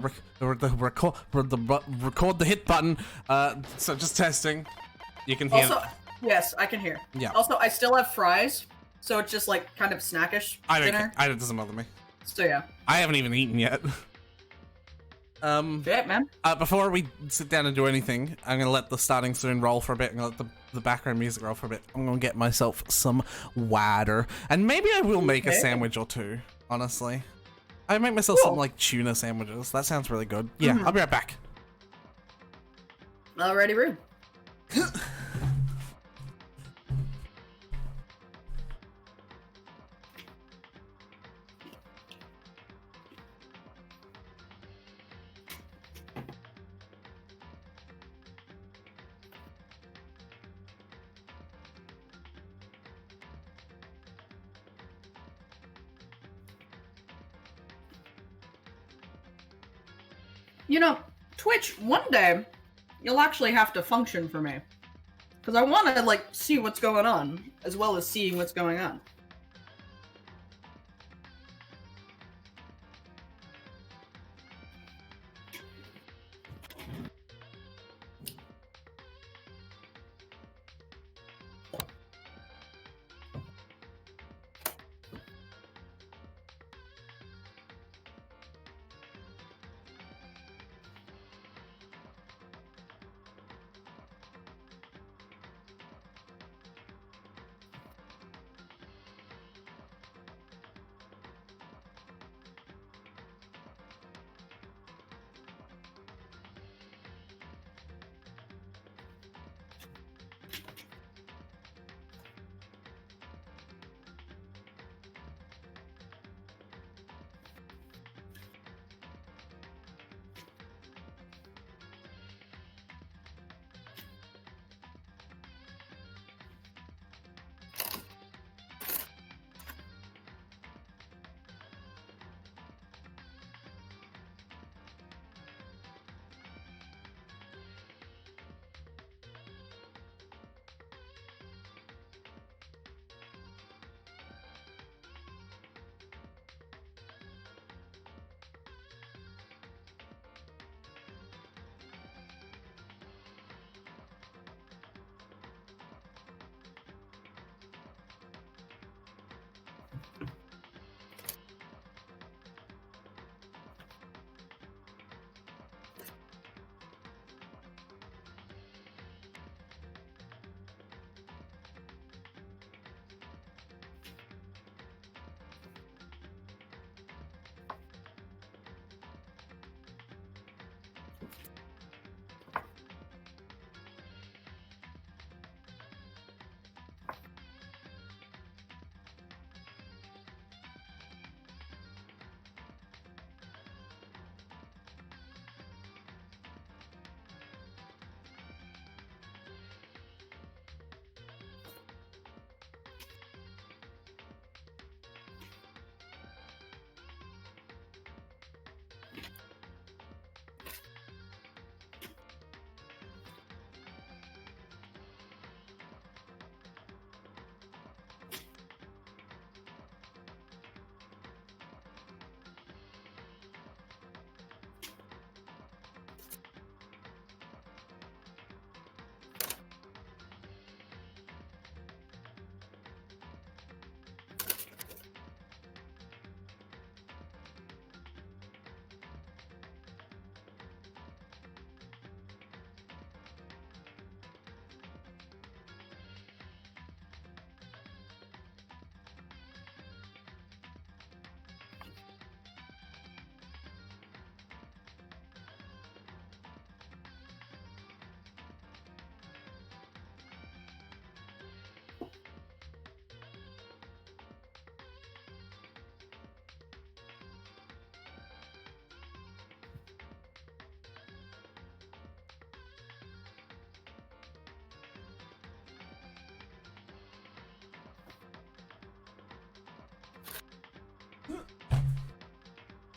record the hit button. So just testing. You can hear. Also, yes, I can hear. Yeah. Also, I still have fries, so it's just like kind of snackish dinner. It doesn't bother me. So yeah. I haven't even eaten yet. Shit, man. Before we sit down and do anything, I'm gonna let the starting soon roll for a bit. I'm gonna let the background music roll for a bit. I'm gonna get myself some water, and maybe I will make a sandwich or two. Honestly, I make myself some like tuna sandwiches. That sounds really good. Yeah, I'll be right back. Alrighty, rude. You know, Twitch, one day, you'll actually have to function for me. Because I want to, like, see what's going on, as well as seeing what's going on.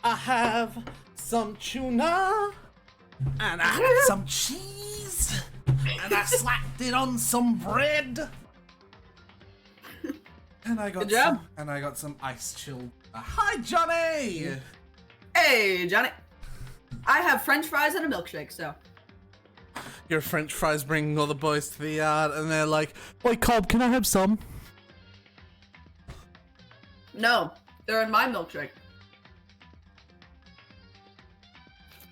I have some tuna, and I had some cheese, and I slapped it on some bread. And I got Good job. I got some ice chilled. Hi, Johnny. Hey, Johnny. I have French fries and a milkshake, so. Your French fries bringing all the boys to the yard, and they're like, "Wait, Cobb, can I have some?" No, they're in my milkshake.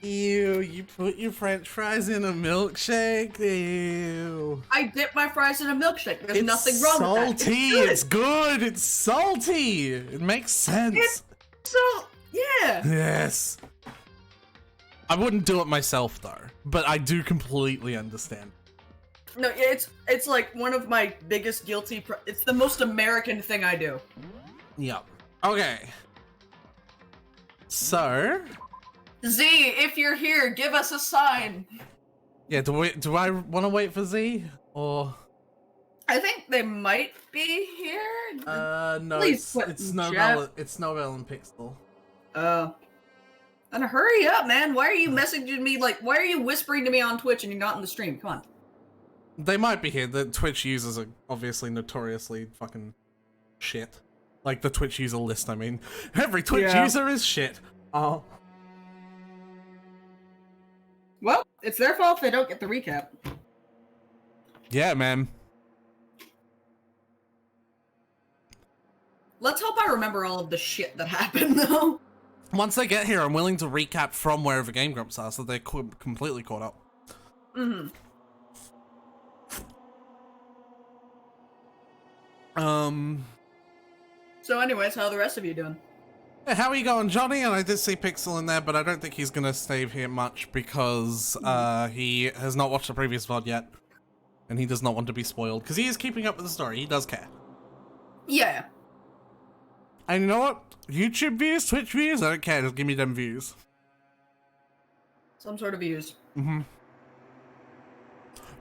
Ew, you put your French fries in a milkshake? Ew. I dip my fries in a milkshake. There's It's nothing wrong salty. with that. It's good. It's salty. It makes sense. It's so, yeah. Yes. I wouldn't do it myself though, but I do completely understand. No, it's like one of my biggest guilty. It's the most American thing I do. Yep. Okay. So. Z, if you're here, give us a sign. Yeah. Do I want to wait for Z or? I think they might be here. No. Please It's Snowbell. It's Snowbell and Pixel. Then hurry up, man. Why are you messaging me? Like, why are you whispering to me on Twitch and you're not in the stream? Come on. They might be here. The Twitch users are obviously notoriously fucking shit. Like the Twitch user list, I mean. Every Twitch user is shit. Oh. Well, it's their fault if they don't get the recap. Yeah, man. Let's hope I remember all of the shit that happened, though. Once they get here, I'm willing to recap from wherever Game Grumps are, so they're completely caught up. Mm-hmm. So anyways, how are the rest of you doing? Hey, how are you going, Johnny? And I did see Pixel in there, but I don't think he's gonna stay here much because he has not watched the previous VOD yet. And he does not want to be spoiled, because he is keeping up with the story. He does care. Yeah. And you know what? YouTube views, Twitch views, I don't care. Just give me them views. Some sort of views. Mm-hmm.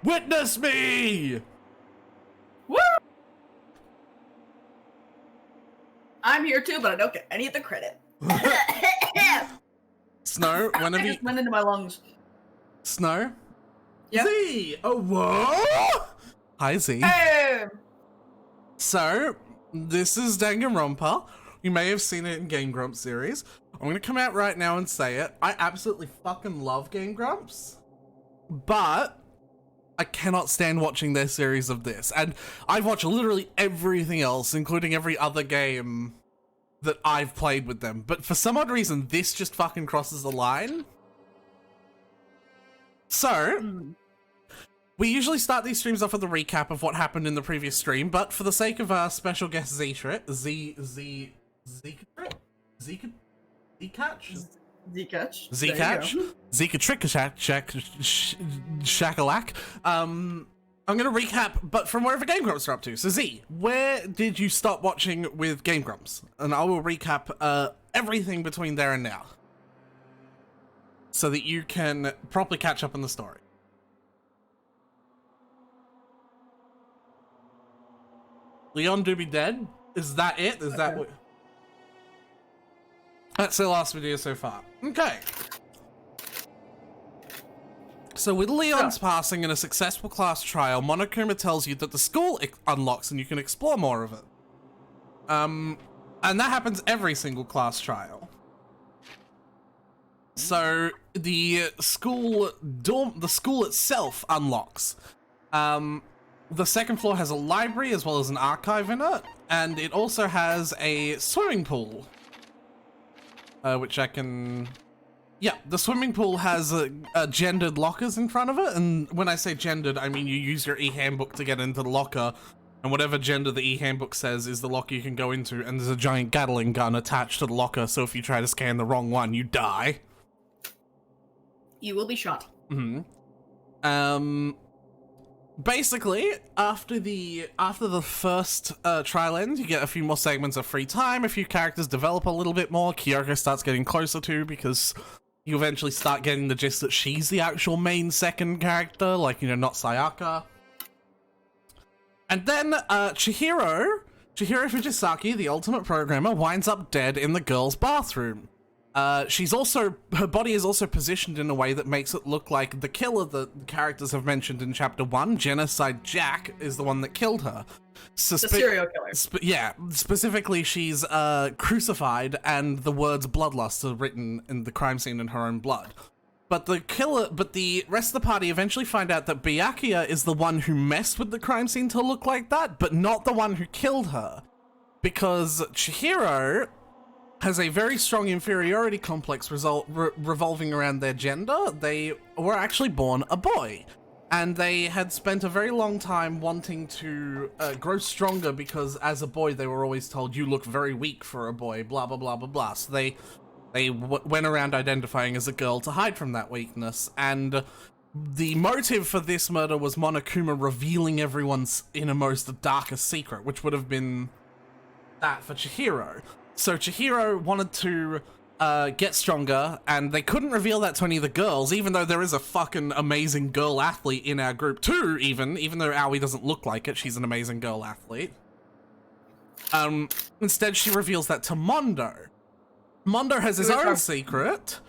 Witness me! Woo! I'm here too, but I don't get any of the credit. Snow, whenever you... just went into my lungs. Snow? Yeah. Z! Oh, whoa! Hi, Z. Hey! So, this is Danganronpa. You may have seen it in Game Grumps series. I'm gonna come out right now and say it. I absolutely fucking love Game Grumps. But I cannot stand watching their series of this. And I've watched literally everything else, including every other game that I've played with them. But for some odd reason, this just fucking crosses the line. So, we usually start these streams off with a recap of what happened in the previous stream, but for the sake of our special guest Zcatch, Shakalak. I'm gonna recap, but from wherever Game Grumps are up to. So Z, where did you stop watching with Game Grumps? And I will recap everything between there and now, so that you can properly catch up on the story. Leon do be dead? Is that it? Is that what? That's the last video so far. Okay. So with Leon's passing in a successful class trial, Monokuma tells you that the school unlocks and you can explore more of it. And that happens every single class trial. So the school itself unlocks. The second floor has a library as well as an archive in it, and it also has a swimming pool. Which I can... Yeah, the swimming pool has gendered lockers in front of it, and when I say gendered, I mean you use your e-handbook to get into the locker, and whatever gender the e-handbook says is the locker you can go into, and there's a giant Gatling gun attached to the locker, so if you try to scan the wrong one, you die. You will be shot. Mm-hmm. Basically, after the first trial ends, you get a few more segments of free time, a few characters develop a little bit more, Kyoko starts getting closer to, because you eventually start getting the gist that she's the actual main second character, like, you know, not Sayaka. And then, Chihiro Fujisaki, the ultimate programmer, winds up dead in the girls' bathroom. Her body is also positioned in a way that makes it look like the killer that the characters have mentioned in Chapter 1, Genocide Jack, is the one that killed her. The serial killer. Yeah, specifically she's crucified and the words bloodlust are written in the crime scene in her own blood. But the rest of the party eventually find out that Byakuya is the one who messed with the crime scene to look like that, but not the one who killed her. Because Chihiro has a very strong inferiority complex revolving around their gender. They were actually born a boy. And they had spent a very long time wanting to grow stronger because as a boy they were always told, you look very weak for a boy, blah, blah, blah, blah, blah. So they went around identifying as a girl to hide from that weakness. And the motive for this murder was Monokuma revealing everyone's innermost, darkest secret, which would have been that for Chihiro. So Chihiro wanted to get stronger, and they couldn't reveal that to any of the girls, even though there is a fucking amazing girl athlete in our group too, even though Aoi doesn't look like it, she's an amazing girl athlete. Instead, she reveals that to Mondo. Mondo has his own secret.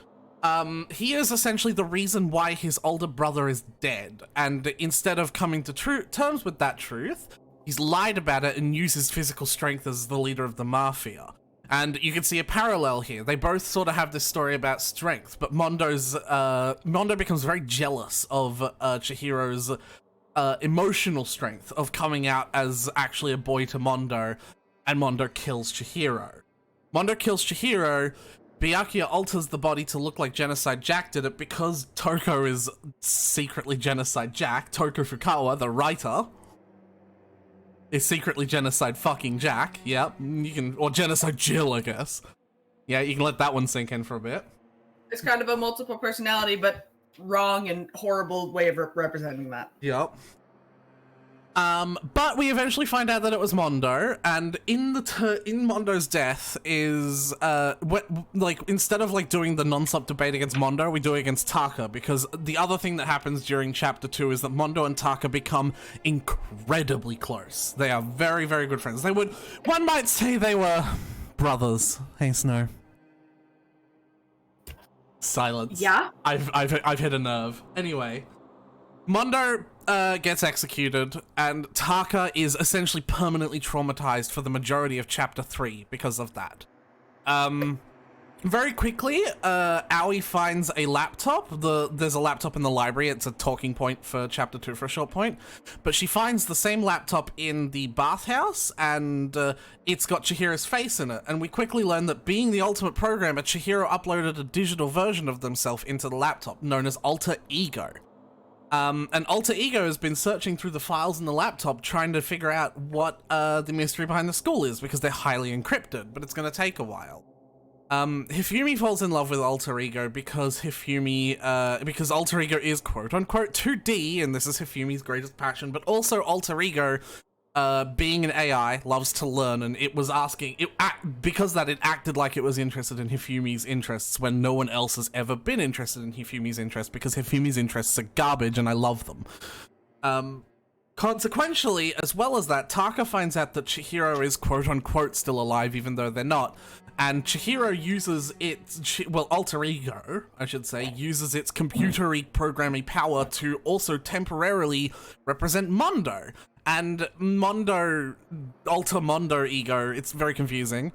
He is essentially the reason why his older brother is dead, and instead of coming to terms with that truth, he's lied about it and used his physical strength as the leader of the mafia. And you can see a parallel here. They both sort of have this story about strength, but Mondo becomes very jealous of Chihiro's emotional strength of coming out as actually a boy to Mondo, and Mondo kills Chihiro. Mondo kills Chihiro. Byakuya alters the body to look like Genocide Jack did it because Toko is secretly Genocide Jack. Toko Fukawa, the writer, is secretly Genocide fucking Jack. Yeah, you can, or Genocide Jill, I guess. Yeah, you can let that one sink in for a bit. It's kind of a multiple personality, but wrong and horrible way of representing that. Yep. But we eventually find out that it was Mondo, and in Mondo's death is, instead of, doing the non-stop debate against Mondo, we do it against Taka, because the other thing that happens during Chapter 2 is that Mondo and Taka become incredibly close. They are very, very good friends. One might say they were brothers. Hey, Snow. Silence. Yeah? I've hit a nerve. Anyway, Mondo gets executed, and Taka is essentially permanently traumatized for the majority of Chapter 3 because of that. Very quickly, Aoi finds a laptop. There's a laptop in the library. It's a talking point for Chapter 2 for a short point. But she finds the same laptop in the bathhouse, and it's got Chihiro's face in it. And we quickly learn that being the ultimate programmer, Chihiro uploaded a digital version of themselves into the laptop, known as Alter Ego. And Alter Ego has been searching through the files in the laptop trying to figure out what the mystery behind the school is, because they're highly encrypted, but it's going to take a while. Hifumi falls in love with Alter Ego because because Alter Ego is quote-unquote 2D, and this is Hifumi's greatest passion, but also Alter Ego, being an AI, loves to learn, and it was because it acted like it was interested in Hifumi's interests when no one else has ever been interested in Hifumi's interests, because Hifumi's interests are garbage and I love them. Consequentially, as well as that, Taka finds out that Chihiro is quote-unquote still alive, even though they're not, and Chihiro uses Alter Ego, I should say, uses its computery programming power to also temporarily represent Mondo. And Alter Mondo Ego, it's very confusing,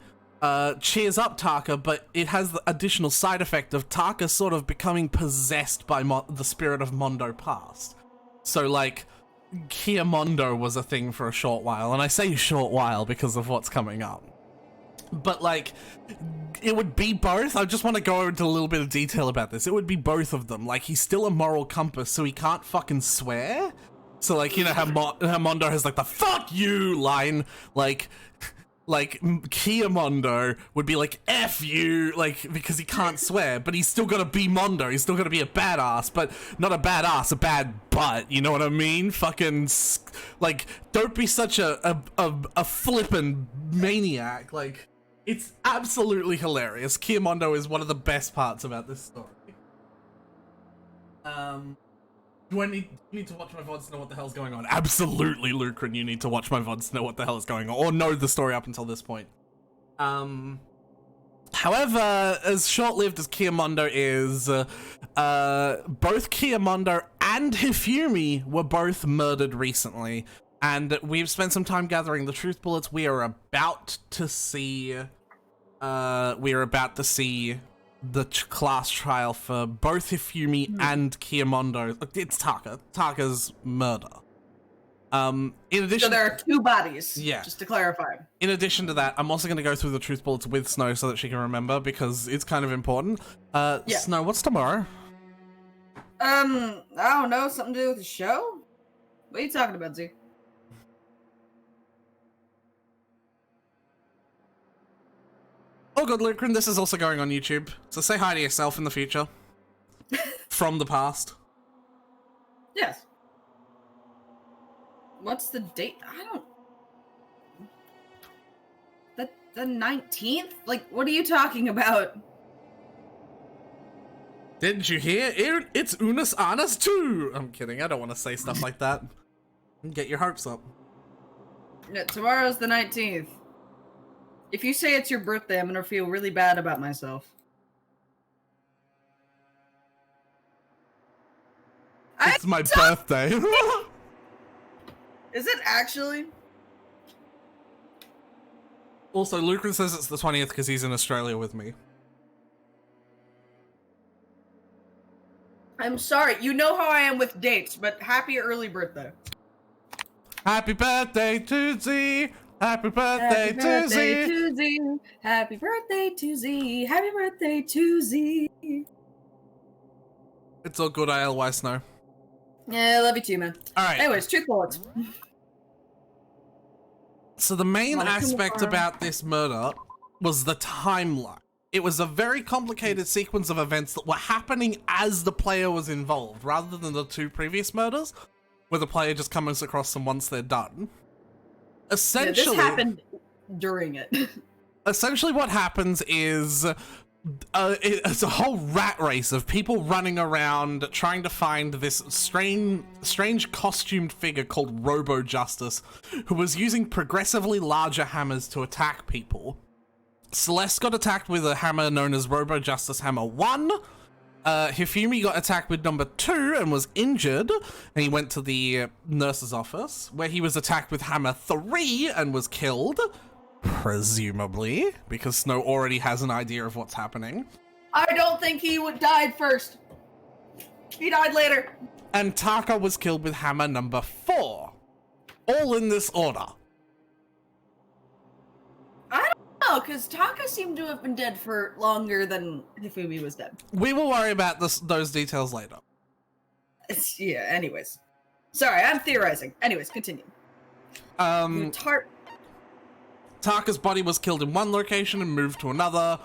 cheers up Taka, but it has the additional side effect of Taka sort of becoming possessed by the spirit of Mondo past. So, Kia Mondo was a thing for a short while, and I say short while because of what's coming up. But, it would be both. I just want to go into a little bit of detail about this. It would be both of them. He's still a moral compass, so he can't fucking swear. So, how Mondo has, the fuck you line, Kia Mondo would be F you, because he can't swear, but he's still gotta be Mondo, he's still gotta be a badass, but not a badass, a bad butt, you know what I mean? Fucking, don't be such a flippin' maniac, it's absolutely hilarious. Kia Mondo is one of the best parts about this story. Do I need to watch my VODs to know what the hell's going on? Absolutely, Lucrin, you need to watch my VODs to know what the hell is going on, or know the story up until this point. However, as short-lived as Kia Mondo is, both Kia Mondo and Hifumi were both murdered recently, and we've spent some time gathering the truth bullets. We are about to see class trial for both Hifumi and Kiyomondo. Look, it's Taka's murder. In addition, So there are two bodies. Yeah. Just to clarify. In addition to that, I'm also going to go through the truth bullets with Snow so that she can remember, because it's kind of important. Yeah. Snow, what's tomorrow? I don't know. Something to do with the show? What are you talking about, Z? Oh good, Lucrin, this is also going on YouTube, so say hi to yourself in the future. From the past. Yes. What's the date? I don't... The 19th? Like, what are you talking about? Didn't you hear? It's Unas Anas too! I'm kidding, I don't want to say stuff like that. Get your hopes up. Yeah, tomorrow's the 19th. If you say it's your birthday, I'm gonna feel really bad about myself. It's my birthday. Is it actually? Also, Lucran says it's the 20th because he's in Australia with me. I'm sorry. You know how I am with dates, but happy early birthday. Happy birthday to Z! Happy birthday, to Z! Happy birthday to Z! Happy birthday to Z! It's all good, ILY Snow. Yeah, I love you too, man. Alright. Anyways, truth bullets. So the main aspect about this murder was the timeline. It was a very complicated sequence of events that were happening as the player was involved, rather than the two previous murders, where the player just comes across them once they're done. Essentially, this happened during it. Essentially what happens is it's a whole rat race of people running around trying to find this strange costumed figure called Robo Justice, who was using progressively larger hammers to attack people. Celeste got attacked with a hammer known as Robo Justice Hammer 1. Hifumi got attacked with number 2 and was injured, and he went to the nurse's office, where he was attacked with hammer 3 and was killed. Presumably, because Snow already has an idea of what's happening. I don't think he died first. He died later. And Taka was killed with hammer number 4. All in this order. I don't know, because Taka seemed to have been dead for longer than Hifumi was dead. We will worry about those details later. Yeah, anyways. Sorry, I'm theorizing. Anyways, continue. Taka's body was killed in one location and moved to another.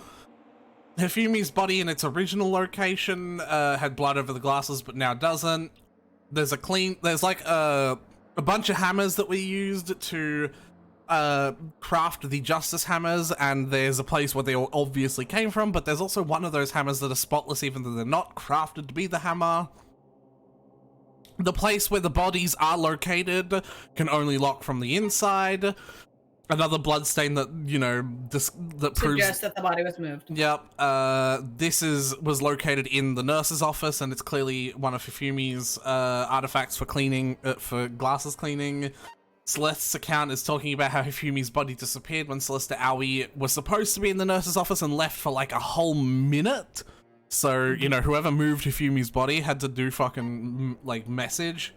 Hifumi's body in its original location had blood over the glasses, but now doesn't. There's like a bunch of hammers that we used to craft the Justice hammers, and there's a place where they all obviously came from, but there's also one of those hammers that are spotless even though they're not crafted to be the hammer. The place where the bodies are located can only lock from the inside. Another bloodstain that, you know, that proves... suggests that the body was moved. Yep. This was located in the nurse's office, and it's clearly one of Hifumi's artifacts for cleaning, for glasses cleaning. Celeste's account is talking about how Hifumi's body disappeared when Celeste Aoi was supposed to be in the nurse's office and left for like a whole minute. So, you know, whoever moved Hifumi's body had to do fucking, like, message.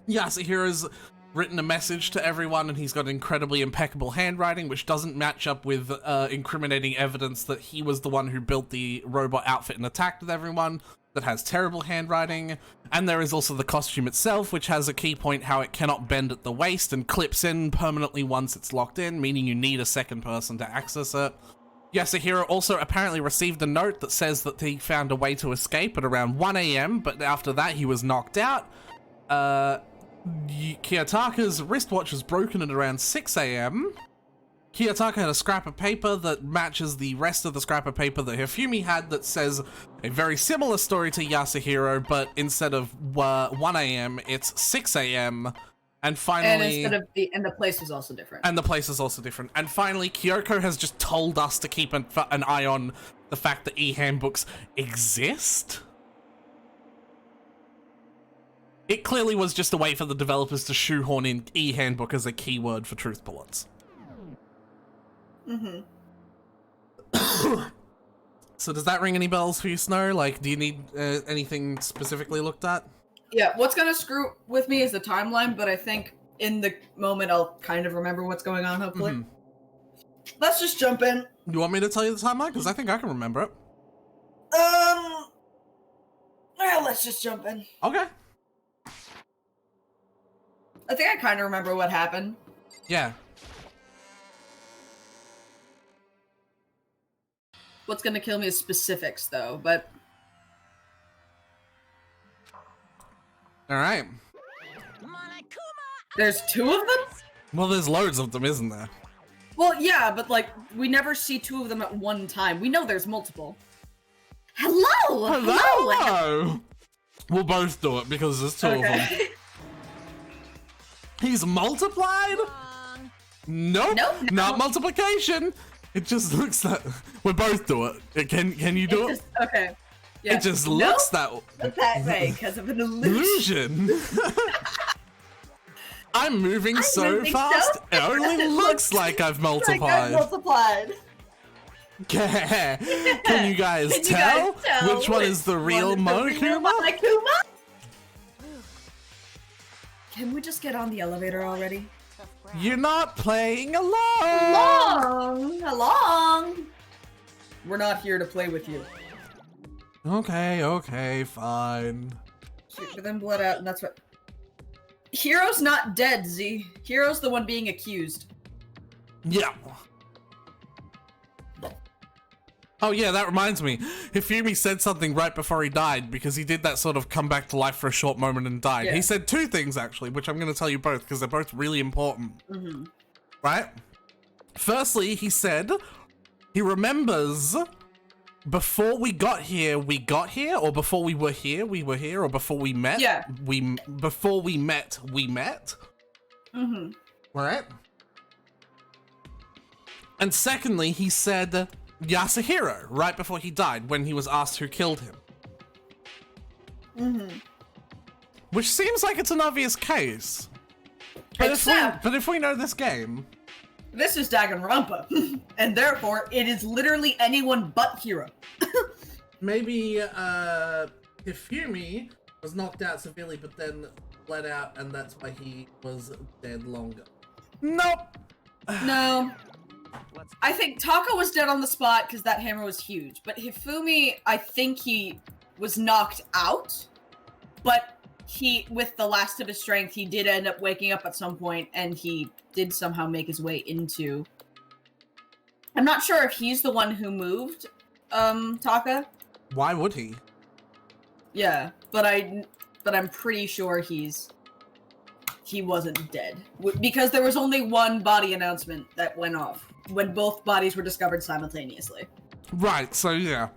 Yasuhiro's written a message to everyone, and he's got incredibly impeccable handwriting, which doesn't match up with incriminating evidence that he was the one who built the robot outfit and attacked with everyone, that has terrible handwriting. And there is also the costume itself, which has a key point how it cannot bend at the waist and clips in permanently once it's locked in, meaning you need a second person to access it. Yasuhiro also apparently received a note that says that he found a way to escape at around 1 AM, but after that he was knocked out. Kiyotaka's wristwatch was broken at around 6 AM. Kiyotaka had a scrap of paper that matches the rest of the scrap of paper that Hifumi had that says a very similar story to Yasuhiro, but instead of 1 AM, it's 6 AM. And finally... And the place was also different. And the place is also different. And finally, Kyoko has just told us to keep an eye on the fact that e-handbooks exist. It clearly was just a way for the developers to shoehorn in e-handbook as a keyword for truth bullets. Mm-hmm. So does that ring any bells for you, Snow? Like, do you need anything specifically looked at? Yeah, what's gonna screw with me is the timeline, but I think in the moment I'll kind of remember what's going on, hopefully. Mhm. Let's just jump in. You want me to tell you the timeline? Because I think I can remember it. Well, let's just jump in. Okay. I think I kind of remember what happened. Yeah. What's gonna kill me is specifics, though, but... Alright. There's 2 of them? Well, there's loads of them, isn't there? Well, yeah, but, like, we never see 2 of them at one time. We know there's multiple. Hello! Hello! We'll both do it because there's 2 of them. He's multiplied? Nope, Nope, not no. multiplication. It just looks that we both do it. Can you do it? Okay. Yeah. It just looks that way because of an illusion. I'm moving so moving fast. so It only looks like I've multiplied. Can you guys tell which one is the real Monokuma? Can we just get on the elevator already? You're not playing along. Along. We're not here to play with you. Okay, fine. Shoot, but then bled out, and that's what. Hero's not dead, Z. Hero's the one being accused. Yeah. Oh yeah, that reminds me. Hifumi said something right before he died because he did that sort of come back to life for a short moment and died. Yeah. He said 2 things actually, which I'm going to tell you both because they're both really important. Mm-hmm. Right? Firstly, he said he remembers before we got here, or before we were here, or before we met, Yeah. before we met. Mm-hmm. Right? And secondly, he said Yasuhiro right before he died when he was asked who killed him. Mm-hmm. Which seems like it's an obvious case. But if we know this game... This is Danganronpa, and therefore it is literally anyone but Hiro. Maybe Hifumi was knocked out severely but then bled out and that's why he was dead longer. Nope! No. I think Taka was dead on the spot because that hammer was huge, but Hifumi, I think he was knocked out, but he, with the last of his strength, he did end up waking up at some point, and he did somehow make his way into... I'm not sure if he's the one who moved, Taka. Why would he? Yeah, but I'm pretty sure he wasn't dead. Because there was only one body announcement that went off when both bodies were discovered simultaneously. Right, so yeah.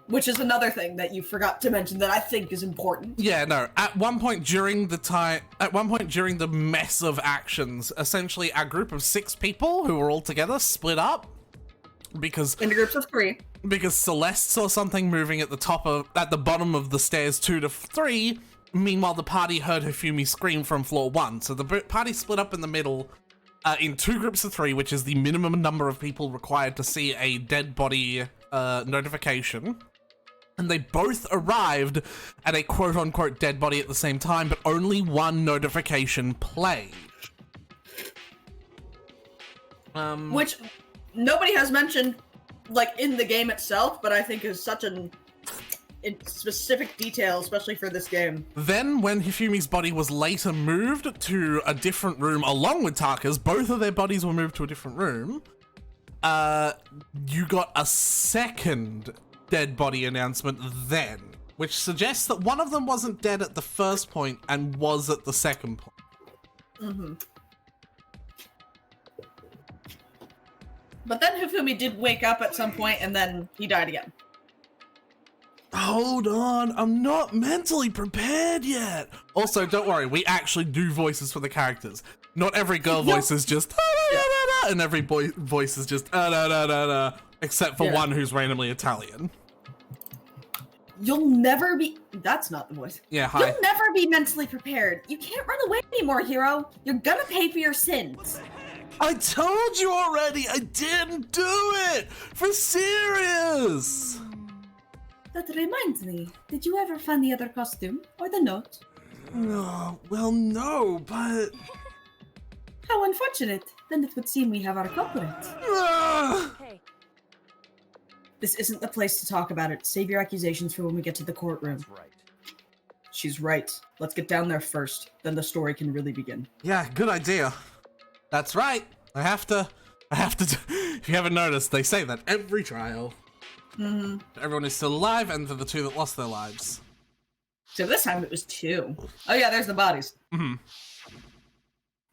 Which is another thing that you forgot to mention that I think is important. Yeah, no. At one point during the mess of actions, essentially our group of 6 people who were all together split up because into groups of 3. Because Celeste saw something moving at the bottom of the stairs 2 to 3. Meanwhile, the party heard Hifumi scream from floor 1. So the party split up in the middle in 2 groups of 3, which is the minimum number of people required to see a dead body notification. And they both arrived at a quote-unquote dead body at the same time, but only one notification played. Which nobody has mentioned, like, in the game itself, but I think is such in specific detail, especially for this game. Then, when Hifumi's body was later moved to a different room along with Taka's, both of their bodies were moved to a different room, you got a second dead body announcement then, which suggests that one of them wasn't dead at the first point and was at the second point. Mm-hmm. But then Hifumi did wake up at some point and then he died again. Hold on, I'm not mentally prepared yet. Also, don't worry, we actually do voices for the characters. Not every girl voice is just and every boy voice is just except for one who's randomly Italian. You'll never be... That's not the voice. Yeah, hi. You'll never be mentally prepared. You can't run away anymore, Hiro. You're gonna pay for your sins. I told you already, I didn't do it! For serious! That reminds me, did you ever find the other costume or the note? No, well, no, but... How unfortunate. Then it would seem we have our culprit. Hey. This isn't the place to talk about it. Save your accusations for when we get to the courtroom. That's right. She's right. Let's get down there first. Then the story can really begin. Yeah, good idea. That's right. I have to if you haven't noticed, they say that every trial. Mm-hmm. Everyone is still alive, and for the two that lost their lives. So this time it was 2. Oh yeah, there's the bodies. Mm-hmm.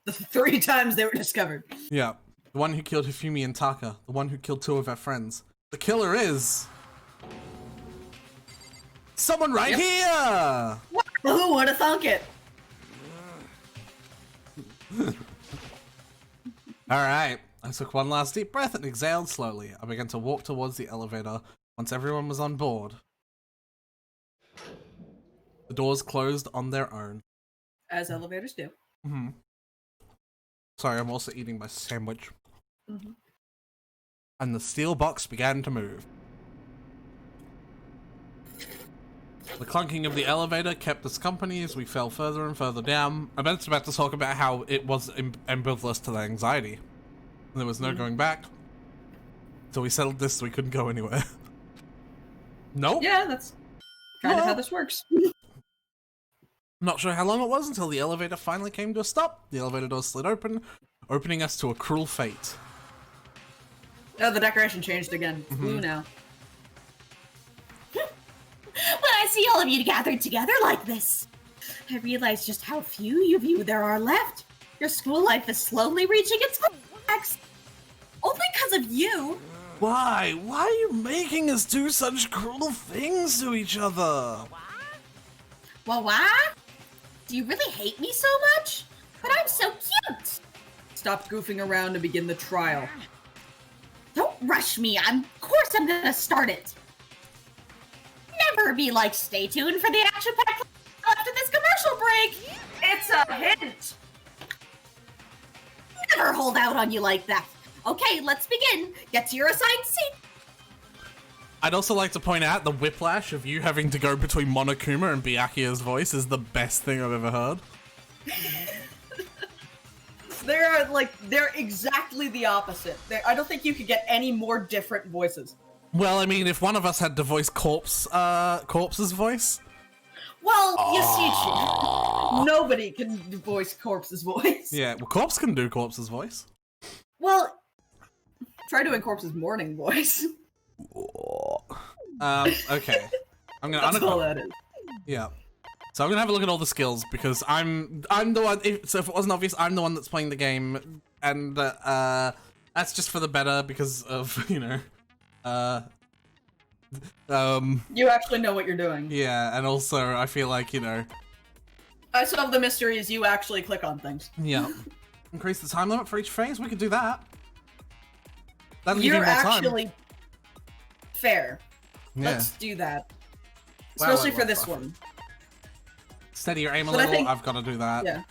The 3 times they were discovered. Yeah. The one who killed Hifumi and Taka. The one who killed 2 of our friends. The killer is... someone right here! Who would have thunk it? Alright. I took one last deep breath and exhaled slowly. I began to walk towards the elevator once everyone was on board. The doors closed on their own. As elevators do. Mm-hmm. Sorry, I'm also eating my sandwich. Mm-hmm. And the steel box began to move. The clunking of the elevator kept us company as we fell further and further down. I bet it's about to talk about how it was ambivalent to the anxiety. There was no going back. So we settled this so we couldn't go anywhere. Nope. Yeah, that's kind of how this works. Not sure how long it was until the elevator finally came to a stop. The elevator door slid open, opening us to a cruel fate. Oh, the decoration changed again. It's blue now. When I see all of you gathered together like this, I realize just how few of you there are left. Your school life is slowly reaching its climax. Only because of you. Why? Why are you making us do such cruel things to each other? Well, why? Do you really hate me so much? But I'm so cute. Stop goofing around and begin the trial. Don't rush me. Of course I'm gonna start it. Never be like, stay tuned for the action-packed after this commercial break. It's a hint! Never hold out on you like that. Okay, let's begin. Get to your assigned seat. I'd also like to point out the whiplash of you having to go between Monokuma and Byakuya's voice is the best thing I've ever heard. They're exactly the opposite. I don't think you could get any more different voices. Well, I mean, if one of us had to voice Corpse's voice. Well, you see, nobody can voice Corpse's voice. Yeah, well, Corpse can do Corpse's voice. Well, try doing Corpse's morning voice. Okay. I'm gonna. That's all that is. Yeah. So I'm gonna have a look at all the skills because I'm the one. So if it wasn't obvious, I'm the one that's playing the game, and that's just for the better because of You actually know what you're doing. Yeah, and also I feel like I solve the mysteries. You actually click on things. Yeah. Increase the time limit for each phase. We could do that. That'll give you You're more time. actually fair. Yeah. Let's do that. Well, Especially I for love this buffer. one. Steady your aim a But I little. think- I've got to do that. Yeah.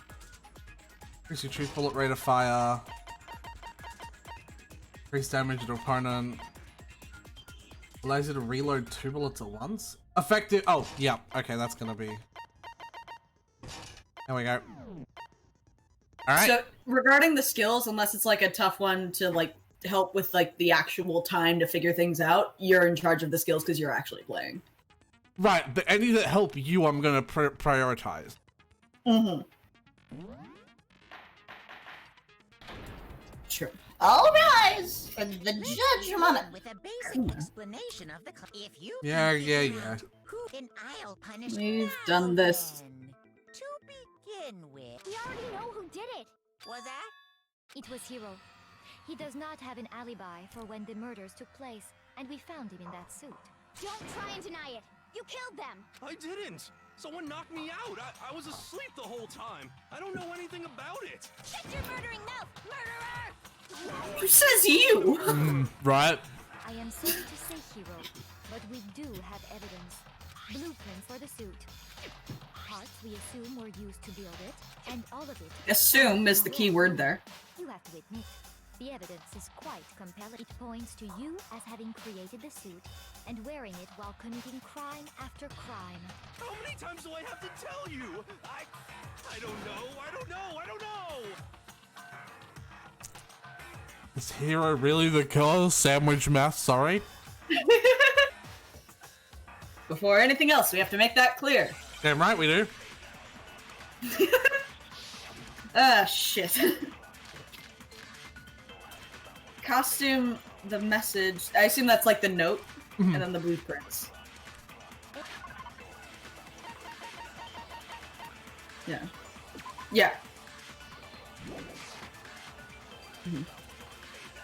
Increase your truth bullet rate of fire. Increase damage to opponent. Allows you to reload 2 bullets at once. Effective. Oh, yeah. Okay, that's gonna be. There we go. All right. So regarding the skills, unless it's like a tough one to like help with like the actual time to figure things out, you're in charge of the skills because you're actually playing. Right, but any that help you, I'm gonna prioritize. Mm-hmm. Sure. All rise for the judgment. With a basic explanation of the if you Yeah. then I'll punish We've done this. everyone. To begin with. We already know who did it. Was that? It was Hiro. He does not have an alibi for when the murders took place, and we found him in that suit. Don't try and deny it. You killed them. I didn't. Someone knocked me out. I was asleep the whole time. I don't know anything about it. Shut your murdering mouth, murderer! Who says you? Right. I am sorry to say, Hiro, but we do have evidence. Blueprints for the suit. parts we assume were used to build it, and all of it. Assume is the key word there. You have to admit, the evidence is quite compelling. It points to you as having created the suit and wearing it while committing crime after crime. How many times do I have to tell you? I don't know. I don't know. I don't know. Is Hero really the killer? Sandwich mouth, sorry. Before anything else, we have to make that clear. Damn right we do. Ah, shit. Costume, the message. I assume that's like the note, and then the blueprints. Yeah. Yeah.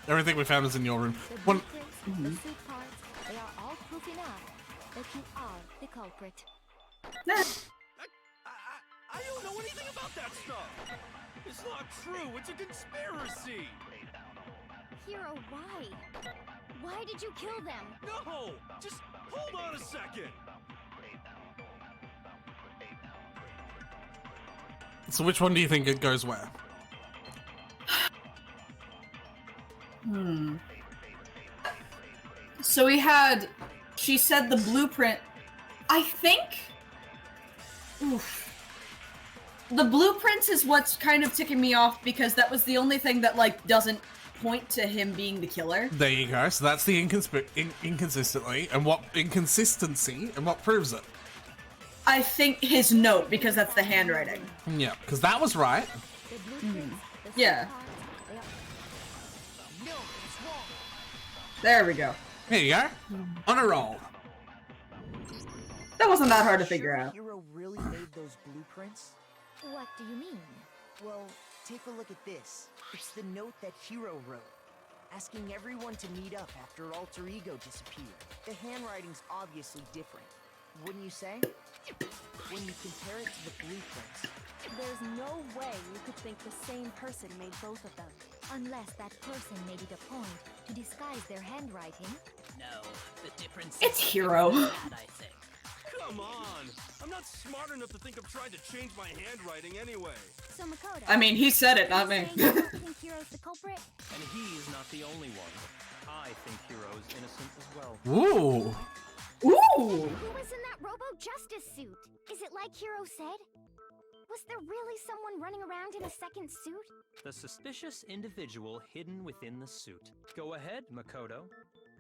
Everything we found is in your room. The One. blueprints, the suit parts, they are all proof enough that you are the culprit. Nah. I don't know anything about that stuff. It's not true. It's a conspiracy. Hero, why? Why did you kill them? No, just hold on a second. So which one do you think it goes where? So we had, she said the blueprint, I think, oof. The blueprints is what's kind of ticking me off because that was the only thing that like doesn't point to him being the killer. There you go. So that's the inconsistency and what proves it. I think his note because that's the handwriting. Yeah, because that was right. The blueprints, the suit Yeah. parts, they are There we go. Here you go. On a roll. That wasn't that hard to figure out. Hero really made those blueprints? What do you mean? Well, take a look at this. It's the note that Hero wrote, asking everyone to meet up after Alter Ego disappeared. The handwriting's obviously different, wouldn't you say? When you compare it to the blueprints. There's no way you could think the same person made both of them. Unless that person made it a point to disguise their handwriting. No, the difference It's is Hero. that, I think. Come on. I'm not smart enough to think of trying to change my handwriting anyway. So Makoto. I mean, he said it, not me. saying you don't think Hero's the culprit? And he's not the only one. I think Hero's innocent as well. Ooh. Ooh! Who was in that Robo Justice suit? Is it like Hero said? Was there really someone running around in a second suit? The suspicious individual hidden within the suit. Go ahead, Makoto.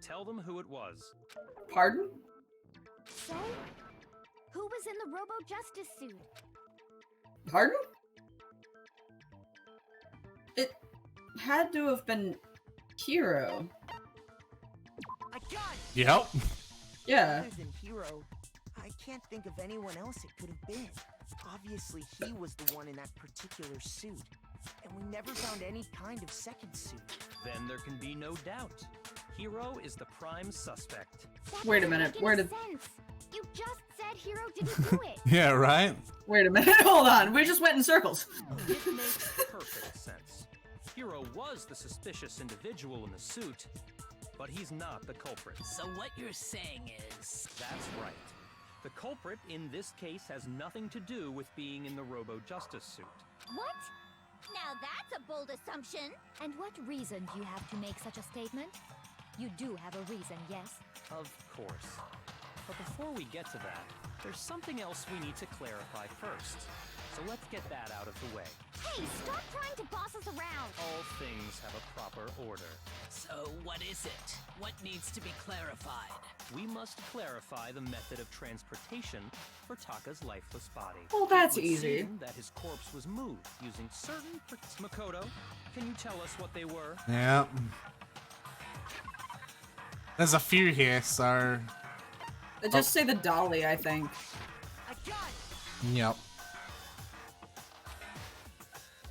Tell them who it was. Pardon? So, who was in the Robo Justice suit? Pardon? It had to have been Hero. I got it! Yep. Yeah. Other than Hero, I can't think of anyone else it could have been. Obviously, he was the one in that particular suit. And we never found any kind of second suit. Then there can be no doubt. Hero is the prime suspect. That Wait a doesn't minute, make where any did- sense. You just said Hero didn't do it. Yeah, right? Wait a minute, hold on. We just went in circles. It makes perfect sense. Hero was the suspicious individual in the suit, but he's not the culprit. So what you're saying is... That's right. The culprit in this case has nothing to do with being in the Robo Justice suit. What? Now that's a bold assumption. And what reason do you have to make such a statement? You do have a reason, yes? Of course. But before we get to that, there's something else we need to clarify first. So let's get that out of the way. Hey, stop trying to boss us around. All things have a proper order. So what is it? What needs to be clarified? We must clarify the method of transportation for Taka's lifeless body. Well, that's It would easy. seem that his corpse was moved using certain... Makoto, can you tell us what they were? Yeah. There's a few here, so... Just say the dolly, I think. I got it! Yep.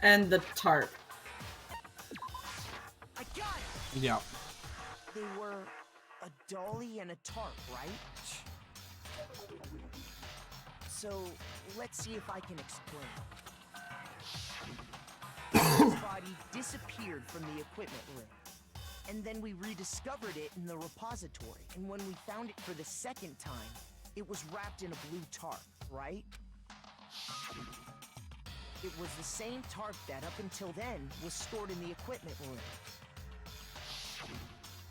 And the tarp. I got it! Yep. They were a dolly and a tarp, right? So, let's see if I can explain. His body disappeared from the equipment room. And then we rediscovered it in the repository. And when we found it for the second time, it was wrapped in a blue tarp, right? It was the same tarp that, up until then, was stored in the equipment room.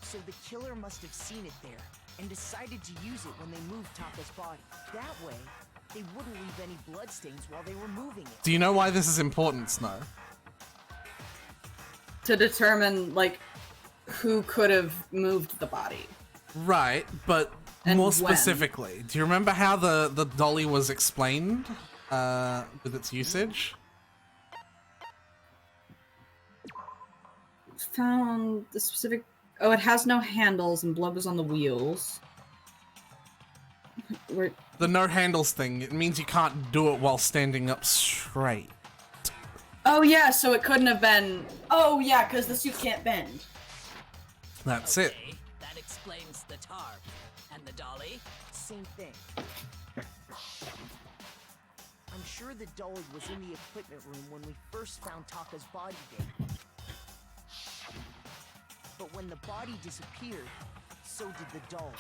So the killer must have seen it there and decided to use it when they moved Taka's body. That way, they wouldn't leave any bloodstains while they were moving it. Do you know why this is important, Snow? To determine, like, who could have moved the body. Right, but And more when. specifically, do you remember how the dolly was explained with its usage? Found the specific... Oh, it has no handles and blood was on the wheels. The no handles thing, it means you can't do it while standing up straight. Oh, yeah, so it couldn't have been... Oh, yeah, because the suit can't bend. That's it. Okay, that explains the tarp. And the dolly? Same thing. I'm sure the dolly was in the equipment room when we first found Taka's body there. But when the body disappeared, so did the dolly.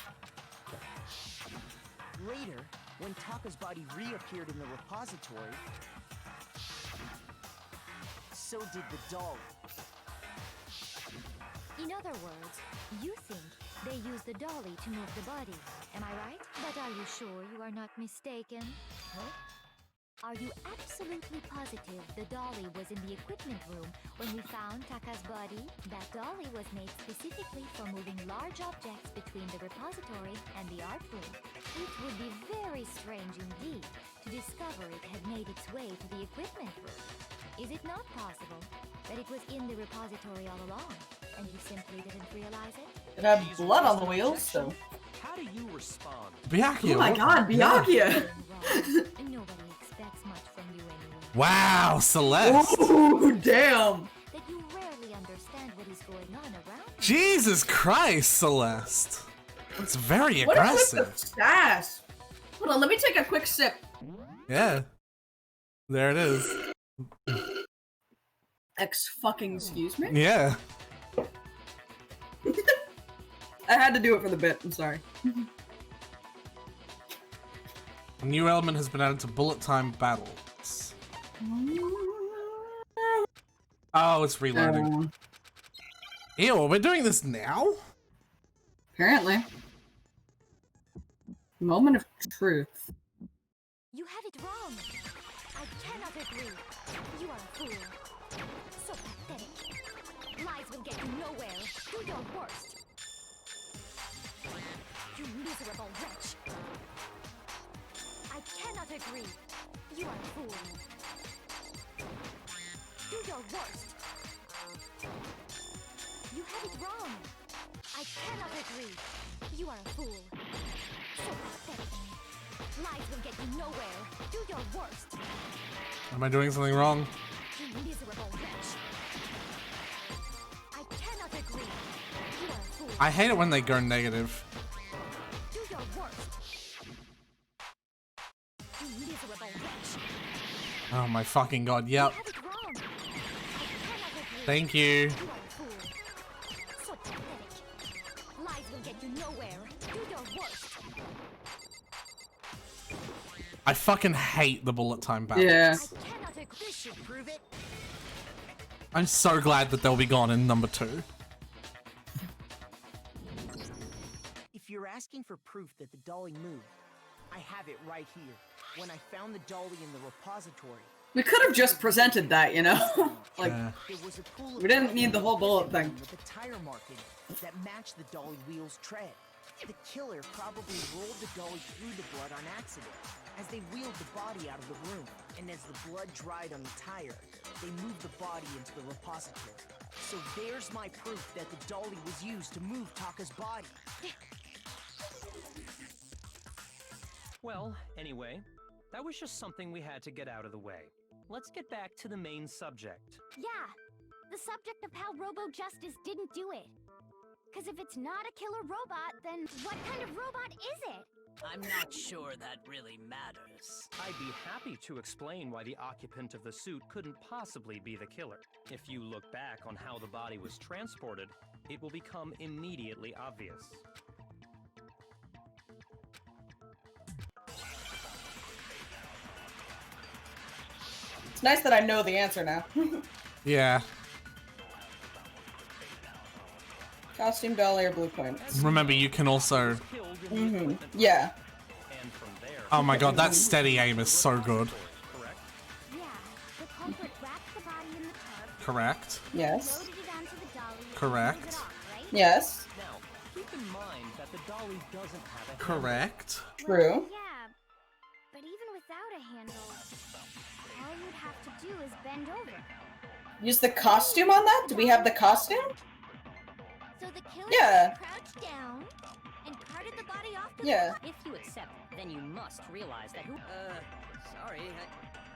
Later, when Taka's body reappeared in the repository, so did the dolly. In other words, you think they used the dolly to move the body. Am I right? But are you sure you are not mistaken? Huh? Are you absolutely positive the dolly was in the equipment room when we found Taka's body? That dolly was made specifically for moving large objects between the repository and the art room. It would be very strange indeed to discover it had made its way to the equipment room. Is it not possible that it was in the repository all along, and you simply didn't realize it? It had blood on the wheels, so... How do you respond? Byakuya. Oh my god, Byakuya! Nobody expects much from you anyway. Wow, Celeste. Ooh, damn! That you rarely understand what is going on around you. Jesus Christ, Celeste. That's very What is aggressive. with the sass? Hold on, let me take a quick sip. Yeah. There it is. Excuse me? Yeah. I had to do it for the bit, I'm sorry. A new element has been added to bullet time battles. Oh, it's reloading. Ew, we're doing this now? Apparently. Moment of truth. You have it wrong. I cannot agree. You are a fool. So pathetic. Lies will get you nowhere. Do your worst. You miserable wretch. I cannot agree. You are a fool. Do your worst. You have it wrong. I cannot agree. You are a fool. So pathetic. Lies will get you nowhere. Do your worst. Am I doing something wrong? You miserable wretch. I cannot agree. You are a fool. I hate it when they go negative. Do your worst. You miserable wretch. Oh my fucking god, yep. You have it wrong. I cannot agree. Thank you. You are a fool. So pathetic. Lies will get you nowhere. Do your worst. I fucking hate the bullet time battles. Yeah. I cannot agree. This should prove it. I'm so glad that they'll be gone in number 2. If you're asking for proof that the dolly moved, I have it right here. When I found the dolly in the repository, We could have just presented that, you know? Like, Yeah. there was a pool of we didn't blood need the whole bullet thing. with a tire mark in it that matched the dolly wheel's tread. The killer probably rolled the dolly through the blood on accident as they wheeled the body out of the room. And as the blood dried on the tire, they moved the body into the repository. So there's my proof that the dolly was used to move Taka's body. Well, anyway, that was just something we had to get out of the way. Let's get back to the main subject. Yeah, the subject of how Robo Justice didn't do it. Because if it's not a killer robot, then what kind of robot is it? I'm not sure that really matters. I'd be happy to explain why the occupant of the suit couldn't possibly be the killer. If you look back on how the body was transported, it will become immediately obvious. It's nice that I know the answer now. Yeah. Costume, dolly, or blue points. Remember, you can also... Yeah. And from there, Oh my god, that steady aim is so good. correct? Yeah, the culprit wrapped the body in the tarp, Correct. Yes. loaded it onto the dolly, and Correct. moved it off, right? Yes. Now, keep in mind that the dolly doesn't have a handle. Correct. True. Yeah, but even without a handle, all you'd have to do is bend over. Use the costume on that? Do we have the costume? So the killer Yeah. crouched down and carted the body off the Yeah. If you accept, then you must realize that who. Sorry,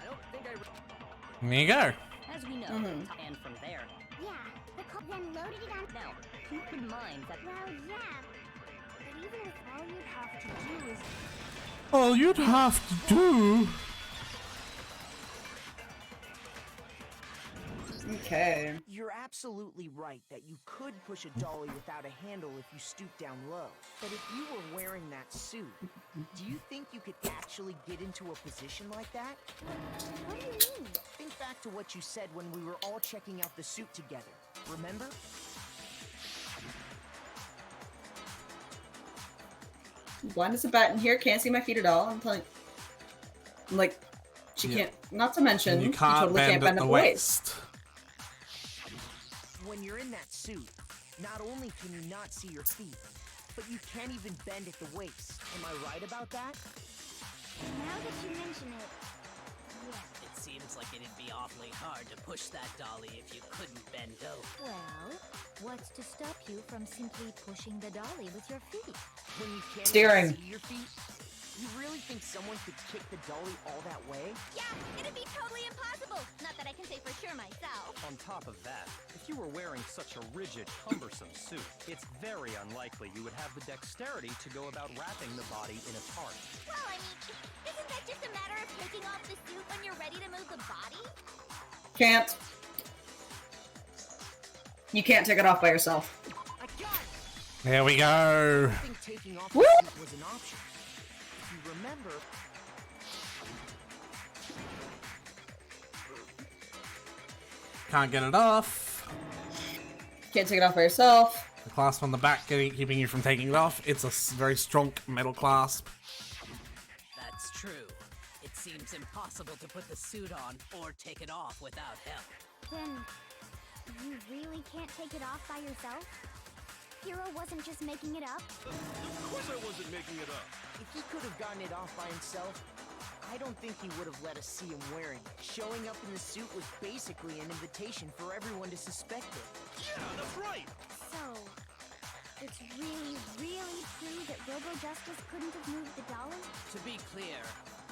I don't think I. There you go. As we know, and from there. Yeah, the then loaded it on. Now, keep in mind that. Well, yeah, but even with all you'd have to do is All you'd have to do... Okay. You're absolutely right that you could push a dolly without a handle if you stoop down low. But if you were wearing that suit, do you think you could actually get into a position like that? what do you mean? Think back to what you said when we were all checking out the suit together. Remember? Blind as a bat in here, can't see my feet at all. I'm like, she Yeah. can't, not to mention, You can't totally bend can't at bend the at the waist. waist. When you're in that suit, not only can you not see your feet, but you can't even bend at the waist. Am I right about that? Now that you mention it, yeah. It seems like it'd be awfully hard to push that dolly if you couldn't bend over. Well, what's to stop you from simply pushing the dolly with your feet? When you can't Steering. even see your feet, you really think someone could kick the dolly all that way? Yeah, it'd be totally impossible. Not that I can say for sure myself. On top of that, if you were wearing such a rigid, cumbersome suit, it's very unlikely you would have the dexterity to go about wrapping the body in a tarp. Well, I mean, isn't that just a matter of taking off the suit when you're ready to move the body? Can't. You can't take it off by yourself. I got it! There we go. I think taking off Woo! the suit was an option. If you remember, Can't get it off. Can't take it off by yourself. The clasp on the back keeping you from taking it off. It's a very strong metal clasp. That's true. It seems impossible to put the suit on or take it off without help. Then, you really can't take it off by yourself? Hero wasn't just making it up? Of course I wasn't making it up. if he could have gotten it off by himself, I don't think he would have let us see him wearing it. Showing up in the suit was basically an invitation for everyone to suspect it. Yeah, that's right. So, it's really, really true that Robo Justice couldn't have moved the dolly? To be clear,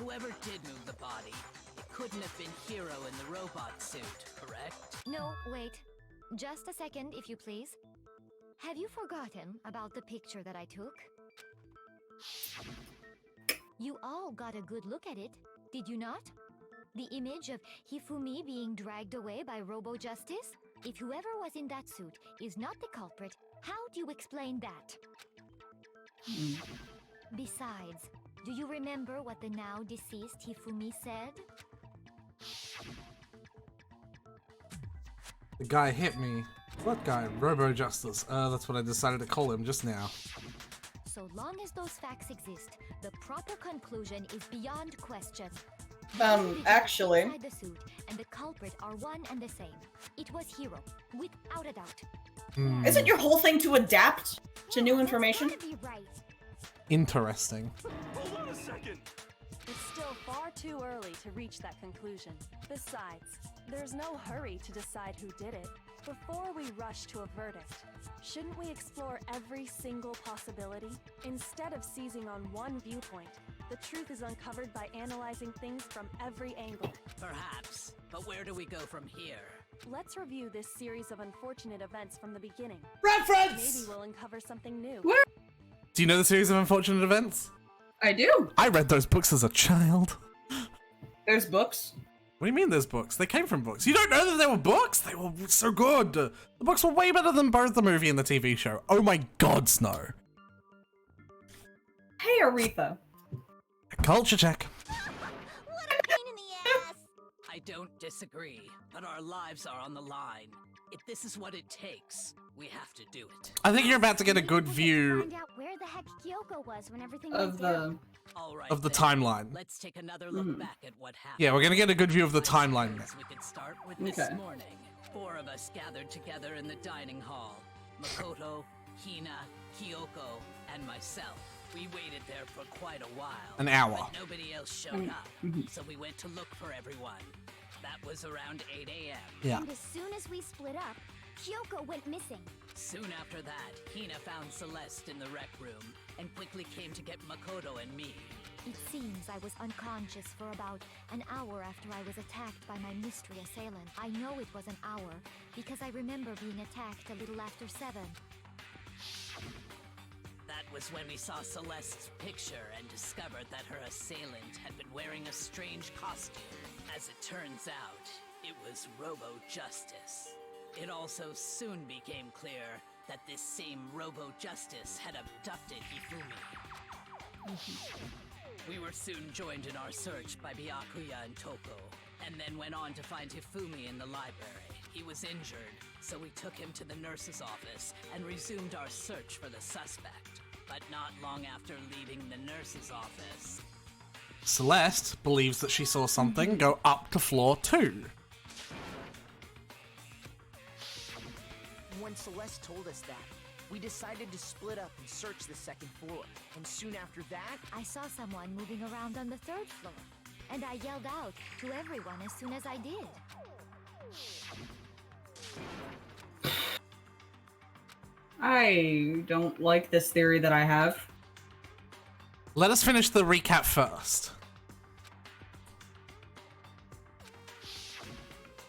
whoever did move the body, it couldn't have been Hero in the robot suit, correct? No, wait. Just a second, if you please. Have you forgotten about the picture that I took? You all got a good look at it, did you not? The image of Hifumi being dragged away by Robo Justice? If whoever was in that suit is not the culprit, how do you explain that? Besides, do you remember what the now deceased Hifumi said? The guy hit me. What guy? Robo Justice. That's what I decided to call him just now. So long as those facts exist, the proper conclusion is beyond question. Actually, Inside the suit and the culprit are one and the same. It was Hero, without a doubt. isn't your whole thing to adapt to new information? That's gotta be right. Interesting. Hold on a second. It's still far too early to reach that conclusion. Besides, there's no hurry to decide who did it. Before we rush to a verdict, shouldn't we explore every single possibility? Instead of seizing on one viewpoint, the truth is uncovered by analyzing things from every angle. Perhaps, but where do we go from here? Let's review this series of unfortunate events from the beginning. Reference! Maybe we'll uncover something new. Do you know the series of unfortunate events? I do. I read those books as a child. There's books. What do you mean there's books? They came from books. You don't know that they were books? They were so good. The books were way better than both the movie and the TV show. Oh my god, Snow. Hey, Aretha. Culture check. What a pain in the ass! I don't disagree, but our lives are on the line. If this is what it takes, we have to do it. I think you're about to get a good view Find out where the heck Kyoko was when everything Of went down. All right, of the then. timeline. Let's take another look back at what happened. Yeah, we're gonna get a good view of the I timeline. suppose we could start with this Okay. morning. 4 of us gathered together in the dining hall. Makoto, Hina, Kyoko, and myself. We waited there for quite a while. An hour. But nobody else showed up, so we went to look for everyone. That was around 8 a.m. Yeah. And as soon as we split up, Kyoko went missing. Soon after that, Hina found Celeste in the rec room and quickly came to get Makoto and me. It seems I was unconscious for about an hour after I was attacked by my mystery assailant. I know it was an hour because I remember being attacked a little after 7. That was when we saw Celeste's picture and discovered that her assailant had been wearing a strange costume. As it turns out, it was Robo-Justice. It also soon became clear that this same Robo-Justice had abducted Hifumi. We were soon joined in our search by Byakuya and Toko, and then went on to find Hifumi in the library. He was injured, so we took him to the nurse's office and resumed our search for the suspect. But not long after leaving the nurse's office, Celeste believes that she saw something go up to floor 2. When Celeste told us that, we decided to split up and search the second floor. And soon after that, I saw someone moving around on the 3rd floor, and I yelled out to everyone as soon as I did. I don't like this theory that I have. Let us finish the recap first.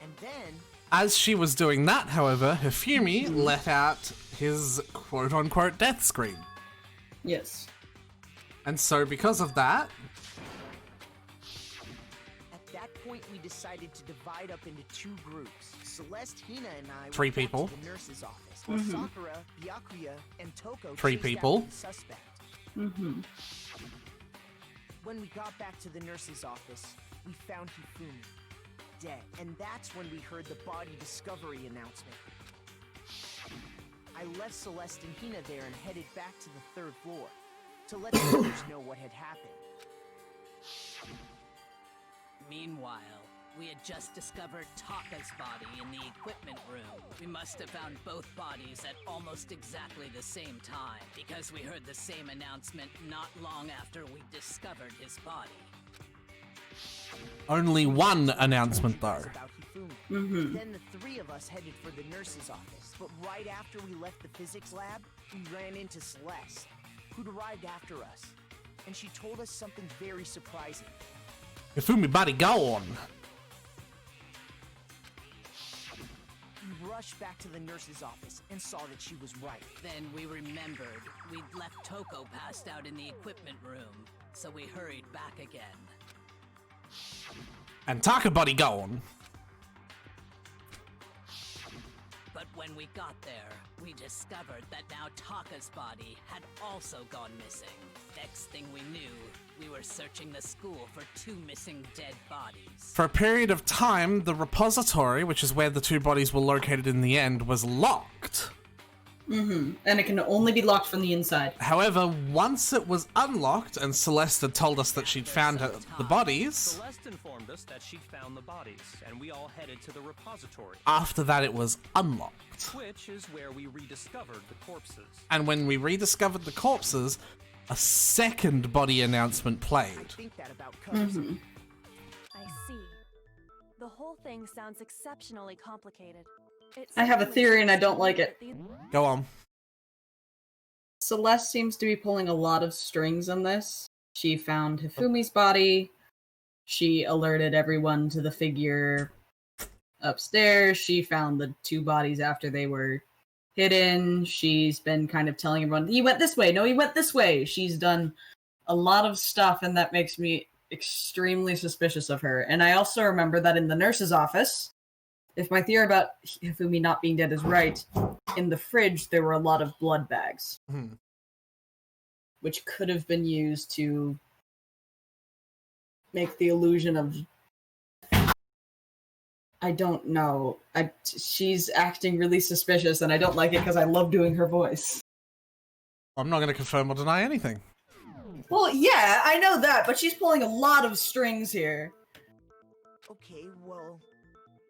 and then, As she was doing that, however, Hifumi let out his quote-unquote death scream. Yes. And so because of that, at that point, we decided to divide up into 2 groups. Celeste, Hina, and I 3 went back people. to the nurse's office, while Sakura, Byakuya, and Toko 3 chased people. after the suspect. When we got back to the nurse's office, we found Hifumi dead, and that's when we heard the body discovery announcement. I left Celeste and Hina there and headed back to the 3rd floor to let the others know what had happened. meanwhile, we had just discovered Taka's body in the equipment room. We must have found both bodies at almost exactly the same time, because we heard the same announcement not long after we discovered his body. only one announcement though. About Hifumi. Then the 3 of us headed for the nurse's office. But right after we left the physics lab, we ran into Celeste, who'd arrived after us. And she told us something very surprising. Hifumi body gone. We rushed back to the nurse's office and saw that she was right. Then we remembered we'd left Toko passed out in the equipment room, so we hurried back again. And Taka body gone. But when we got there, we discovered that now Taka's body had also gone missing. Next thing we knew, we were searching the school for 2 missing dead bodies. For a period of time, the repository, which is where the 2 bodies were located in the end, was locked. And it can only be locked from the inside. However, once it was unlocked and Celeste had told us that she'd found the bodies, Celeste informed us that she'd found the bodies, and we all headed to the repository, after that it was unlocked. which is where we rediscovered the corpses. And when we rediscovered the corpses, a second body announcement I played. think that about covers it. I see. The whole thing sounds exceptionally complicated. I have a theory and I don't like it. Go on. Celeste seems to be pulling a lot of strings on this. She found Hifumi's body. She alerted everyone to the figure upstairs. She found the 2 bodies after they were hidden. She's been kind of telling everyone, he went this way. No, he went this way. She's done a lot of stuff, and that makes me extremely suspicious of her. And I also remember that in the nurse's office, if my theory about Hifumi not being dead is right, in the fridge there were a lot of blood bags, which could have been used to make the illusion of I don't know. She's acting really suspicious, and I don't like it because I love doing her voice. I'm not going to confirm or deny anything. Well, yeah, I know that, but she's pulling a lot of strings here. Okay, well,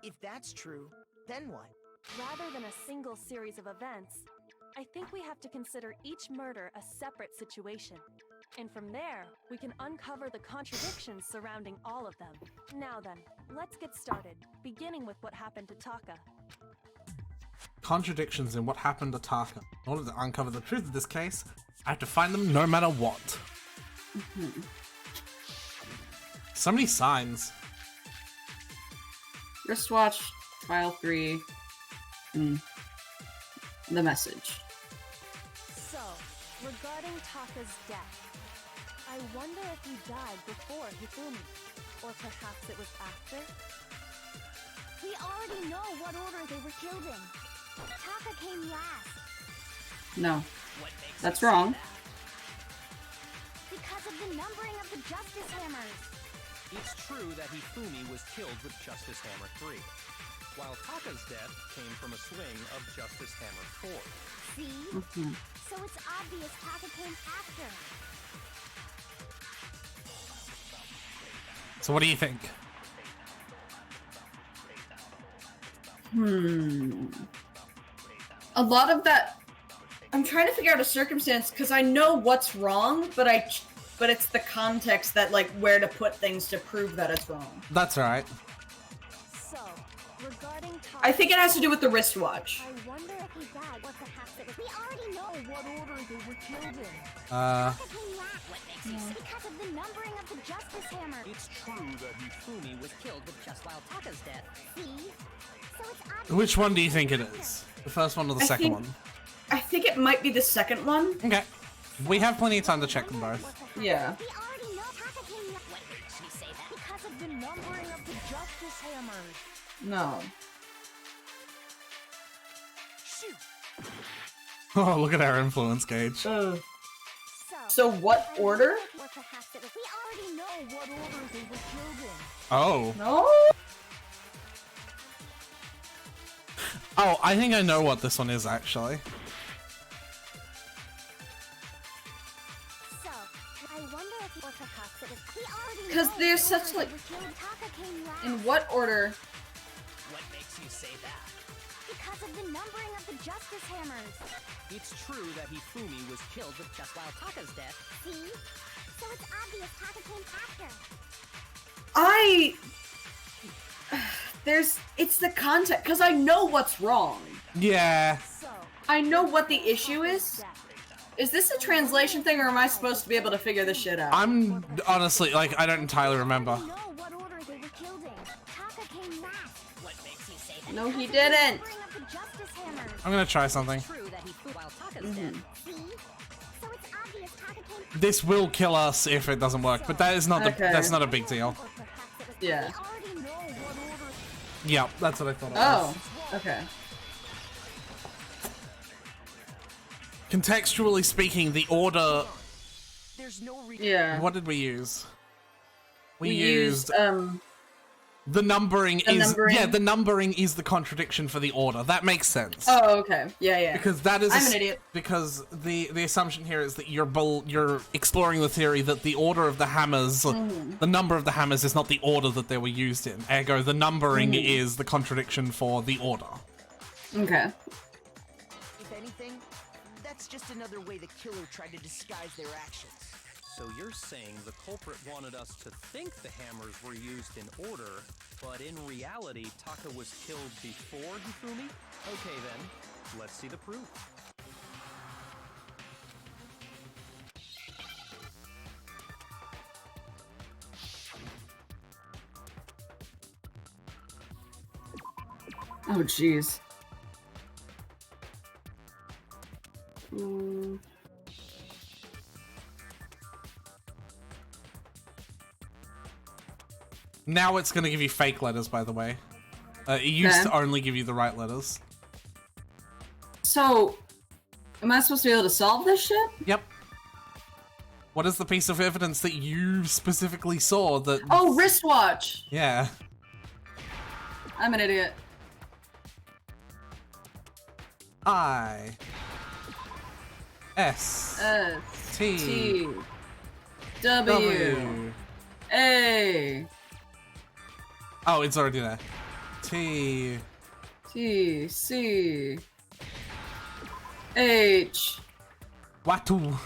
if that's true, then what? Rather than a single series of events, I think we have to consider each murder a separate situation. And from there, we can uncover the contradictions surrounding all of them. Now then, let's get started, beginning with what happened to Taka. Contradictions in what happened to Taka. In order to uncover the truth of this case, I have to find them no matter what. So many signs. Wristwatch, file 3, the message. So, regarding Taka's death, I wonder if he died before Hifumi, or perhaps it was after? We already know what order they were killed in. Taka came last. No, that's wrong. Because of the numbering of the Justice Hammers. It's true that Hifumi was killed with Justice Hammer 3, while Taka's death came from a swing of Justice Hammer 4. See? So it's obvious Taka came after. So what do you think? A lot of that, I'm trying to figure out a circumstance because I know what's wrong, but it's the context that, like, where to put things to prove that it's wrong. That's alright. So, regarding Taka, I think it has to do with the wristwatch. I wonder if he died or perhaps it was. We already know what order they were killed in. What makes you say? Because of the numbering of the Justice Hammer. It's true that Hifumi was killed with just while Taka's dead. See? So it's obvious. Which one do you think it is? The first one or the second one? I think it might be the second one. Okay. We have plenty of time to check them both. Yeah. We already know Taka came last. What makes me say that? Because of the numbering of the Justice Hammers. No. Shoot! Oh, look at our influence gauge. So what order? Or perhaps it was. We already know what order they were killed in. Oh. No? Oh, I think I know what this one is, actually. So, I wonder if or perhaps it was. We already Because know there's what such, order like, they were killed. Taka came last. in what order? What makes you say that? Because of the numbering of the Justice Hammers. It's true that Hifumi was killed with just while Taka's death. See? So it's obvious Taka came after. It's the context, because I know what's wrong. Yeah. So, I know what the issue is. Is this a translation thing, or am I supposed to be able to figure this shit out? I'm honestly, like, I don't entirely remember. We know what order they were killed in. Taka came last. What makes you say that? No, he didn't. Numbering of the Justice Hammers. I'm gonna try something. It's true that Hifumi while Taka's dead. See? So it's obvious Taka came This will kill us if it doesn't work, but that is not Okay. that's not a big deal. or perhaps it was. Yeah. We already know what order. Yeah, that's what I thought it was. Oh, okay. Contextually speaking, the order... There's no reason. Yeah. What did we use? We used, the numbering the is... numbering? Yeah, the numbering is the contradiction for the order. That makes sense. Oh, okay. Yeah, yeah. Because that is... I'm an idiot. Because the assumption here is that you're exploring the theory that the order of the hammers... The number of the hammers is not the order that they were used in. Ergo, the numbering is the contradiction for the order. Okay. If anything, that's just another way the killer tried to disguise their actions. So you're saying the culprit wanted us to think the hammers were used in order, but in reality, Taka was killed before Hifumi? Okay then, let's see the proof. Oh, jeez. Now it's gonna give you fake letters, by the way. It used to only give you the right letters. So, am I supposed to be able to solve this shit? Yep. What is the piece of evidence that you specifically saw that... Oh, wristwatch! Yeah. I'm an idiot. I S T W A Oh, it's already there. T C H Watu.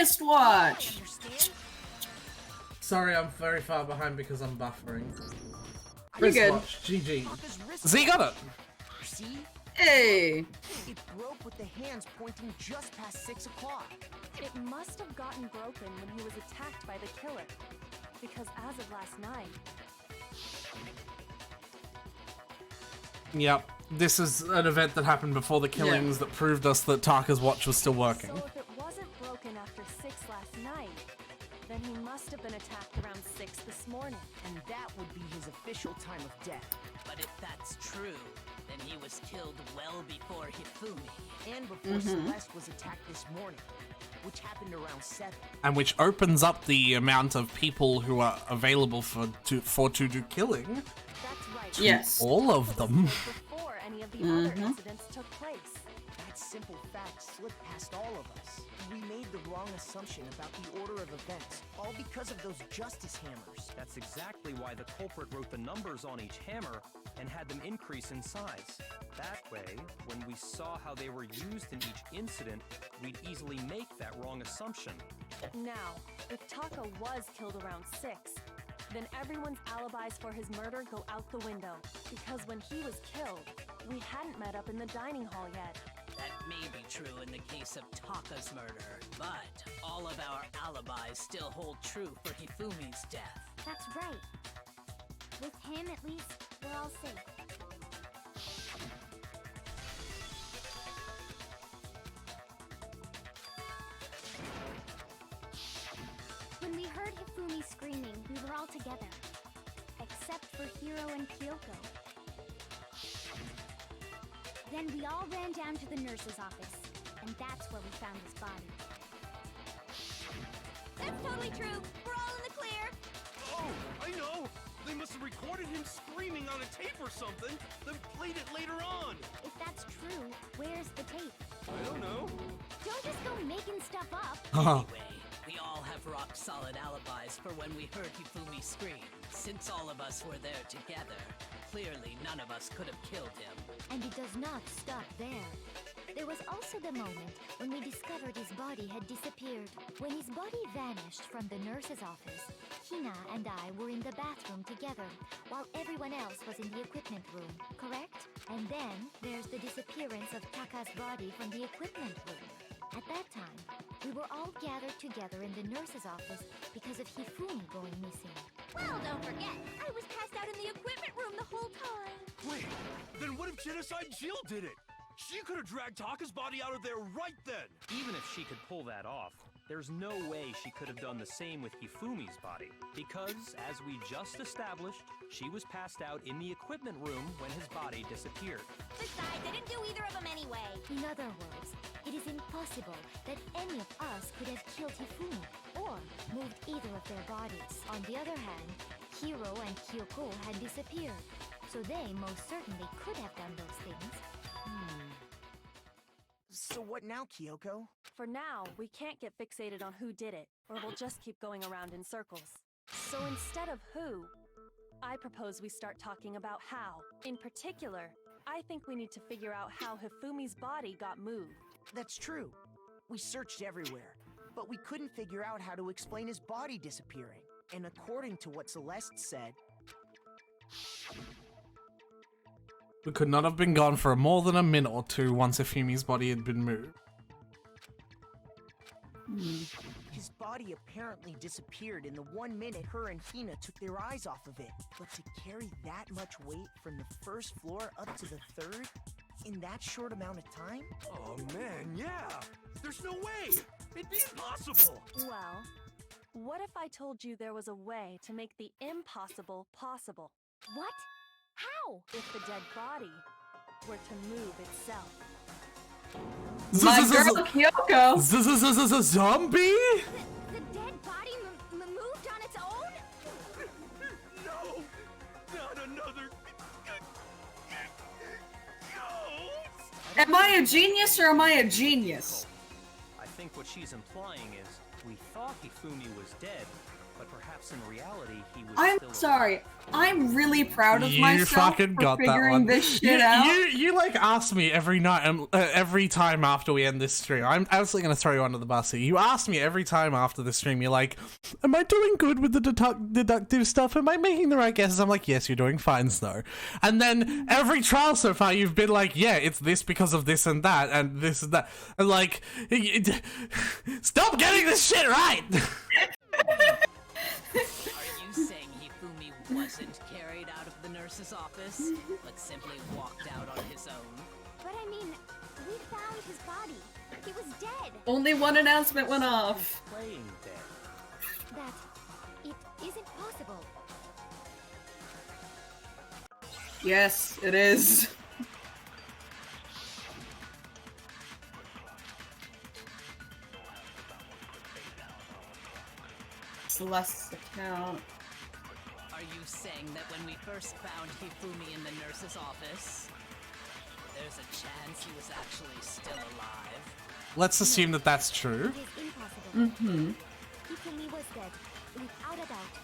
wristwatch. Sorry, I'm very far behind because I'm buffering. You're good. Wristwatch, GG. Z got it. See? Hey. It broke with the hands pointing just past 6 o'clock. It must have gotten broken when he was attacked by the killer. Because as of last night... Yep, this is an event that happened before the killings that proved us that Taka's watch was still working. So if it wasn't broken after 6 last night, then he must have been attacked around 6 this morning. And that would be his official time of death. But if that's true, then he was killed well before Hifumi. And before Celeste was attacked this morning, which happened around 7. And which opens up the amount of people who are available to do killing. That's right. Yes. All of them. Before any of the other incidents took place. That simple fact slipped past all of us. We made the wrong assumption about the order of events, all because of those justice hammers. That's exactly why the culprit wrote the numbers on each hammer and had them increase in size. That way, when we saw how they were used in each incident, we'd easily make that wrong assumption. Now, if Taka was killed around 6, then everyone's alibis for his murder go out the window. Because when he was killed, we hadn't met up in the dining hall yet. That may be true in the case of Taka's murder, but all of our alibis still hold true for Hifumi's death. That's right. With him, at least, we're all safe. When we heard Hifumi screaming, we were all together. Except for Hiro and Kyoko. Then we all ran down to the nurse's office, and that's where we found his body. That's totally true. We're all in the clear. Oh, I know! They must have recorded him screaming on a tape or something, then played it later on! If that's true, where's the tape? I don't know. Don't just go making stuff up. Anyway, we all have rock-solid alibis for when we heard Hifumi scream. Since all of us were there together, clearly none of us could have killed him. And it does not stop there. There was also the moment when we discovered his body had disappeared. When his body vanished from the nurse's office, Hina and I were in the bathroom together, while everyone else was in the equipment room, correct? And then there's the disappearance of Taka's body from the equipment room. At that time, we were all gathered together in the nurse's office because of Hifumi going missing. Well, don't forget, I was passed out in the equipment room the whole time. Wait, then what if Genocide Jill did it? She could have dragged Taka's body out of there right then! Even if she could pull that off, there's no way she could have done the same with Hifumi's body. Because, as we just established, she was passed out in the equipment room when his body disappeared. Besides, I didn't do either of them anyway. In other words, it is impossible that any of us could have killed Hifumi or moved either of their bodies. On the other hand, Hiro and Kyoko had disappeared, so they most certainly could have done those things. So what now, Kyoko? For now, we can't get fixated on who did it, or we'll just keep going around in circles. So instead of who, I propose we start talking about how. In particular, I think we need to figure out how Hifumi's body got moved. That's true. We searched everywhere, but we couldn't figure out how to explain his body disappearing. And according to what Celeste said, We could not have been gone for more than a minute or two once Hifumi's body had been moved. his body apparently disappeared in the 1 minute her and Hina took their eyes off of it. But to carry that much weight from the first floor up to the third in that short amount of time? Oh man, yeah! There's no way! It'd be impossible! Well, what if I told you there was a way to make the impossible possible? What? How? If the dead body were to move itself. My girl Kyoko! Zombie? The dead body moved on its own? No! Am I a genius or am I a genius? I think what she's implying is we thought Hifumi was dead, but perhaps in reality he was I'm still sorry. I'm really proud of You myself fucking for got that figuring one. this shit out. You like ask me every night, every time after we end this stream. I'm absolutely gonna throw you under the bus here. You ask me every time after the stream. You're like, "Am I doing good with the deductive stuff? Am I making the right guesses?" I'm like, "Yes, you're doing fine, Snow." And then every trial so far, you've been like, "Yeah, it's this because of this and that, and this and that." And like, stop getting this shit right. Are you saying Hifumi wasn't carried out of the nurse's office, but simply walked out on his own? But I mean, we found his body. He was dead. Only one announcement went off. playing dead. That it isn't possible. Yes, it is. Celeste's account. Are you saying that when we first found Hifumi in the nurse's office, there's a chance he was actually still alive? Let's assume that that's true. It is impossible. Mm-hmm. Hifumi was dead, without a doubt.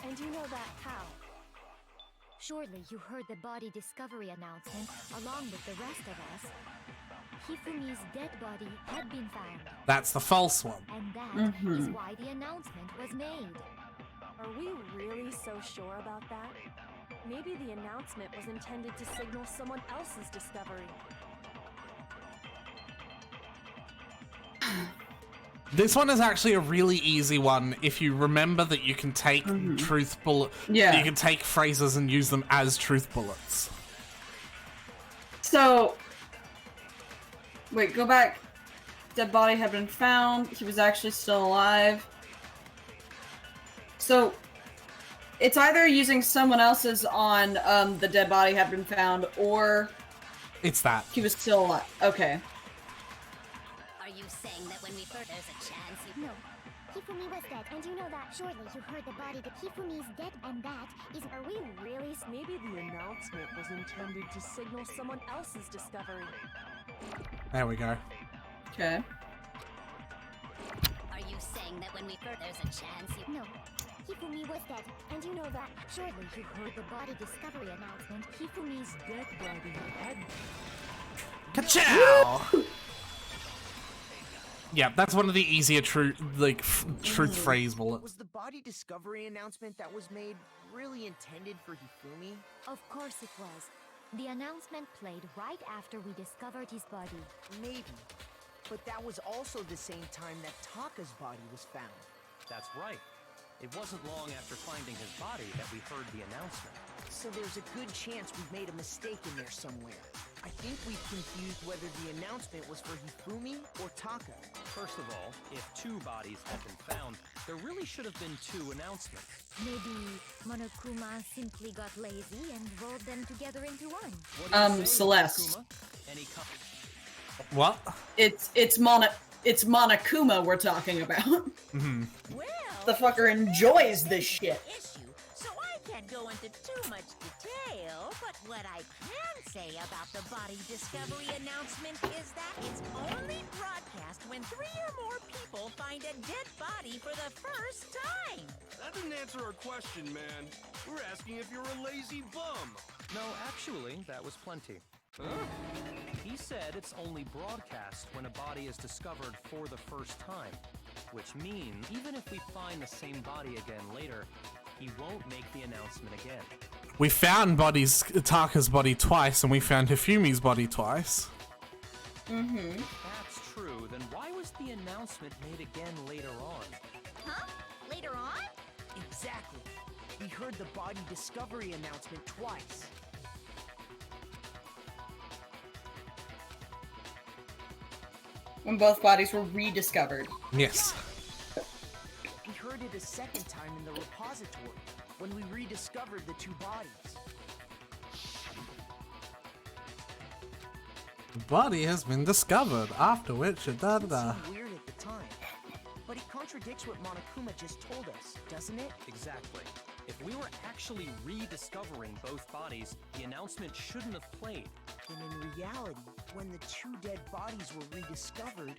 And you know that how? Surely you heard the body discovery announcement along with the rest of us. Hifumi's dead body had been found, That's the false one. and that is Mhm. why the announcement was made. Are we really so sure about that? Maybe the announcement was intended to signal someone else's discovery. This one is actually a really easy one if you remember that you can take truth bullet. Yeah. You can take phrases and use them as truth bullets. So, wait, go back. Dead body had been found. He was actually still alive. So, it's either using someone else's on the dead body had been found, or It's that. he was still alive. Okay. Are you saying that when we first there's a chance he No, Hifumi was dead, and you know that. Surely you heard the body that Hifumi's dead, and that is. Are we really? Maybe the announcement was intended to signal someone else's discovery. There we go. Okay. Are you saying that when we first there's a chance he No, Hifumi was dead, and you know that. Surely you heard the body discovery announcement. Hifumi's dead body had. Ka-chow! Yeah, that's one of the easier truth phrase bullets. Was the body discovery announcement that was made really intended for Hifumi? Of course it was. The announcement played right after we discovered his body. Maybe. But that was also the same time that Taka's body was found. That's right. It wasn't long after finding his body that we heard the announcement. So there's a good chance we've made a mistake in there somewhere. I think we've confused whether the announcement was for Hifumi or Taka. First of all, if two bodies had been found, there really should have been two announcements. Maybe Monokuma simply got lazy and rolled them together into one. What do you say, Celeste. Monokuma? Any What? It's Monokuma we're talking about. Well, The fucker enjoys this shit. issue, so I can't go into too much detail, but what I can say about the body discovery announcement is that it's only broadcast when 3 or more people find a dead body for the first time. That didn't answer our question, man. We're asking if you're a lazy bum. No, actually, that was plenty. He said it's only broadcast when a body is discovered for the first time, which means even if we find the same body again later, he won't make the announcement again. We found Taka's body twice, and we found Hifumi's body twice. Mm-hmm. If that's true, then why was the announcement made again later on? Huh? Later on? Exactly. We heard the body discovery announcement twice. When both bodies were rediscovered. Yes. We heard it a second time in the repository, when we rediscovered the two bodies. The body has been discovered, after which It seemed weird at the time, but it contradicts what Monokuma just told us, doesn't it? Exactly. If we were actually rediscovering both bodies, the announcement shouldn't have played. Then in reality, when the 2 dead bodies were rediscovered,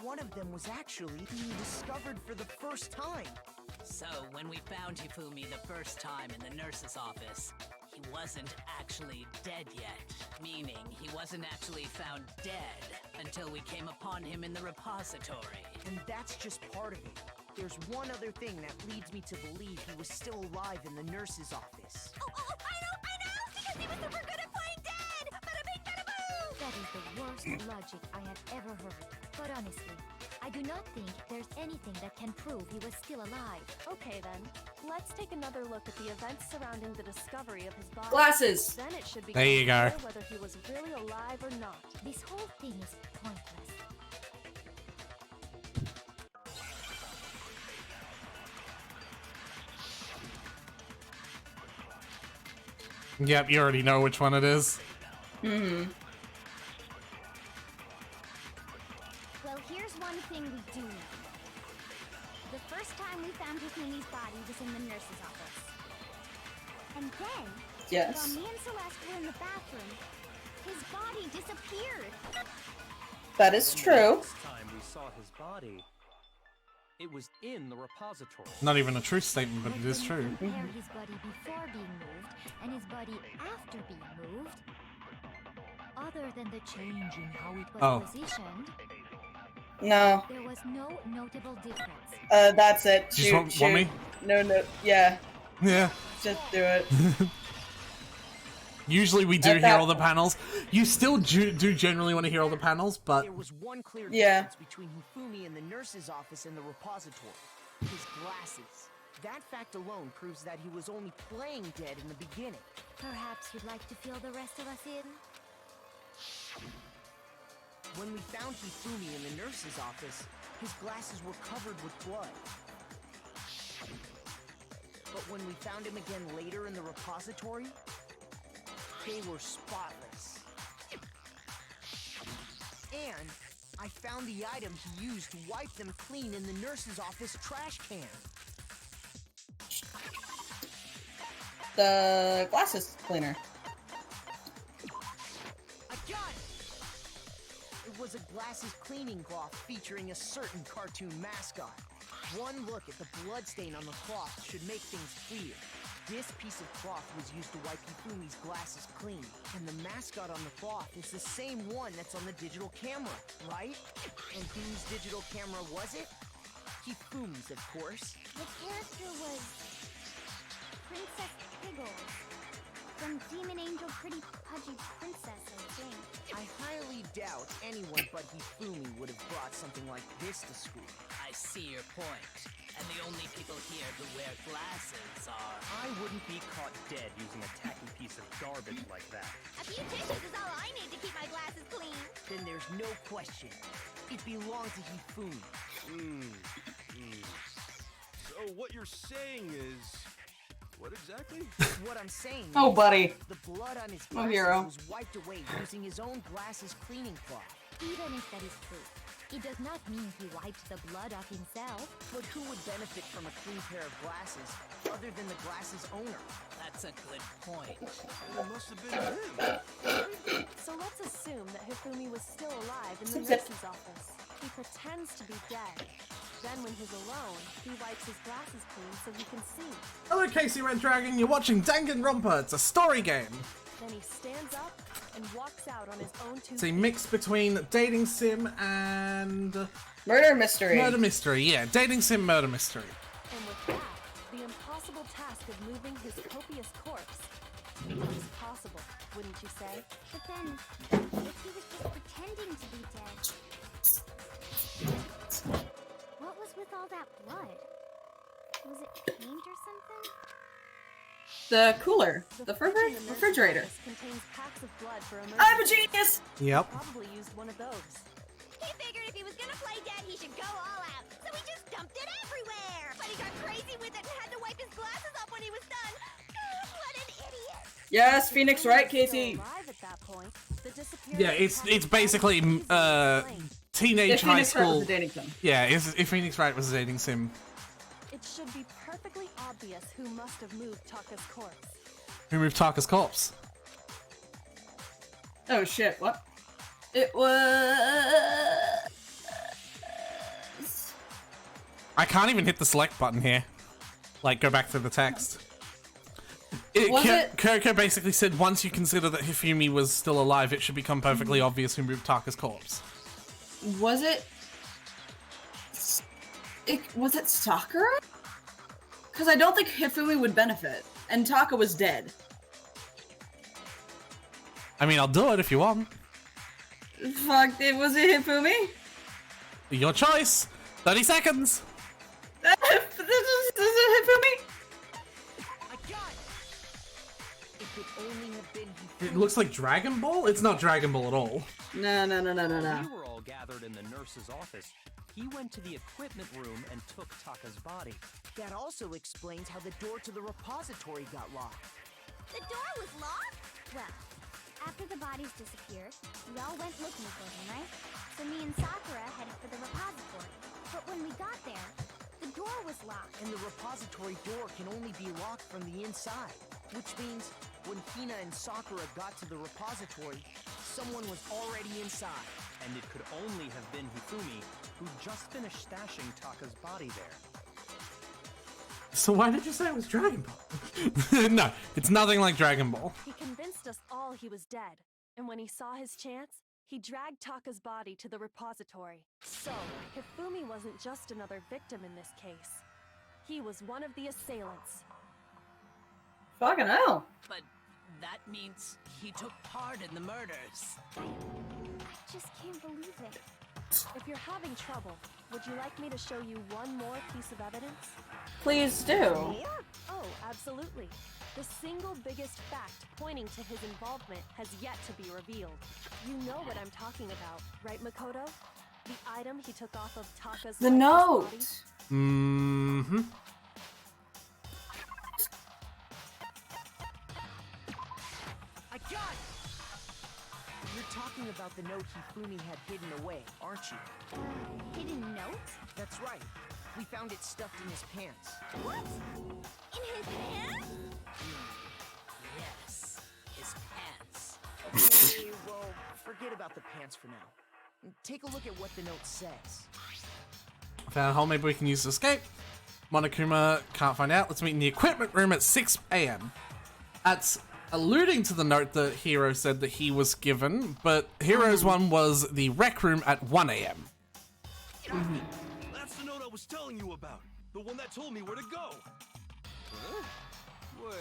one of them was actually being discovered for the first time. So, when we found Hifumi the first time in the nurse's office, he wasn't actually dead yet. Meaning, he wasn't actually found dead until we came upon him in the repository. And that's just part of it. There's one other thing that leads me to believe he was still alive in the nurse's office. Oh, I know! Because he was super good at playing dead! Bada bing, bada boom! That is the worst logic I have ever heard. But honestly, I do not think there's anything that can prove he was still alive. Okay then, let's take another look at the events surrounding the discovery of his body. Glasses. Then it should be There you go. clear whether he was really alive or not. This whole thing is pointless. Yep, you already know which one it is. Mm-hmm. Well, here's one thing we do know. The first time we found Hifumi's body was in the nurse's office. And then, Yes. while me and Celeste were in the bathroom, his body disappeared. That is And true. The next time we saw his body, it was in the repository. Not even a true statement, but it is true. Compare his body before being moved and his body after being moved. Other than the change in how it was positioned, No. there was no notable difference. That's it. Just Shoot, want shoot. me? No, yeah. Yeah. Just do it. Usually we do hear all the panels. You still do generally want to hear all the panels, but There was one clear Yeah. difference between Hifumi in the nurse's office and the repository. His glasses. That fact alone proves that he was only playing dead in the beginning. Perhaps you'd like to fill the rest of us in? When we found Hifumi in the nurse's office, his glasses were covered with blood. But when we found him again later in the repository, they were spotless. And I found the item he used to wipe them clean in the nurse's office trash can. The glasses cleaner. I got it! It was a glasses cleaning cloth featuring a certain cartoon mascot. One look at the bloodstain on the cloth should make things clear. This piece of cloth was used to wipe Hifumi's glasses clean, and the mascot on the cloth is the same one that's on the digital camera, right? And whose digital camera was it? Hifumi's, of course. The character was Princess Piggles from Demon Angel Pretty Pudgy Princess, I think. I highly doubt anyone but Hifumi would have brought something like this to school. I see your point. And the only people here who wear glasses are... I wouldn't be caught dead using a tacky piece of garbage like that. A few tissues is all I need to keep my glasses clean. Then there's no question. It belonged to Hifumi. So what you're saying is... What exactly? What I'm saying Oh, is, buddy. the blood on his Oh, glasses hero. was wiped away using his own glasses cleaning cloth. Even if that is true, it does not mean he wiped the blood off himself. But who would benefit from a clean pair of glasses other than the glasses owner? That's a good point. It must have been him. So let's assume that Hifumi was still alive in the Zip, zip. nurse's office. He pretends to be dead. Then when he's alone, he wipes his glasses clean so he can see. hello, Casey Red Dragon. You're watching Danganronpa. It's a story game. Then he stands up and walks out on his own two It's a feet. mix between dating sim and Murder mystery. murder mystery. Yeah, dating sim, murder mystery. And with that, the impossible task of moving his copious corpse becomes possible, wouldn't you say? But then, if he was just pretending to be dead, what was with all that blood? Was it paint or something? The cooler. The fridge in the nurse's refrigerator. office contains packs of blood for emergency. I'm a genius! Yep. Probably used one of those. He figured if he was gonna play dead, he should go all out. So he just dumped it everywhere. But he got crazy with it and had to wipe his glasses off when he was done. What an idiot! Yes, Phoenix, right, Still Casey? alive at that point, the disappearance Yeah, it's basically teenage If high Phoenix Wright was school. a dating sim. Yeah, if Phoenix Wright was a dating sim, It should be perfectly obvious who must have moved Taka's corpse. who moved Taka's corpse? Oh shit, what? It was... I can't even hit the select button here. Like, go back to the text. Kyoko basically said once you consider that Hifumi was still alive, it should become perfectly obvious who moved Taka's corpse. Was it... Was it Sakura? Because I don't think Hifumi would benefit, and Taka was dead. I mean, I'll do it if you want. Fuck, was it Hifumi? Your choice. 30 seconds. This is Hifumi? It looks like Dragon Ball? It's not Dragon Ball at all. No. While we were all gathered in the nurse's office, he went to the equipment room and took Taka's body. That also explains how the door to the repository got locked. The door was locked? Well, after the bodies disappeared, we all went looking for them, right? So me and Sakura headed for the repository. But when we got there, the door was locked. And the repository door can only be locked from the inside. Which means, when Hina and Sakura got to the repository, someone was already inside. And it could only have been Hifumi, who just finished stashing Taka's body there. So why did you say it was Dragon Ball? No, it's nothing like Dragon Ball. He convinced us all he was dead, and when he saw his chance, he dragged Taka's body to the repository. So, Hifumi wasn't just another victim in this case. He was one of the assailants. Fucking hell. But that means he took part in the murders. I just can't believe it. If you're having trouble, would you like me to show you one more piece of evidence? Please do. Oh, absolutely. The single biggest fact pointing to his involvement has yet to be revealed. You know what I'm talking about, right, Makoto? The item he took off of Taka's The lifeless note. body? Mm-hmm. I got it! You're talking about the note Hifumi had hidden away, aren't you? Hidden note? That's right. We found it stuffed in his pants. What? In his pants? Yes, his pants. Okay, well, forget about the pants for now. Take a look at what the note says. I found a hole, maybe we can use to escape. Monokuma can't find out. Let's meet in the equipment room at 6 a.m. That's alluding to the note that Hiro said that he was given, but Hiro's one was the rec room at 1 a.m. That's the note I was telling you about. The one that told me where to go. Huh? Wait,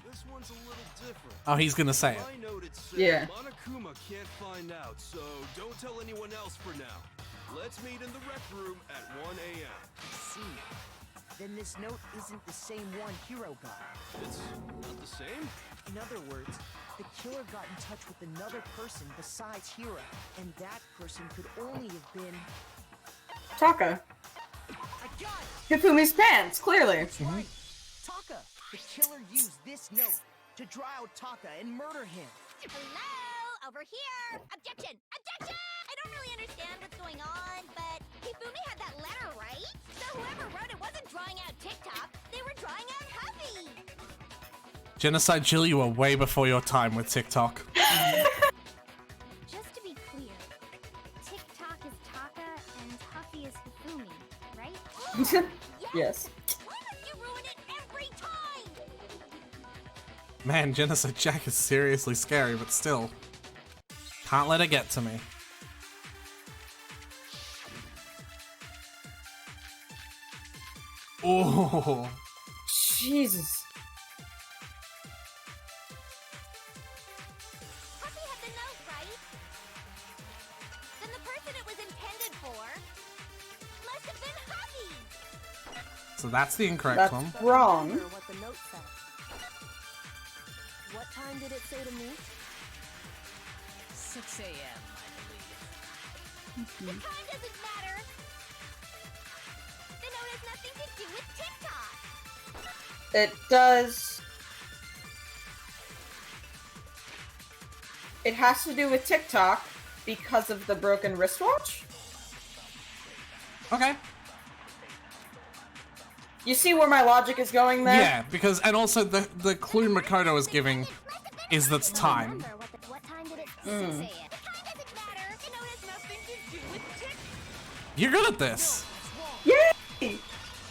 this one's a little different. Oh, he's gonna say it. My note it said Yeah. Monokuma can't find out, so don't tell anyone else for now. Let's meet in the rec room at 1 a.m. I see. Then this note isn't the same one Hiro got. It's not the same? In other words, the killer got in touch with another person besides Hiro, and that person could only have been... Taka. I got it! Hifumi's pants, clearly. That's right! Taka! The killer used this note to draw out Taka and murder him. Hello? Over here! Objection! Objection! I don't really understand what's going on, but Hifumi had that letter, right? So whoever wrote it wasn't drawing out TikTok, they were drawing out Huffy! Genocide Jill, you were way before your time with TikTok. Just to be clear, TikTok is Taka and Huffy is Hifumi, right? Yes. Why must you ruin it every time? Man, Genocide Jack is seriously scary, but still. Can't let it get to me. Oh. Jesus. Huffy had the note, right? Then the person it was intended for must have been Huffy! So that's the incorrect That's one. wrong. Remember what the note said. What time did it say to meet? 6 a.m., I believe. The time doesn't matter! The note has nothing to do with TikTok! It does. It has to do with TikTok because of the broken wristwatch? Okay. You see where my logic is going there? Yeah, because, and also the clue Makoto is giving is that's time. What time did it 6 a.m. The time doesn't matter! You're good at this. Yay!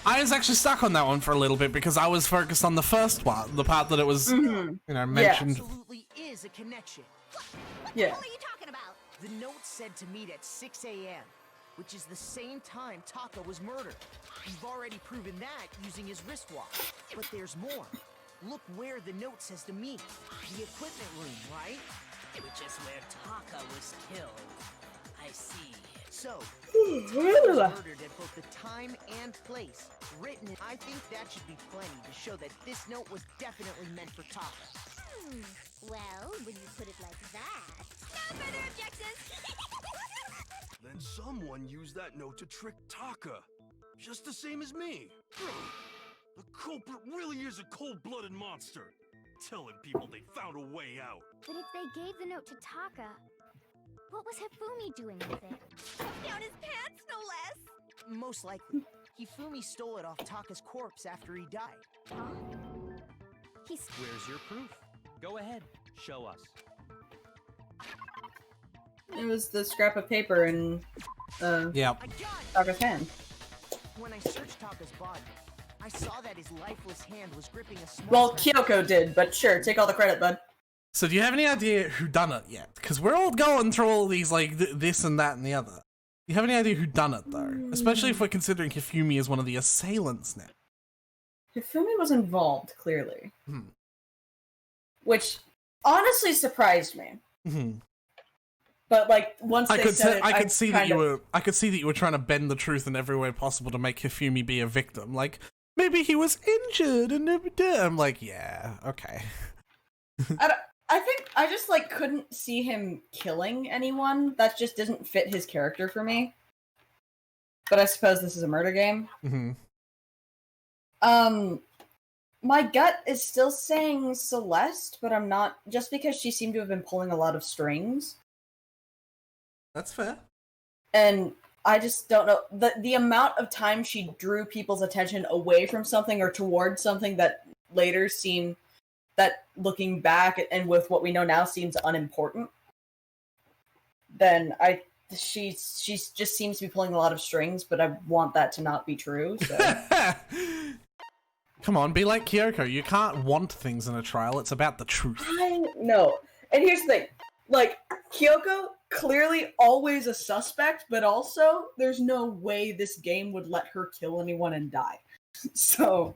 I was actually stuck on that one for a little bit because I was focused on the first one, the part that it was, you know, mentioned. There absolutely is a connection. What Yeah. the hell are you talking about? The note said to meet at 6 a.m., which is the same time Taka was murdered. We've already proven that using his wristwatch. But there's more. Look where the note says to meet. The equipment room, right? Which is where Taka was killed. I see. So, Taka was murdered at both the time and place. Written, I think that should be plenty to show that this note was definitely meant for Taka. Well, when you put it like that. No further objections! Then someone used that note to trick Taka. Just the same as me. The culprit really is a cold-blooded monster. Telling people they found a way out. But if they gave the note to Taka, what was Hifumi doing with it? Stuffed down his pants, no less! Most likely. Hifumi stole it off Taka's corpse after he died. Huh? He's... Where's your proof? Go ahead, show us. It was the scrap of paper in Yep. I got it! Taka's hand. When I searched Taka's body, I saw that his lifeless hand was gripping a small... Well, Kyoko did, but sure, take all the credit, bud. So do you have any idea who done it yet? Because we're all going through all these, like, this and that and the other. Do you have any idea who done it, though? Especially if we're considering Hifumi as one of the assailants now. Hifumi was involved, clearly. Which honestly surprised me. But like once they said it, I could see that I could see that you were trying to bend the truth in every way possible to make Hifumi be a victim. Like maybe he was injured and I'm like, yeah, okay. I think I just like couldn't see him killing anyone. That just doesn't fit his character for me. But I suppose this is a murder game. My gut is still saying Celeste, but I'm not, just because she seemed to have been pulling a lot of strings. That's fair. And I just don't know the amount of time she drew people's attention away from something or towards something that later seemed, that looking back and with what we know now seems unimportant. Then she just seems to be pulling a lot of strings, but I want that to not be true. So. Come on, be like Kyoko. You can't want things in a trial. It's about the truth. I know. And here's the thing. Like, Kyoko, clearly always a suspect, but also, there's no way this game would let her kill anyone and die. So...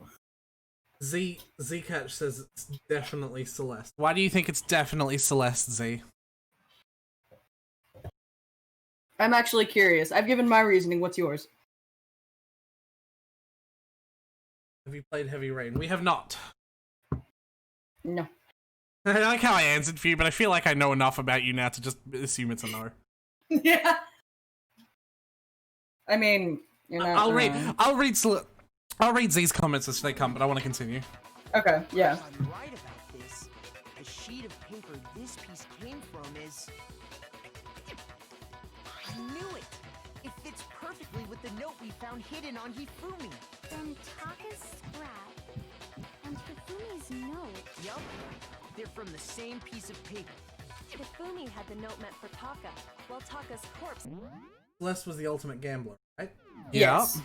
Zcatch says it's definitely Celeste. Why do you think it's definitely Celeste, Z? I'm actually curious. I've given my reasoning. What's yours? Have you played Heavy Rain? We have not. No. I like how I answered for you, but I feel like I know enough about you now to just assume it's a no. Yeah. I mean, you're not. I'll read Z's comments as they come, but I want to continue. Okay. Yeah. If I'm right about this, the sheet of paper this piece came from is... I knew it! It fits perfectly with the note we found hidden on Hifumi. Then Taka's scrap and Hifumi's note. Yup. They're from the same piece of paper. Hifumi had the note meant for Taka, while Taka's corpse... Celeste was the ultimate gambler, right? Yes.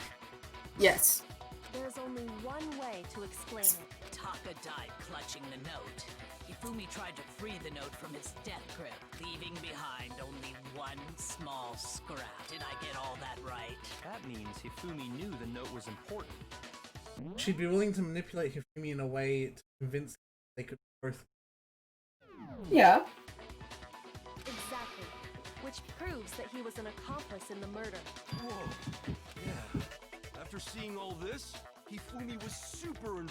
Yes. There's only one way to explain it. Taka died clutching the note. Hifumi tried to free the note from his death grip, leaving behind only one small scrap. Did I get all that right? That means Hifumi knew the note was important. She'd be willing to manipulate Hifumi in a way to convince they could both. Yeah. Exactly. Which proves that he was an accomplice in the murder. Whoa. Yeah. After seeing all this, Hifumi was super...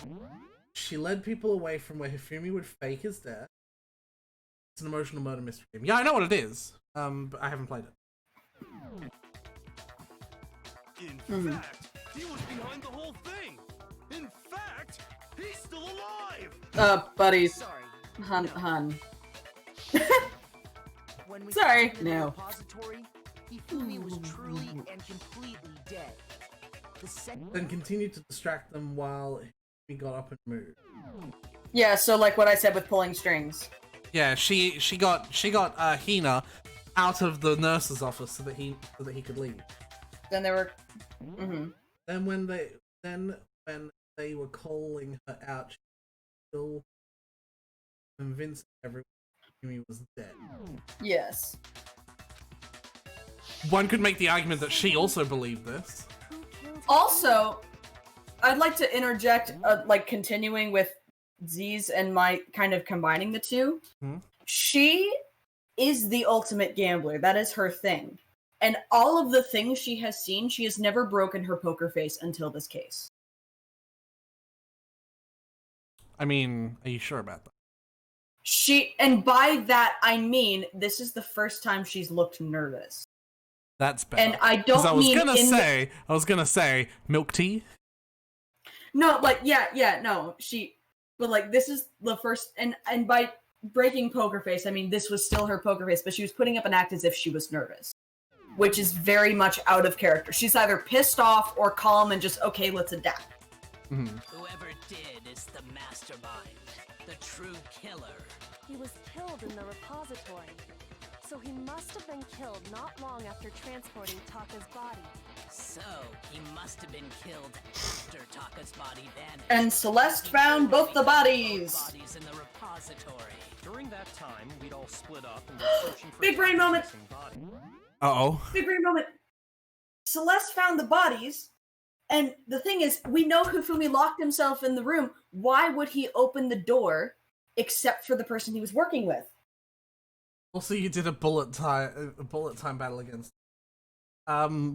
She led people away from where Hifumi would fake his death. It's an emotional murder mystery game. Yeah, I know what it is, but I haven't played it. In fact, he was behind the whole thing. In fact, he's still alive. Buddies. Sorry. Hun. When we Sorry, found him in the no. repository, Hifumi was truly and completely dead. The second... Then continued to distract them while he got up and moved. Yeah, so like what I said with pulling strings. Yeah, she got Hina out of the nurse's office so that he could leave. then they were. Mm-hmm. Then when they were calling her out, she was still convinced everyone he was dead. Yes. One could make the argument that she also believed this. Also, I'd like to interject, like continuing with Z's and my kind of combining the two. Hmm? She is the ultimate gambler. That is her thing. And all of the things she has seen, she has never broken her poker face until this case. I mean, are you sure about that? And by that, I mean, this is the first time she's looked nervous. That's better. And I don't I was gonna say milk tea. No, like no. But like this is the first, and by breaking poker face, I mean this was still her poker face, but she was putting up an act as if she was nervous, which is very much out of character. She's either pissed off or calm and just okay, let's adapt. Mm-hmm. Whoever did is the mastermind, the true killer. He was killed in the repository. So he must have been killed not long after transporting Taka's body. So, he must have been killed after Taka's body vanished. And Celeste found both the bodies. Bodies in the repository. During that time, we'd all split up and were searching for Big brain moment. Uh-oh. Big brain moment. Celeste found the bodies, and the thing is, we know Hifumi locked himself in the room. Why would he open the door except for the person he was working with? Also, you did a bullet time battle against.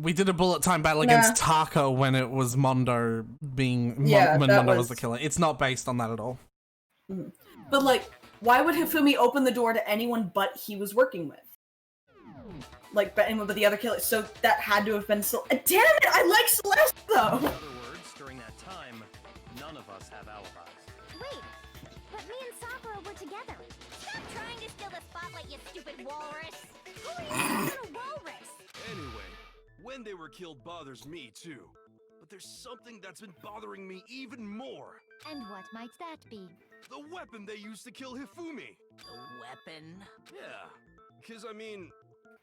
We did a bullet time battle against Taka when it was Mondo when Mondo was the killer. It's not based on that at all. But like, why would Hifumi open the door to anyone but he was working with? Like, but anyone but the other killer. So that had to have been. Damn it! I like Celeste though. In other words, during that time, none of us have alibis. Wait, but me and Sakura were together. Stop trying to steal the spotlight, you stupid walrus. Who are you calling a walrus? Anyway, when they were killed bothers me too. But there's something that's been bothering me even more. And what might that be? The weapon they used to kill Hifumi. The weapon? Yeah, because I mean,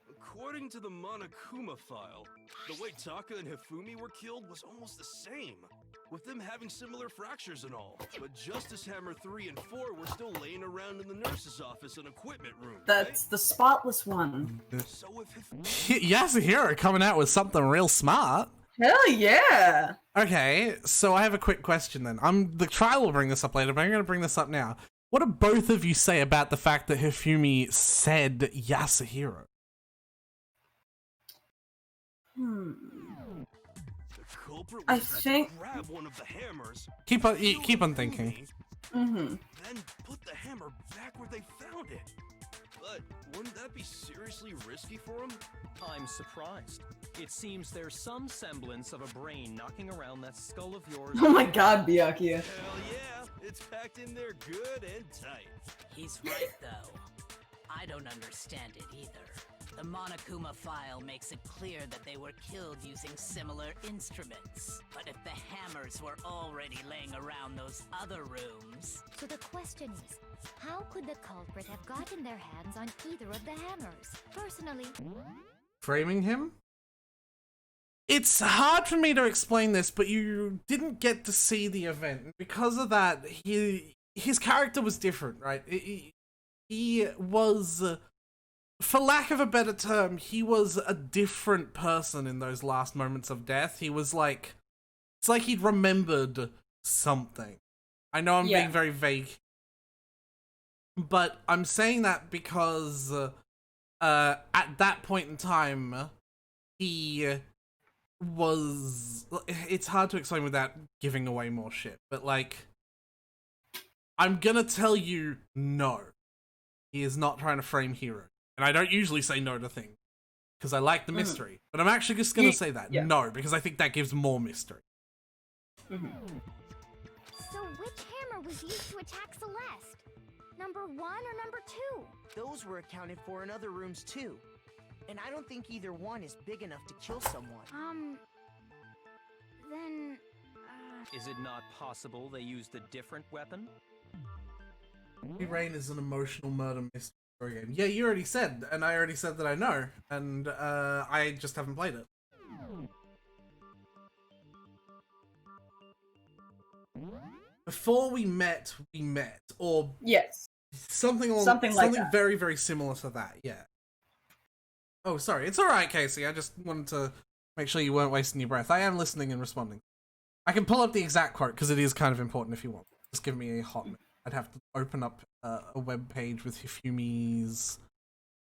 according to the Monokuma file, the way Taka and Hifumi were killed was almost the same, with them having similar fractures and all. But Justice Hammer 3 and 4 were still laying around in the nurse's office and equipment room. That's the spotless one. So if Yasuhiro coming out with something real smart. Hell yeah! Okay, so I have a quick question then. The trial will bring this up later, but I'm going to bring this up now. What do both of you say about the fact that Hifumi said Yasuhiro? I think. Grab one of the hammers. Keep on thinking. Mm-hmm. Then put the hammer back where they found it. But wouldn't that be seriously risky for him? I'm surprised. It seems there's some semblance of a brain knocking around that skull of yours. Oh my god, Byakuya. Hell yeah, it's packed in there good and tight. He's right, though. I don't understand it either. The Monokuma file makes it clear that they were killed using similar instruments. But if the hammers were already laying around those other rooms... So the question is, how could the culprit have gotten their hands on either of the hammers? Personally... Framing him? It's hard for me to explain this, but you didn't get to see the event. Because of that, his character was different, right? He was... For lack of a better term, he was a different person in those last moments of death. He was like... It's like he'd remembered something. I know I'm being very vague. But I'm saying that because... at that point in time, he was... It's hard to explain without giving away more shit. But like... I'm gonna tell you no. He is not trying to frame Hero. And I don't usually say no to things, because I like the mystery. But I'm actually just going to say that. No, because I think that gives more mystery. So which hammer was used to attack Celeste? Number 1 or number 2? Those were accounted for in other rooms too. And I don't think either one is big enough to kill someone. Then... Is it not possible they used a different weapon? Rain is an emotional murder mystery game. Yeah, you already said, and I already said that I know, and I just haven't played it. before we met, or Yes. something Something like that. very, very similar to that. Yeah. Oh, sorry. It's all right, Casey. I just wanted to make sure you weren't wasting your breath. I am listening and responding. I can pull up the exact quote because it is kind of important if you want. Just give me a hot minute. I'd have to open up a web page with Hifumi's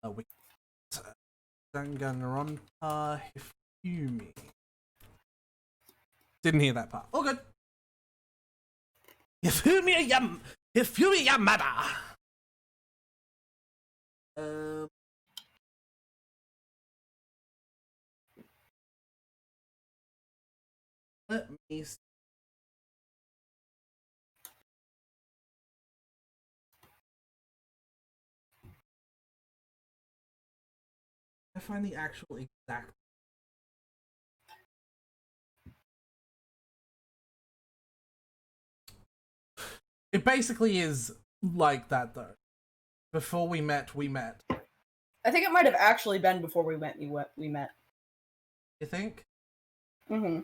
wiki. Danganronpa Hifumi. Didn't hear that part. All good. Hifumi Yamada. Let me see. I find the actual exact. It basically is like that though. Before we met, we met. I think it might have actually been before we met. We met. You think? Mm-hmm.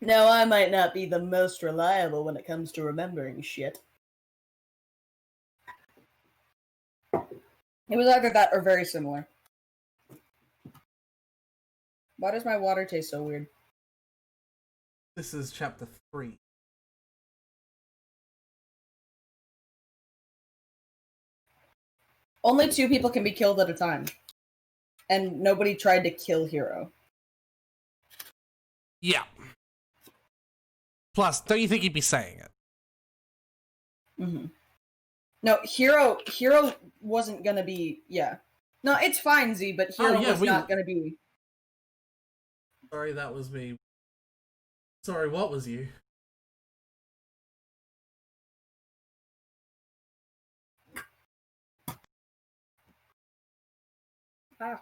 Now, I might not be the most reliable when it comes to remembering shit. It was either that or very similar. Why does my water taste so weird? This is chapter 3. Only 2 people can be killed at a time. And nobody tried to kill Hiro. Yeah. Plus, don't you think he'd be saying it? Mm-hmm. No, Hiro wasn't gonna be... Yeah. No, it's fine, Z, but Hiro was not gonna be... Sorry, that was me. Sorry, what was you? Ah.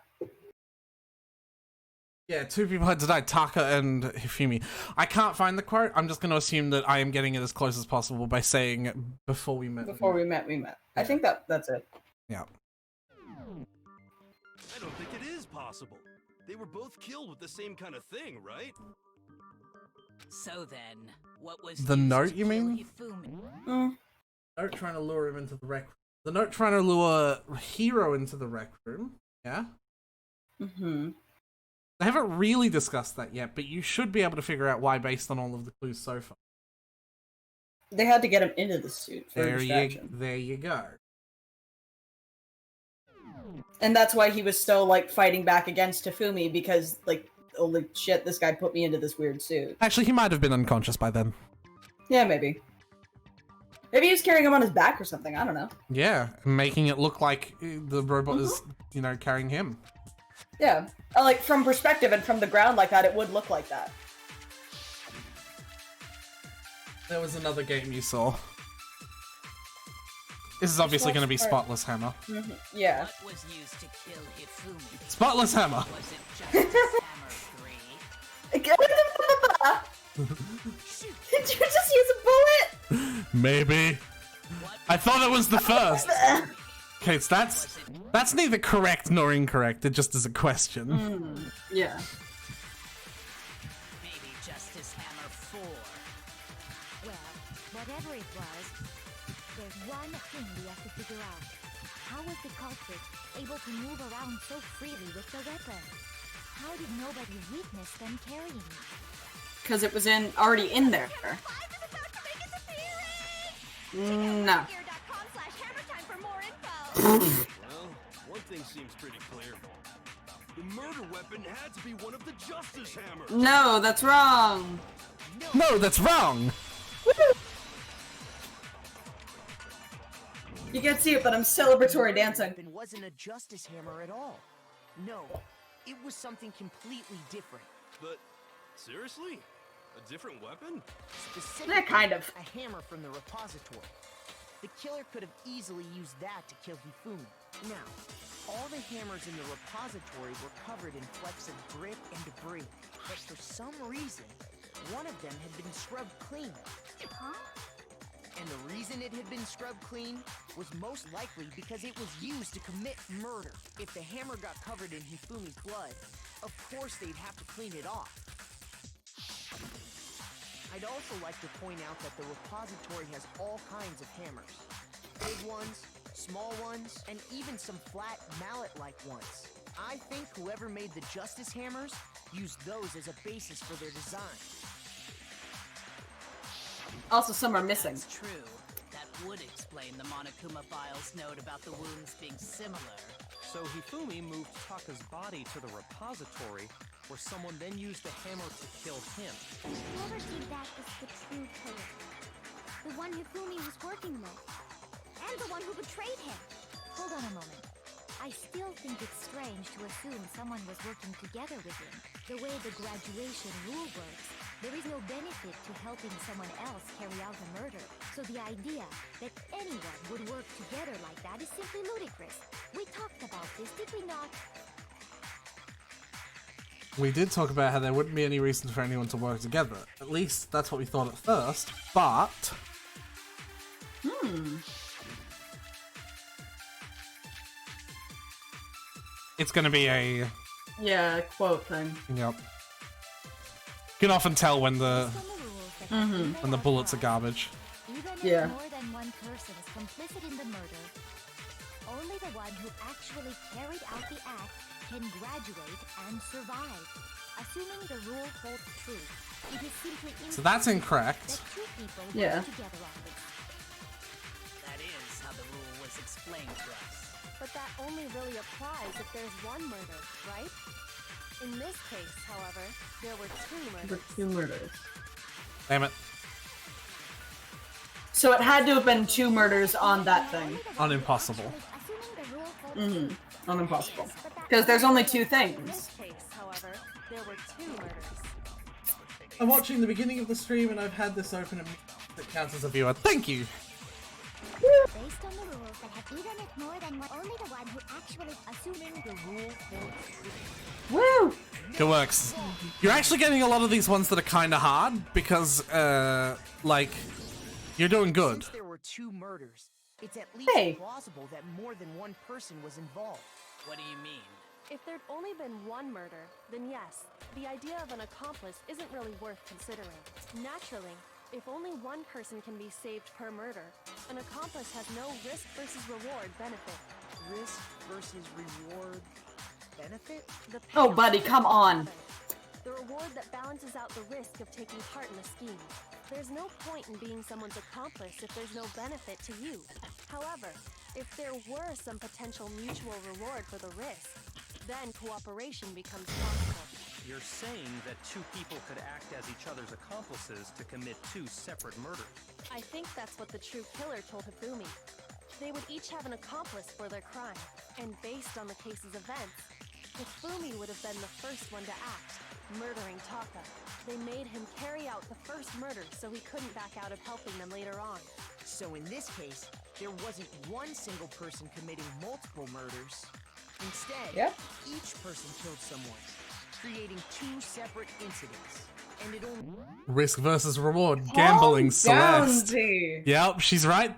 Yeah, 2 people had to die, Taka and Hifumi. I can't find the quote. I'm just going to assume that I am getting it as close as possible by saying before we met. Before we met, we met. I think that's it. Yeah. I don't think it is possible. They were both killed with the same kind of thing, right? So then, what was The used note, to you kill mean? Hifumi? Note trying to lure him into the rec room. The note trying to lure Hiro into the rec room. Yeah? Mm-hmm. They haven't really discussed that yet, but you should be able to figure out why based on all of the clues so far. They had to get him into the suit for distraction. There you go. And that's why he was still, like, fighting back against Hifumi, because, like, holy shit, this guy put me into this weird suit. Actually, he might have been unconscious by then. Yeah, maybe. Maybe he was carrying him on his back or something, I don't know. Yeah, making it look like the robot is, carrying him. Yeah. Like, from perspective and from the ground like that, it would look like that. There was another game you saw. This is obviously going to be Spotless Hammer. Mm-hmm. Yeah. What was used to kill Hifumi? Spotless Hammer! Was it Justice Hammer 3? Did you just use a bullet? Maybe. I thought it was the first. Okay, so that's neither correct nor incorrect. It just is a question. Yeah. Maybe Justice Hammer 4. Well, whatever it was, there's one thing we have to figure out. How was the culprit able to move around so freely with the weapon? How did nobody witness them carrying it? Because it was already in there. No. Well, one thing seems pretty clear. The murder weapon had to be one of the Justice Hammers. No, that's wrong. No, that's wrong. You can't see it, but I'm celebratory dancing. It wasn't a Justice Hammer at all. No, it was something completely different. But seriously? A different weapon? Specifically, Yeah, kind of. a hammer from the repository. The killer could have easily used that to kill Hifumi. Now, all the hammers in the repository were covered in flecks of grit and debris, but for some reason, one of them had been scrubbed clean. Huh? And the reason it had been scrubbed clean was most likely because it was used to commit murder. If the hammer got covered in Hifumi's blood, of course they'd have to clean it off. I'd also like to point out that the repository has all kinds of hammers. Big ones, small ones, and even some flat mallet-like ones. I think whoever made the Justice hammers used those as a basis for their design. Also, some are missing. That's true. That would explain the Monokuma file's note about the wounds being similar. So Hifumi moved Taka's body to the repository, where someone then used the hammer to kill him. Whoever did that is the true killer. The one Hifumi was working with. And the one who betrayed him. Hold on a moment. I still think it's strange to assume someone was working together with him. The way the graduation rule works, there is no benefit to helping someone else carry out a murder. So the idea that anyone would work together like that is simply ludicrous. We talked about this, did we not? We did talk about how there wouldn't be any reason for anyone to work together. At least that's what we thought at first, but... It's gonna be a... Yeah, quote thing. Yep. You can often tell when the bullets are garbage. Even if Yeah. more than one person is complicit in the murder, only the one who actually carried out the act can graduate and survive. Assuming the rule holds true, it is simply So that's incorrect incorrect. that two people Yeah. work together on this. That is how the rule was explained to us. But that only really applies if there's one murder, right? In this case, however, there were two The murders. 2 murders. Damn it. So it had to have been 2 murders on that thing. On impossible. Assuming the rule holds On impossible. Because there's only 2 In things. this case, however, there were two murders. I'm watching the beginning of the stream and I've had this open and that counts as a viewer. Thank you! based on the rules that have even if more than one, only the one who actually assuming the rule holds true. Woo! Good works. You're actually getting a lot of these ones that are kind of hard because, like, you're doing good. Since there were 2 murders, it's at least Hey. plausible that more than one person was involved. What do you mean? If there'd only been one murder, then yes, the idea of an accomplice isn't really worth considering. Naturally, if only one person can be saved per murder, an accomplice has no risk versus reward benefit. Risk versus reward benefit? The Oh, payoff buddy, is come on. The reward that balances out the risk of taking part in the scheme. There's no point in being someone's accomplice if there's no benefit to you. However, if there were some potential mutual reward for the risk, then cooperation becomes possible. You're saying that 2 people could act as each other's accomplices to commit 2 separate murders. I think that's what the true killer told Hifumi. They would each have an accomplice for their crime, and based on the case's events, Hifumi would have been the first one to act, murdering Taka. They made him carry out the first murder so he couldn't back out of helping them later on. So in this case, there wasn't one single person committing multiple murders. Instead, Yep. each person killed someone, creating 2 separate incidents. And it only... Risk versus reward. Gambling, Celeste. Z. Yep, she's right.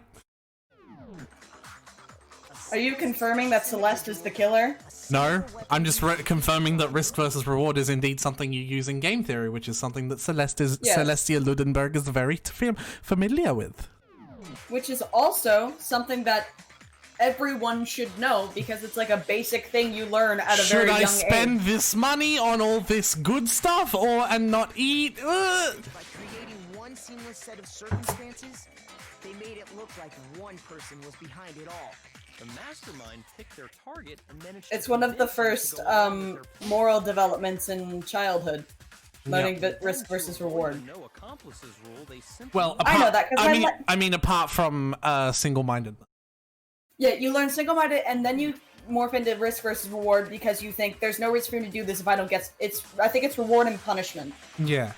Are you confirming that Celeste is the killer? No, I'm just confirming that risk versus reward is indeed something you use in game theory, which is something that Yes. Celestia Ludenberg is very familiar with. Which is also something that everyone should know because it's like a basic thing you learn at a Should very I young spend age. this money on all this good stuff and not eat? By creating one seamless set of circumstances, they made it look like one person was behind it all. The mastermind picked their target and managed It's to one of the convince them to first go along with their moral developments in childhood. Learning Yep. risk versus reward. no accomplices rule, they simply Well, I know that, 'cause I mean, apart from single-minded. Yeah, you learn single-minded and then you morph into risk versus reward because you think there's no reason for me to do this if I don't get I think it's reward and punishment. Yeah.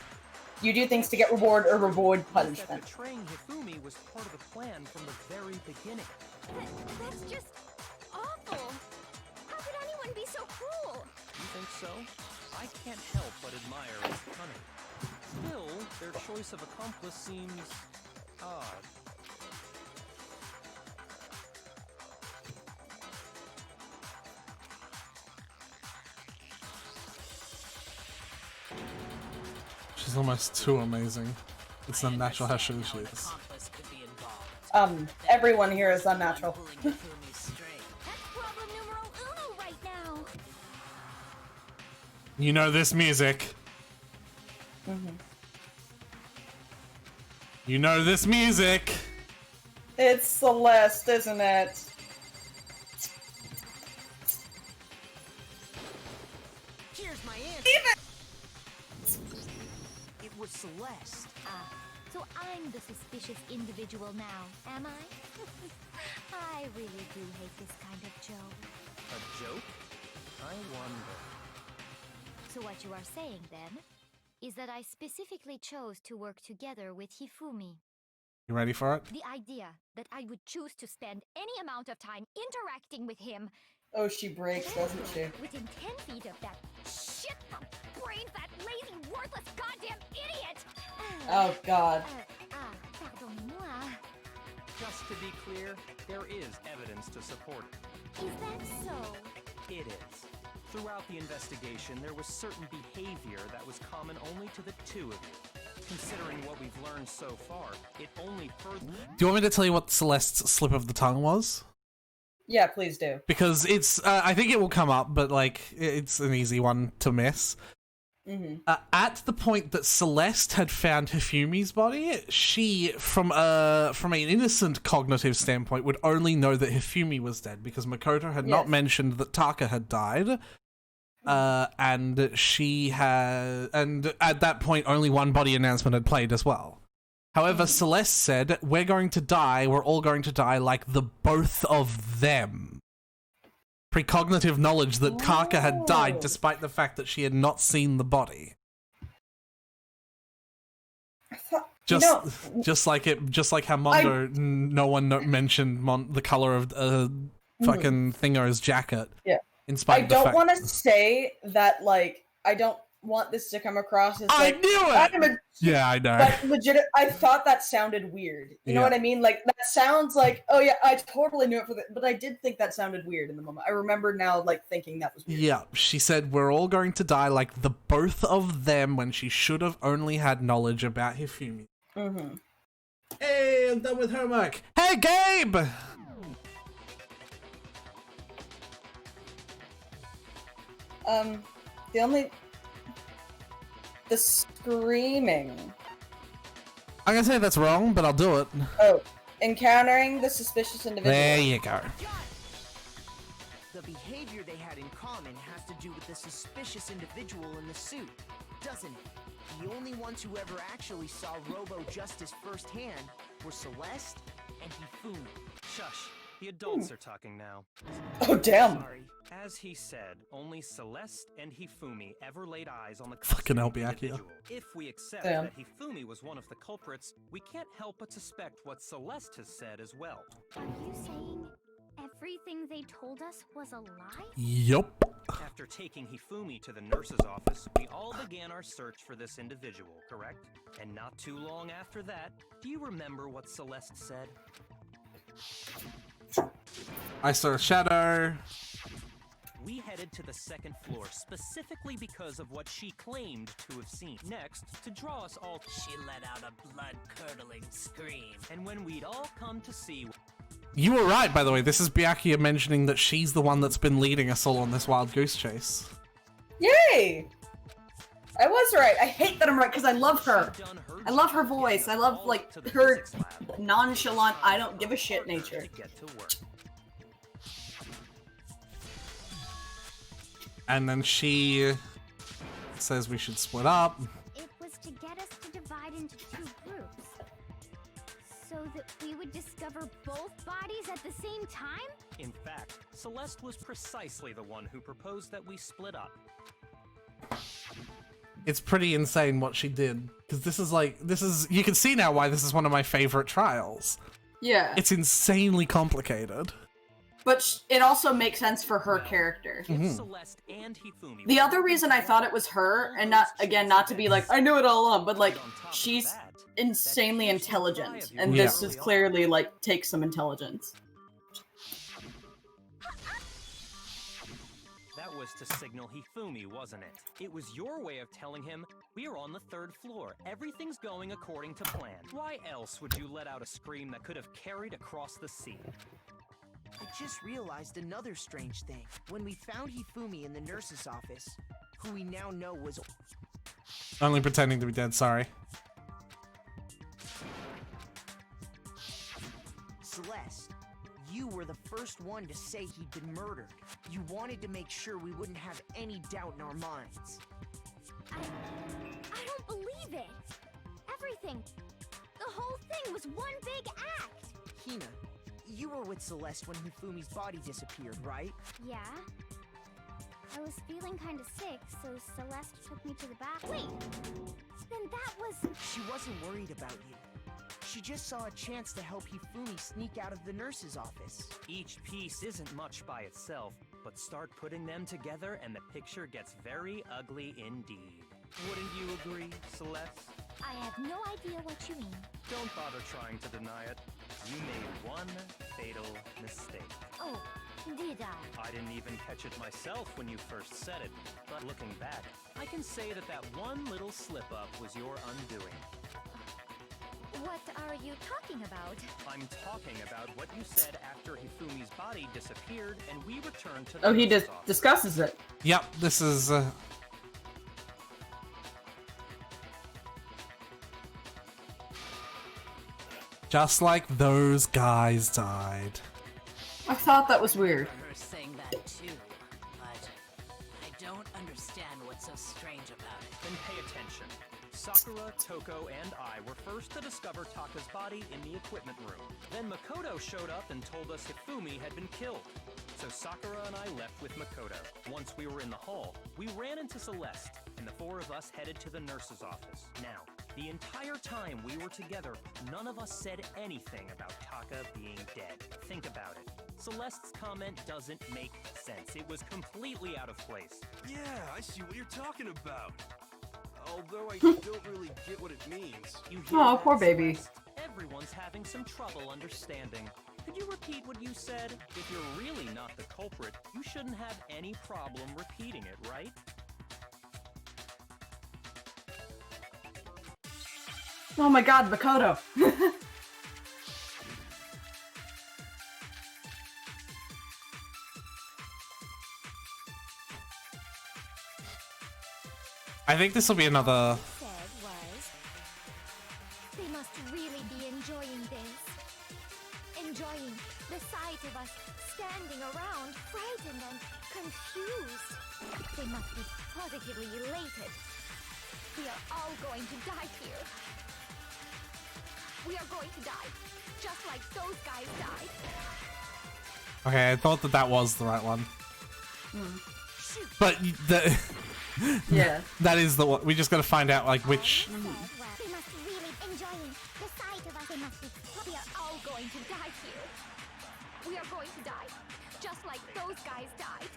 You do things to get reward or reward that punishment. betraying Hifumi was part of the plan from the very beginning. That's just awful. How could anyone be so cruel? You think so? I can't help but admire its cunning. Still, their choice of accomplice seems odd. She's almost too amazing. It's unnatural how she is. Everyone here is unnatural. That's problem numero uno right now. You know this music. You know this music. It's Celeste, isn't it? Here's my answer. It was Celeste. Ah, so I'm the suspicious individual now, am I? I really do hate this kind of joke. A joke? I wonder. So what you are saying, then, is that I specifically chose to work together with Hifumi. You ready for it? The idea that I would choose to spend any amount of time interacting with him Oh, she breaks, doesn't she? within 10 feet of that shit brain fat, lazy, worthless goddamn idiot! Oh, God. Pardonnez-moi. Just to be clear, there is evidence to support it. Is that so? It is. Throughout the investigation, there was certain behavior that was common only to the two of you. Considering what we've learned so far, it only further... Do you want me to tell you what Celeste's slip of the tongue was? Yeah, please do. Because it's, I think it will come up, but like, it's an easy one to miss. At the point that Celeste had found Hifumi's body, she, from an innocent cognitive standpoint, would only know that Hifumi was dead because Makoto had not mentioned that Taka had died. And she had, and at that point, only one body announcement had played as well. However, Celeste said, "We're going to die. We're all going to die like the both of them." Precognitive knowledge that Taka had died, despite the fact that she had not seen the body. Just like how Mondo, no one mentioned the color of fucking Thingo's jacket. Yeah. In spite of the I fact don't want to say that, like, I don't want this to come across as, like, I knew it! Yeah, I know. But legit, I thought that sounded weird. You know what I mean? Like, that sounds like, oh yeah, I totally knew it but I did think that sounded weird in the moment. I remember now, like, thinking that was weird. Yeah, she said, "We're all going to die like the both of them," when she should have only had knowledge about Hifumi. Hey, I'm done with homework. Hey, Gabe! The screaming. I'm gonna say that's wrong, but I'll do it. Oh, encountering the suspicious individual. There you go. The behavior they had in common has to do with the suspicious individual in the suit, doesn't it? The only ones who ever actually saw Robo Justice firsthand were Celeste and Hifumi. Shush. The adults are talking now. Oh, damn. Sorry. As he said, only Celeste and Hifumi ever laid eyes on the fucking individual. If we accept that Hifumi was one of the culprits, we can't help but suspect what Celeste has said as well. Are you saying everything they told us was a lie? Yup. After taking Hifumi to the nurse's office, we all began our search for this individual, correct? And not too long after that, do you remember what Celeste said? I saw a shadow. We headed to the second floor specifically because of what she claimed to have seen. Next, to draw us all, she let out a blood-curdling scream. And when we'd all come to see... You were right, by the way. This is Byakuya mentioning that she's the one that's been leading us all on this wild goose chase. Yay! I was right. I hate that I'm right because I love her. I love her voice. I love, like, her nonchalant, I don't give a shit nature. And then she says we should split up. It was to get us to divide into two groups, so that we would discover both bodies at the same time? In fact, Celeste was precisely the one who proposed that we split up. It's pretty insane what she did. Because you can see now why this is one of my favorite trials. Yeah. It's insanely complicated. But it also makes sense for her character. Celeste and Hifumi. The other reason I thought it was her, and not to be like, I knew it all along, but like, she's insanely intelligent. And this is clearly, like, takes some intelligence. That was was to signal Hifumi, wasn't it? It was your way of telling him, we're on the 3rd floor. Everything's going according to plan. Why else would you let out a scream that could have carried across the sea? I just realized another strange thing. When we found Hifumi in the nurse's office, who we now know was... Only pretending to be dead, sorry. Celeste, you were the first one to say he'd been murdered. You wanted to make sure we wouldn't have any doubt in our minds. I don't believe it. Everything, the whole thing was one big act. Hina, you were with Celeste when Hifumi's body disappeared, right? Yeah. I was feeling kind of sick, so Celeste took me to the back. Wait, then that was... She wasn't worried about you. She just saw a chance to help Hifumi sneak out of the nurse's office. Each piece isn't much by itself, but start putting them together and the picture gets very ugly indeed. Wouldn't you agree, Celeste? I have no idea what you mean. Don't bother trying to deny it. You made one fatal mistake. Oh, did I? I didn't even catch it myself when you first said it, but looking back, I can say that that one little slip-up was your undoing. What are you talking about? I'm talking about what you said after Hifumi's body disappeared and we returned to the Oh, he nurse's office. discusses it. Yep, this is just like those guys died. I thought that was weird. Her saying that too, but I don't understand what's so strange about it. Then pay attention. Sakura, Toko, and I were first to discover Taka's body in the equipment room. Then Makoto showed up and told us Hifumi had been killed. So Sakura and I left with Makoto. Once we were in the hall, we ran into Celeste, and the 4 of us headed to the nurse's office. Now, the entire time we were together, none of us said anything about Taka being dead. Think about it. Celeste's comment doesn't make sense. It was completely out of place. Yeah, I see what you're talking about. Although I don't really get what it means. You hear Oh, that, poor baby. Celeste? Everyone's having some trouble understanding. Could you repeat what you said? If you're really not the culprit, you shouldn't have any problem repeating it, right? Oh my god, Makoto. I think this will be another. Said was, they must really be enjoying this. Enjoying the sight of us standing around, frightened and confused. They must be positively elated. We are all going to die here. We are going to die, just like those guys died. Okay, I thought that was the right one. But the Yeah. that is the one. We just got to find out like which. They must really enjoying the sight of us. They must be. We are all going to die here. We are going to die, just like those guys died.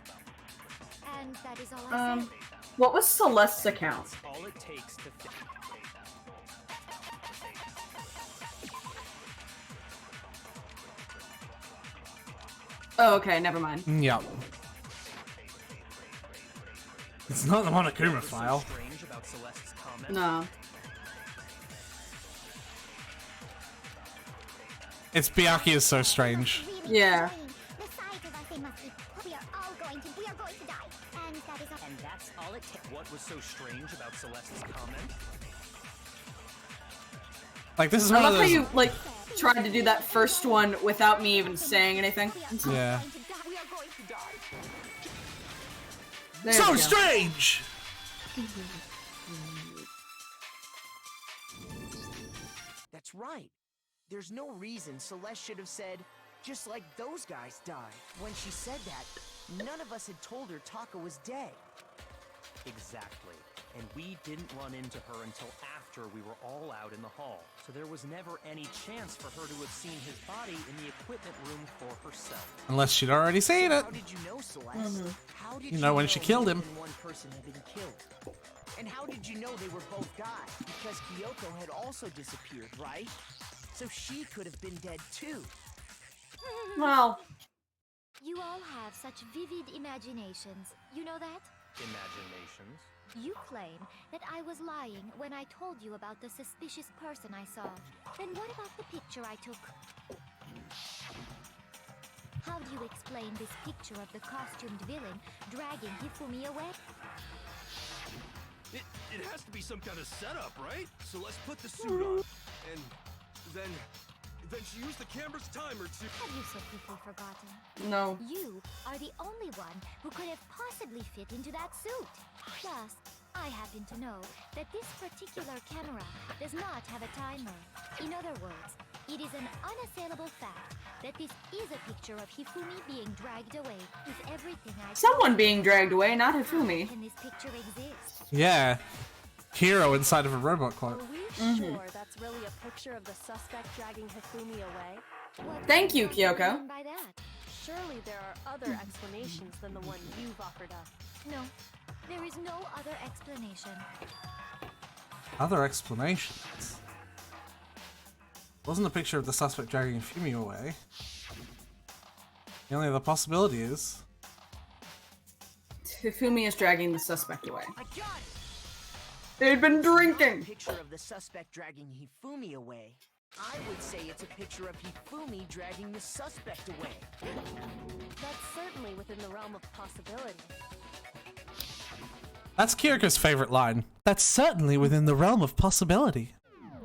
And that is all I said. What was Celeste's account? All it takes to Oh, okay, never mind. Yep. It's not the Monokuma file. strange about Celeste's comment. No. It's Byakuya is so strange. Yeah. The sight of us. They must be. We are all going to. We are going to die. And that is all. And that's all it takes. What was so strange about Celeste's comment? Like this is I one of love how those. you, like, tried to do that first one without me even saying anything. Yeah. We are going to die. There So we go. strange. That's right. There's no reason Celeste should have said, just like those guys died. When she said that, none of us had told her Taka was dead. Exactly. And we didn't run into her until after we were all out in the hall. So there was never any chance for her to have seen his body in the equipment room for herself. Unless she'd already seen it. How did you know, Celeste? How did You know when she killed him. more than one person had been killed? And how did you know they were both guys? Because Kyoko had also disappeared, right? So she could have been dead too. Well, You all have such vivid imaginations. You know that? Imaginations? You claim that I was lying when I told you about the suspicious person I saw. Then what about the picture I took? How do you explain this picture of the costumed villain dragging Hifumi away? It has to be some kind of setup, right? So let's put the suit on. And then she used the camera's timer to... Have you so quickly forgotten? No. You are the only one who could have possibly fit into that suit. Plus, I happen to know that this particular camera does not have a timer. In other words, it is an unassailable fact that this is a picture of Hifumi being dragged away. If everything I... Someone being dragged away, not Hifumi. Can this picture exist? Yeah. Hero inside of a robot cloak. Are we sure that's really a picture of the suspect dragging Hifumi away? What Thank you, do mean Kyoko. by that? Surely there are other explanations than the one you've offered us. No, there is no other explanation. Other explanations. Wasn't a picture of the suspect dragging Fumi away. The only other possibility is... Hifumi is dragging the suspect away. I got it! They'd been drinking! Picture of the suspect dragging Hifumi away. I would say it's a picture of Hifumi dragging the suspect away. That's certainly within the realm of possibility. That's Kyoko's favorite line. That's certainly within the realm of possibility.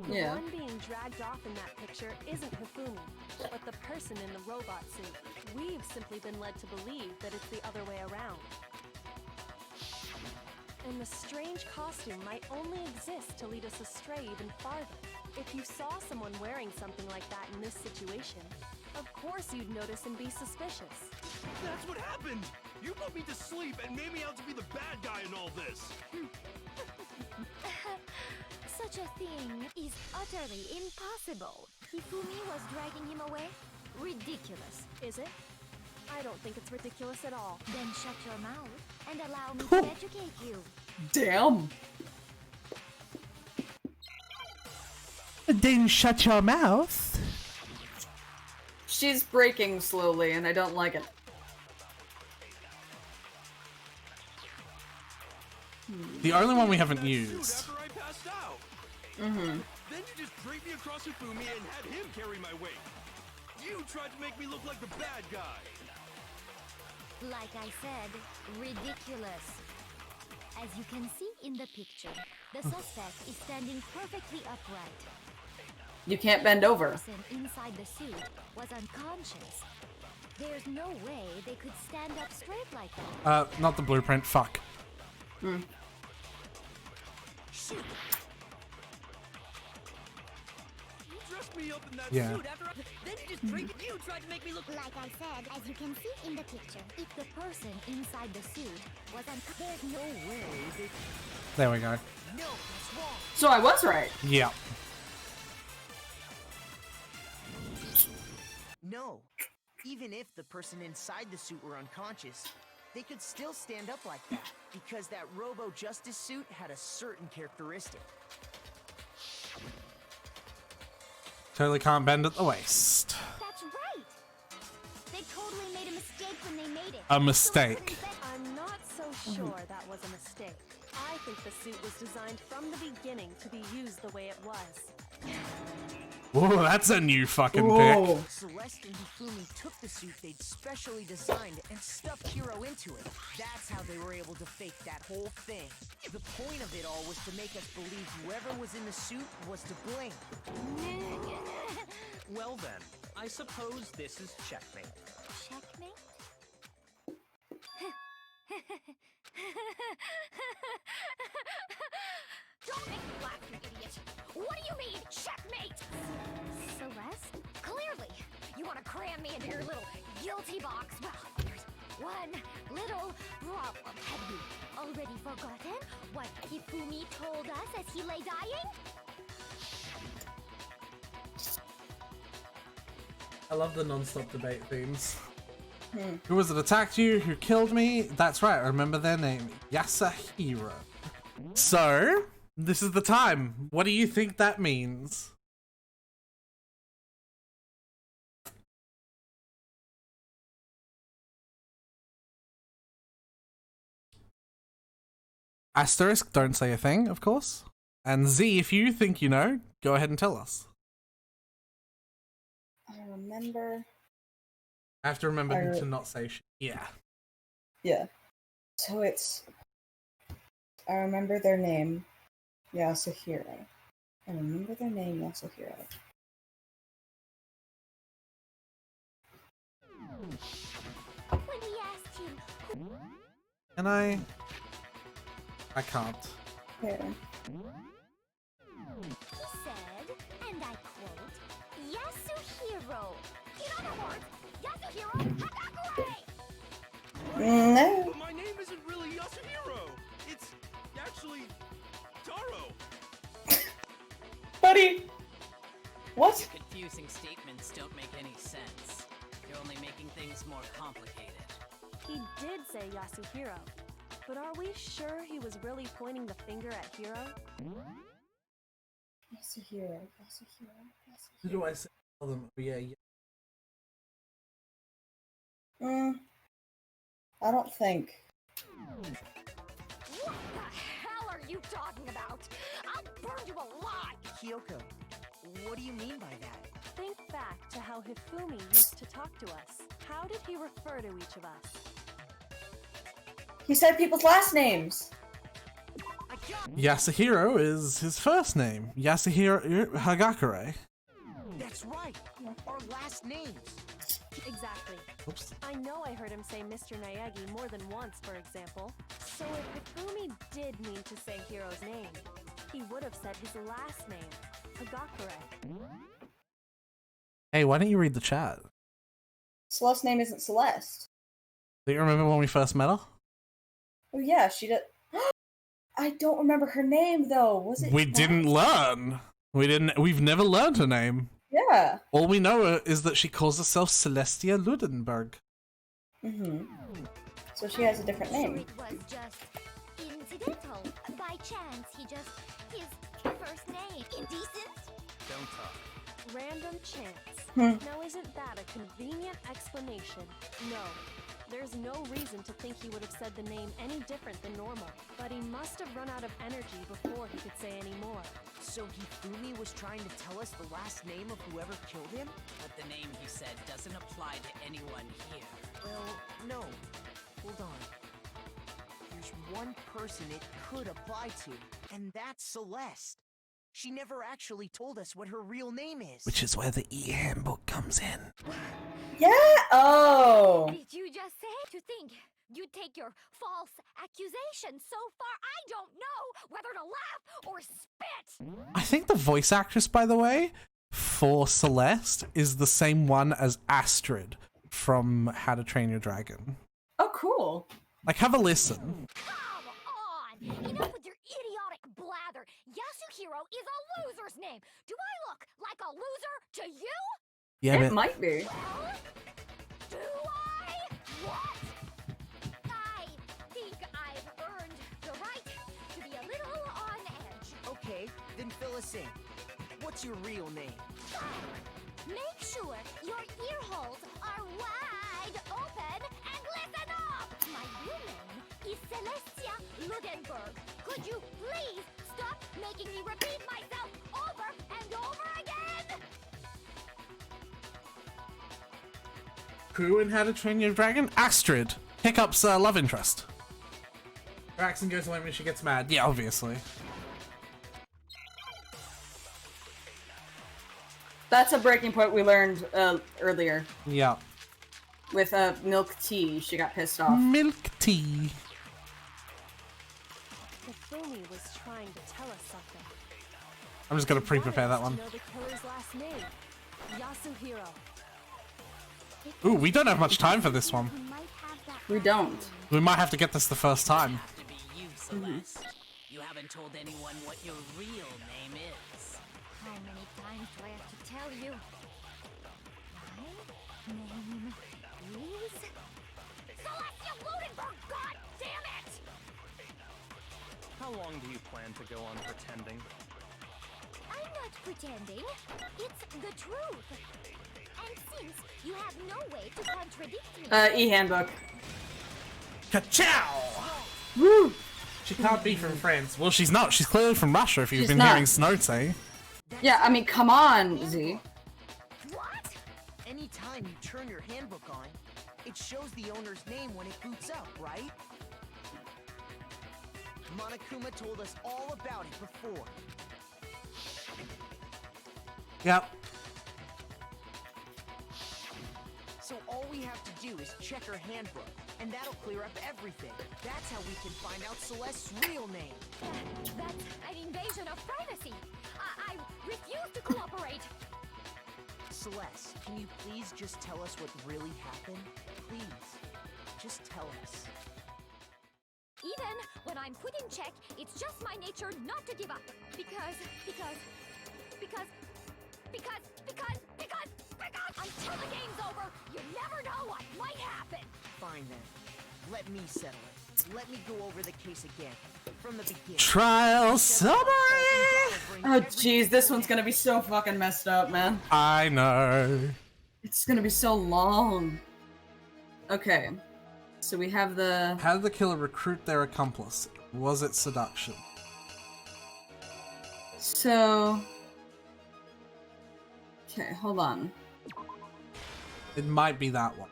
The Yeah. one being dragged off in that picture isn't Hifumi, but the person in the robot suit. We've simply been led to believe that it's the other way around. And the strange costume might only exist to lead us astray even farther. If you saw someone wearing something like that in this situation, of course you'd notice and be suspicious. That's what happened! You put me to sleep and made me out to be the bad guy in all this! Such a thing is utterly impossible. Hifumi was dragging him away? Ridiculous. Is it? I don't think it's ridiculous at all. Then shut your mouth and allow me to educate you. Damn. Then shut your mouth. She's breaking slowly, and I don't like it. The only one we haven't used. After I passed out! Mm-hmm. Then you just draped me across Hifumi and had him carry my weight! You tried to make me look like the bad guy! Like I said, ridiculous. As you can see in the picture, the suspect is standing perfectly upright. You can't bend over. The person inside the suit was unconscious. There's no way they could stand up straight like that. Not the blueprint, fuck. Hmm. Shoot! You dressed me up in that Yeah. suit after Then you just drink it. You tried to make me look Like I said, as you can see in the picture, if the person inside the suit was unconscious, there's no way they... There we go. No, that's wrong. So I was right. Yeah. No. Even if the person inside the suit were unconscious, they could still stand up like that, because that Robo Justice suit had a certain characteristic. Totally can't bend at the waist. That's right! They totally made a mistake when they made it. A mistake. I'm not so sure that was a mistake. I think the suit was designed from the beginning to be used the way it was. Whoa, that's a new fucking Whoa. pick. Celeste and Hifumi took the suit they'd specially designed and stuffed Hiro into it. That's how they were able to fake that whole thing. The point of it all was to make us believe whoever was in the suit was to blame. Well then, I suppose this is checkmate. Checkmate? Don't make me laugh, you idiot! What do you mean, checkmate? Celeste? Clearly, you want to cram me into your little guilty box. Well, there's one little problem. Have you already forgotten what Hifumi told us as he lay dying? I love the non-stop debate themes. Who was it attacked you? Who killed me? That's right, I remember their name. Yasuhiro. So, this is the time. What do you think that means? Asterisk, don't say a thing, of course. And Z, if you think you know, go ahead and tell us. I remember. I have to remember to not say shit. Yeah. Yeah. So it's. I remember their name, Yasuhiro. I remember their name, Yasuhiro. When we asked him who Can I can't. Yeah. he said, and I quote, Yasuhiro. In other words, Yasuhiro Hagakure! No. But my name isn't really Yasuhiro. It's actually Taro. Buddy! What? Confusing statements don't make any sense. You're only making things more complicated. He did say Yasuhiro, but are we sure he was really pointing the finger at Hiro? Yasuhiro. Who do I say? Tell them. Oh, yeah. I don't think. What the hell are you talking about? I'll burn you alive! Kyoko, what do you mean by that? Think back to how Hifumi used to talk to us. How did he refer to each of us? He said people's last names. Yasuhiro is his first name. Yasuhiro Hagakure. That's right. Our last names. Exactly. Oops. I know I heard him say Mr. Naegi more than once, for example. So if Hifumi did mean to say Hiro's name, he would have said his last name, Hagakure. Hey, why don't you read the chat? Celeste's name isn't Celeste. Do you remember when we first met her? Oh yeah, she did. I don't remember her name though. Was it? We didn't learn. We've never learned her name. Yeah. All we know is that she calls herself Celestia Ludenberg. So she has a different So name. it was just incidental. By chance, his first name. Indecent? Don't talk. Random chance. Now isn't that a convenient explanation? No. There's no reason to think he would have said the name any different than normal. But he must have run out of energy before he could say any more. So Hifumi was trying to tell us the last name of whoever killed him? But the name he said doesn't apply to anyone here. Well, no. Hold on. There's one person it could apply to, and that's Celeste. She never actually told us what her real name is. Which is where the e-handbook comes in. Yeah. Oh. Did you just say to think you take your false accusation so far? I don't know whether to laugh or spit. I think the voice actress, by the way, for Celeste is the same one as Astrid from How to Train Your Dragon. Oh, cool. Like, have a listen. Come on! Enough with your idiotic blather. Yasuhiro is a loser's name. Do I look like a loser to you? Yeah, It but might be. Well, do I? What? I think I've earned the right to be a little on edge. Okay, then fill us in. What's your real name? Make sure your ear holes are wide open and listen up! My real name is Celestia Ludenberg. Could you please stop making me repeat myself over and over again? who in How to Train Your Dragon? Astrid. Hiccup's love interest. Her accent goes away when she gets mad. Yeah, obviously. That's a breaking point we learned earlier. Yeah. With milk tea, she got pissed off. Milk tea. Hifumi was trying to tell us something. I'm just gonna pre-prepare that one. Know the killer's last name, Yasuhiro. Ooh, we don't have much time for this one. We don't. We might have to get this the first time. Have to be you, Celeste. You haven't told anyone what your real name is. How many times do I have to tell you? My name is... Celestia Ludenberg, god damn it! How long do you plan to go on pretending? I'm not pretending. It's the truth. And since you have no way to contradict me... E-handbook. Ka-chow! Woo! She can't be from France. Well, she's not. She's clearly from Russia, if you've She's been not. hearing Snow say. Yeah, I mean, come on, Z. What? Anytime you turn your handbook on, it shows the owner's name when it boots up, right? Monokuma told us all about it before. Yep. So all we have to do is check her handbook, and that'll clear up everything. That's how we can find out Celeste's real name. That's an invasion of privacy. I refuse to cooperate. Celeste, can you please just tell us what really happened? Please, just tell us. Even when I'm put in check, it's just my nature not to give up. Because until the game's over, you never know what might happen. Fine then. Let me settle it. Let me go over the case again. From the beginning. Trial summary! Oh, jeez, this one's gonna be so fucking messed up, man. I know. It's gonna be so long. Okay. So we have the... How did the killer recruit their accomplice? Was it seduction? So... Okay, hold on. It might be that one.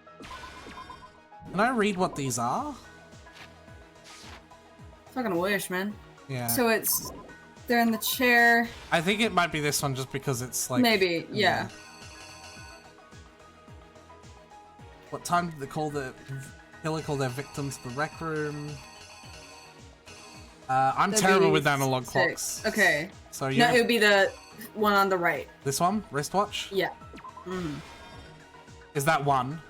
Can I read what these are? Fucking wish, man. Yeah. So it's... They're in the chair. I think it might be this one just because it's like... Maybe, yeah. What time did they call the killer call their victims to the rec room? I'm That'd terrible be with analog 6. clocks. Okay. So you... No, it would be the one on the right. This one? Wristwatch? Yeah. Mm. Is that one?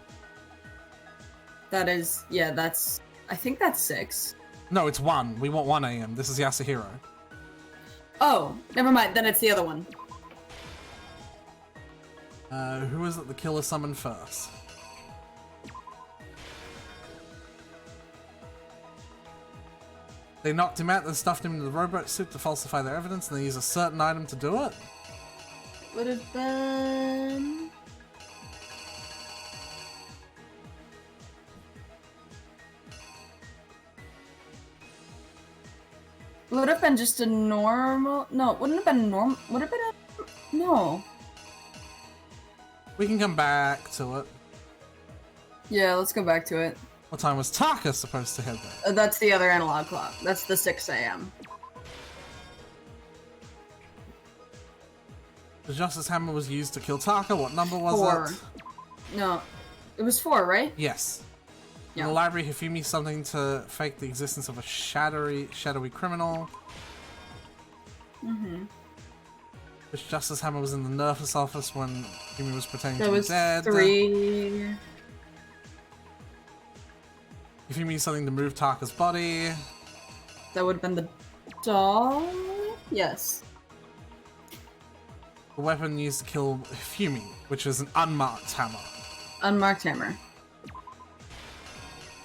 That is... Yeah, that's... I think that's 6. No, it's 1. We want 1 AM. This is Yasuhiro. Oh, never mind. Then it's the other one. Who is it the killer summoned first? They knocked him out, then stuffed him into the robot suit to falsify their evidence, and they used a certain item to do it? Would have been... Would have been just a normal... No, it wouldn't have been normal... Would have been a... No. We can come back to it. Yeah, let's go back to it. What time was Taka supposed to head there? That's the other analog clock. That's the 6 AM. The Justice Hammer was used to kill Taka. What number was 4. it? No. It was 4, right? Yes. Yeah. In the library, Hifumi something to fake the existence of a shadowy criminal. Mm-hmm. Which Justice Hammer was in the nurse's office when Hifumi was pretending That to be was dead. 3... Hifumi something to move Taka's body. That would have been the doll? Yes. The weapon used to kill Hifumi, which is an unmarked hammer. Unmarked hammer.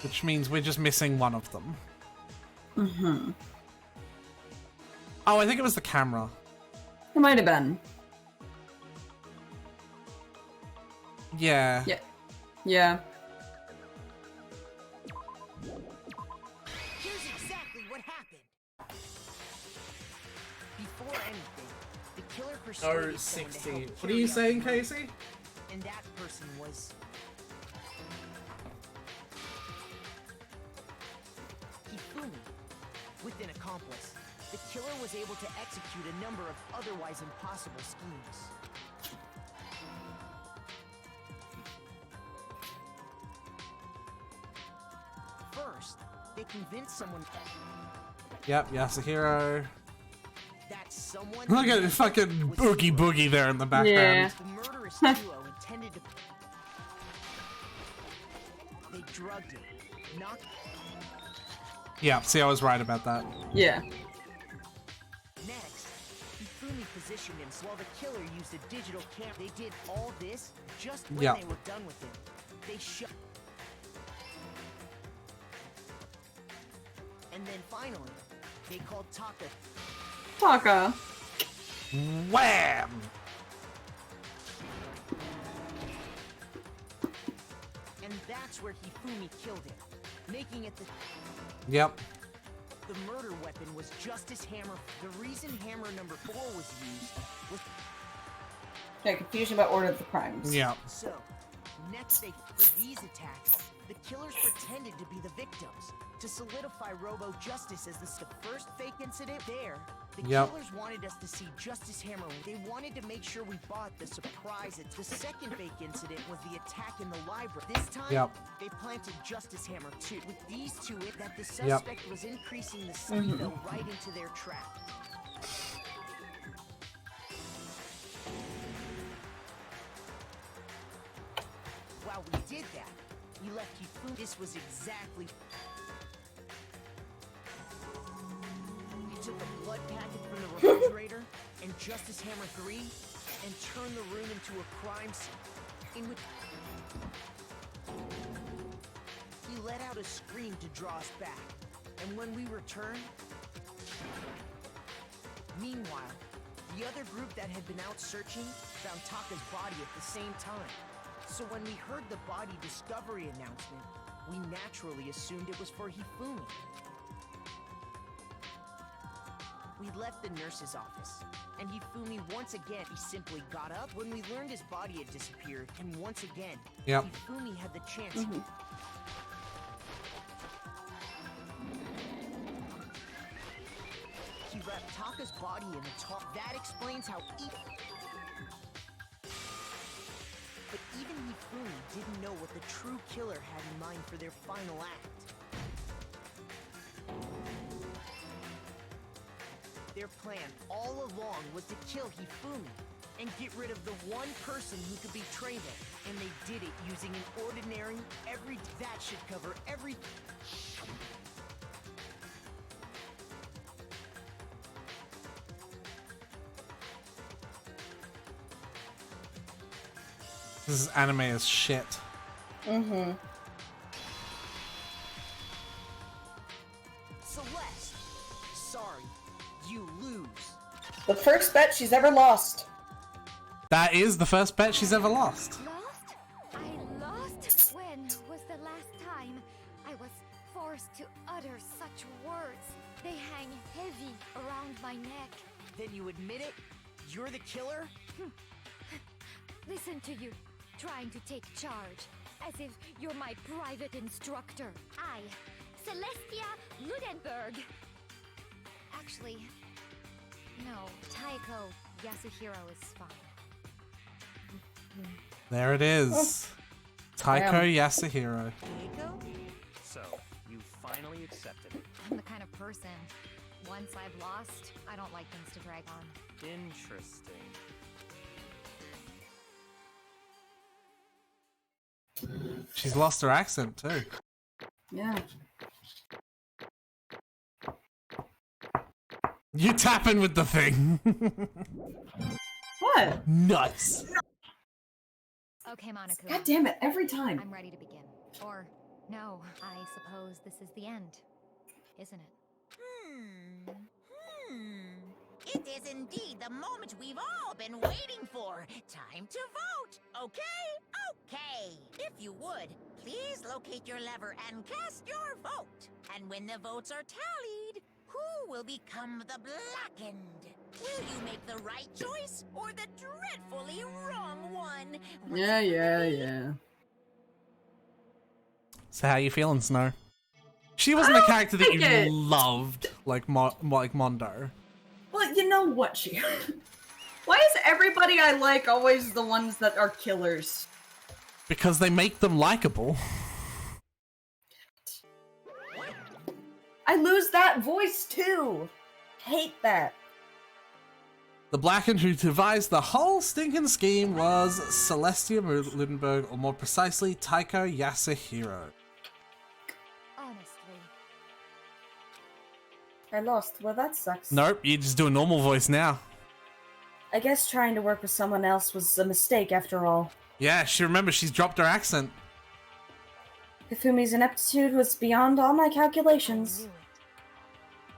Which means we're just missing one of them. Mm-hmm. Oh, I think it was the camera. It might have been. Yeah. Yeah. Yeah. Here's exactly what happened. Before anything, the killer persuaded someone to help What are you carry out saying, the murder. Casey? And that person was... Hifumi. With an accomplice, the killer was able to execute a number of otherwise impossible schemes. First, they convinced someone Yep, Yasuhiro. that someone... Look at the fucking boogie boogie there in the background. The murderous duo intended to... They drugged him, knocked... Yeah, see, I was right about that. Yeah. Next, Hifumi positioned him while the killer used a digital camera. They did all this just when Yeah. they were done with him. They shot... And then finally, they called Taka. Taka. Wham! And that's where Hifumi killed him, making it the... Yep. The murder weapon was Justice Hammer. The reason Hammer number 4 was used was... Okay, confusion about order of the crimes. Yeah. So, next for these attacks, the killers pretended to be the victims. To solidify Robo Justice as the first fake incident there, the killers wanted us to see Justice Hammer. They wanted to make sure we bought the surprise. The second fake incident was the attack in the library. This time, they planted Justice Hammer too. With these two, that the suspect was increasing the speed right into their trap. While we did that, we left Hifumi. This was exactly... We took a blood packet from the refrigerator and Justice Hammer 3 and turned the room into a crime scene. In which... He let out a scream to draw us back. And when we returned... Meanwhile, the other group that had been out searching found Taka's body at the same time. So when we heard the body discovery announcement, we naturally assumed it was for Hifumi. We left the nurse's office, and Hifumi once again, he simply got up when we learned his body had disappeared, and once again, Hifumi had the chance. He wrapped Taka's body in a top. That explains how But even Hifumi didn't know what the true killer had in mind for their final act. Their plan all along was to kill Hifumi and get rid of the one person who could betray them. And they did it using an ordinary, that should cover every... This is anime as shit. Celeste, sorry, you lose. The first bet she's ever lost. That is the first bet she's ever lost. Lost? I lost? When was the last time I was forced to utter such words? They hang heavy around my neck. Then you admit it? You're the killer? Listen to you, trying to take charge, as if you're my private instructor. I, Celestia Ludenberg. Actually, no, Taiko Yasuhiro is fine. There it is. Taiko Yasuhiro. Taiko? So, you finally accepted it. I'm the kind of person, once I've lost, I don't like things to drag on. Interesting. She's lost her accent too. Yeah. You tapping with the thing. What? Nuts. Okay, Monaco. God damn it, every time. I'm ready to begin. Or, no, I suppose this is the end, isn't it? It is indeed the moment we've all been waiting for. Time to vote. Okay? Okay. If you would, please locate your lever and cast your vote. And when the votes are tallied, who will become the blackened? Will you make the right choice or the dreadfully wrong one? Yeah. So how you feeling, Snow? She wasn't a character that you loved, like Mondo. Well, you know what, she... Why is everybody I like always the ones that are killers? Because they make them likable. I lose that voice too. Hate that. The blackened who devised the whole stinking scheme was Celestia Ludenberg, or more precisely, Taiko Yasuhiro. Honestly. I lost. Well, that sucks. Nope, you just do a normal voice now. I guess trying to work with someone else was a mistake after all. Yeah, she's dropped her accent. Hifumi's ineptitude was beyond all my calculations.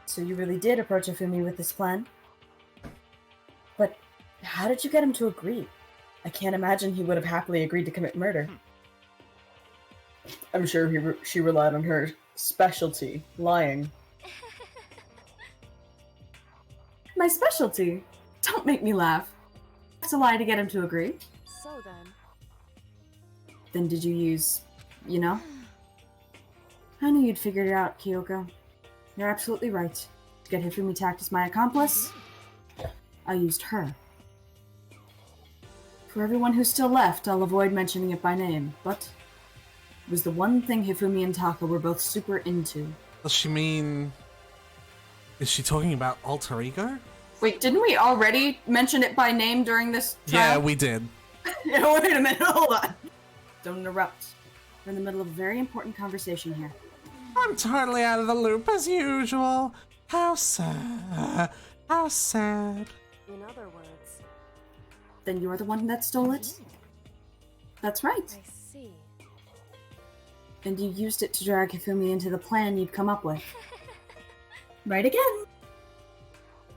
So you really did approach Hifumi with this plan? But how did you get him to agree? I can't imagine he would have happily agreed to commit murder. I'm sure she relied on her specialty, lying. My specialty. Don't make me laugh. That's a lie to get him to agree. So then, Then did you use, you know? I knew you'd figured it out, Kyoko. You're absolutely right. To get Hifumi tagged as my accomplice, I used her. For everyone who's still left, I'll avoid mentioning it by name, but it was the one thing Hifumi and Taka were both super into. Does she mean... Is she talking about alter ego? Wait, didn't we already mention it by name during this Yeah, trial? we did. Yeah, wait a minute, hold on. Don't interrupt. We're in the middle of a very important conversation here. I'm totally out of the loop as usual. How sad. How sad. in other words, Then you're the one that stole it? That's right. I see. And you used it to drag Hifumi into the plan you'd come up with. Right again.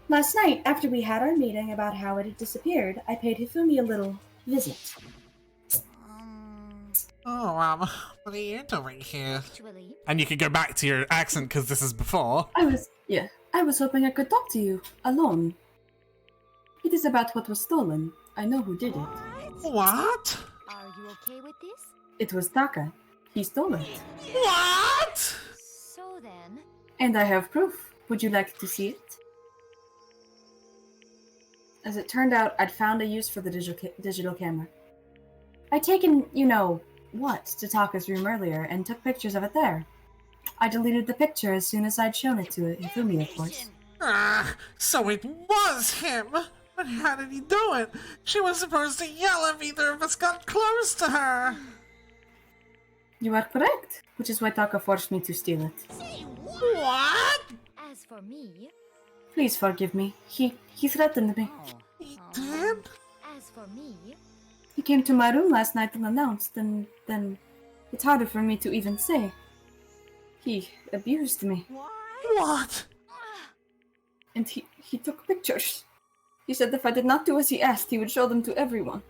Last night, after we had our meeting about how it had disappeared, I paid Hifumi a little visit. Oh, what are you doing here? Actually, And you could go back to your accent because this is before. I was hoping I could talk to you, alone. It is about what was stolen. I know who did it. What? are you okay with this? It was Taka. He stole it. What? So then, And I have proof. Would you like to see it? As it turned out, I'd found a use for the digital camera. I'd taken, you know, what, to Taka's room earlier and took pictures of it there. I deleted the picture as soon as I'd shown it to Hifumi, of course. Ah, so it was him. But how did he do it? She was supposed to yell if either of us got close to her. You are correct, which is why Taka forced me to steal it. What? as for me, Please forgive me. He threatened me. He did? as for me, He came to my room last night unannounced, and then it's harder for me to even say. He abused me, What? and he took pictures. He said if I did not do as he asked, he would show them to everyone.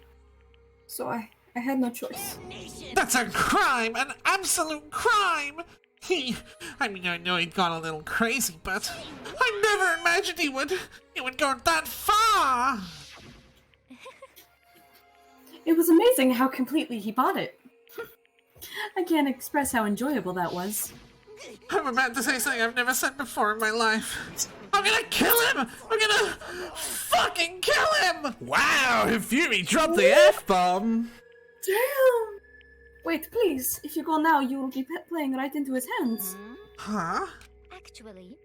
So I had no choice. That's a crime! An absolute crime! I know he'd gone a little crazy, but I never imagined he would go that far! It was amazing how completely he bought it. I can't express how enjoyable that was. I'm about to say something I've never said before in my life. I'm gonna kill him! I'm gonna fucking kill him! Wow, Hifumi dropped the F-bomb! Damn! Wait, please. If you go now, you will be playing right into his hands. Huh? actually,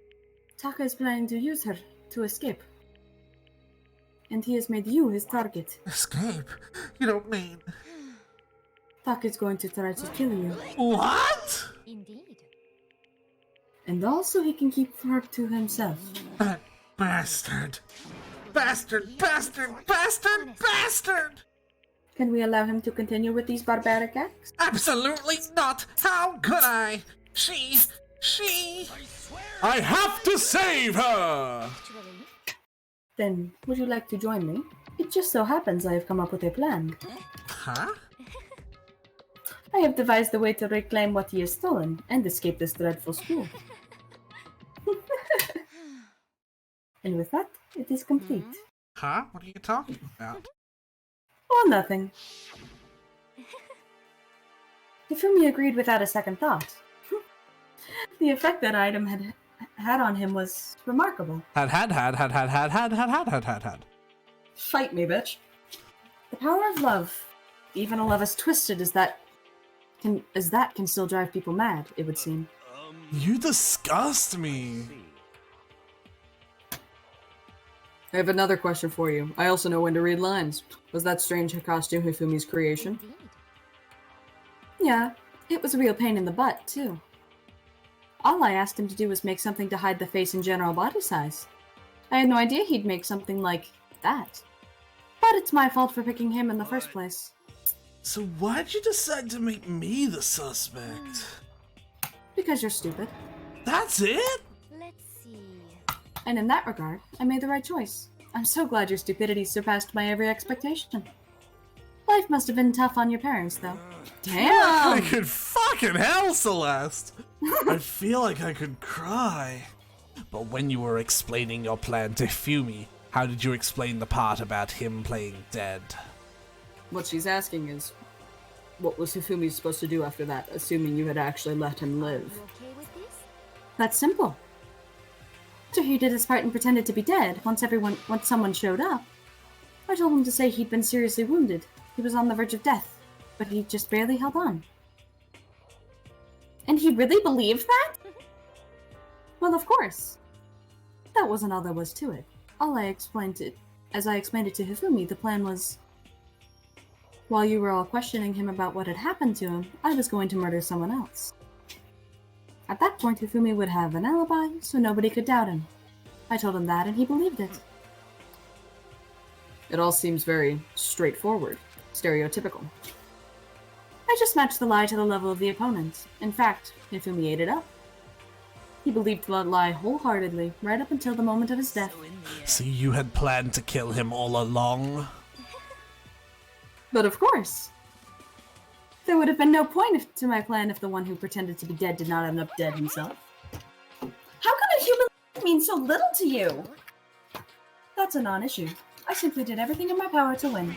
Taka is planning to use her to escape. And he has made you his target. Escape? You don't mean... Taka is going to try to kill you. What? indeed. And also he can keep her to himself. That bastard. Bastard, bastard, bastard, bastard! Can we allow him to continue with these barbaric acts? Absolutely not! How could I? She... I have to save her! Actually, Then, would you like to join me? It just so happens I have come up with a plan. Huh? I have devised a way to reclaim what he has stolen and escape this dreadful school. And with that, it is complete. Huh? What are you talking about? Oh, nothing. Hifumi agreed without a second thought. The effect that item had on him was remarkable. Had. Fight me, bitch. The power of love, even a love as twisted as that can still drive people mad, it would seem. You disgust me. I have another question for you. I also know when to read lines. Was that strange costume Hifumi's creation? indeed. Yeah, it was a real pain in the butt, too. All I asked him to do was make something to hide the face and general body size. I had no idea he'd make something like that. But it's my fault for picking him in the first place. So why'd you decide to make me the suspect? Because you're stupid. That's it? Let's see. And in that regard, I made the right choice. I'm so glad your stupidity surpassed my every expectation. Life must have been tough on your parents, though. I Damn! could fucking hell, Celeste! I feel like I could cry. But when you were explaining your plan to Fumi, how did you explain the part about him playing dead? What she's asking is, what was Hifumi supposed to do after that, assuming you had actually let him live? You okay with this? That's simple. After he did his part and pretended to be dead, once someone showed up, I told him to say he'd been seriously wounded. He was on the verge of death, but he just barely held on. And he really believed that? Well, of course. That wasn't all there was to it. As I explained it to Hifumi, the plan was, while you were all questioning him about what had happened to him, I was going to murder someone else. At that point, Hifumi would have an alibi, so nobody could doubt him. I told him that, and he believed it. It all seems very straightforward, stereotypical. I just matched the lie to the level of the opponent. In fact, Hifumi ate it up. He believed the lie wholeheartedly, right up until the moment of his death. So you had planned to kill him all along? But of course. There would have been no point to my plan if the one who pretended to be dead did not end up dead himself. How could a human life mean so little to you? That's a non-issue. I simply did everything in my power to win.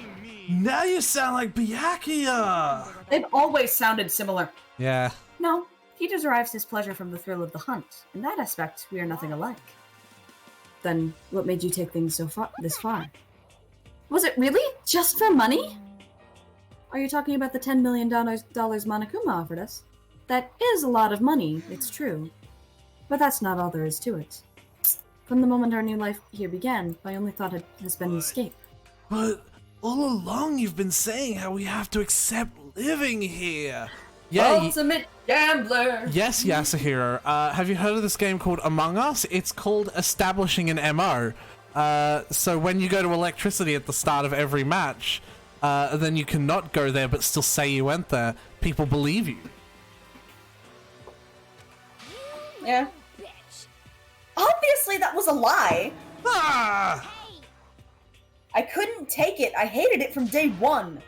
Now you sound like Byakuya! They've always sounded similar. Yeah. No, he derives his pleasure from the thrill of the hunt. In that aspect, we are nothing alike. Then, what made you take things this far? Was it really just for money? Are you talking about the $10 million Monokuma offered us? That is a lot of money, it's true. But that's not all there is to it. From the moment our new life here began, my only thought has been escape. But all along you've been saying how we have to accept living here. Yeah. Ultimate gambler. Yes, Yasuhiro. Have you heard of this game called Among Us? It's called establishing an MO. So when you go to electricity at the start of every match, then you cannot go there but still say you went there. People believe you. Yeah. Obviously that was a lie. Ah! I couldn't take it. I hated it from day one.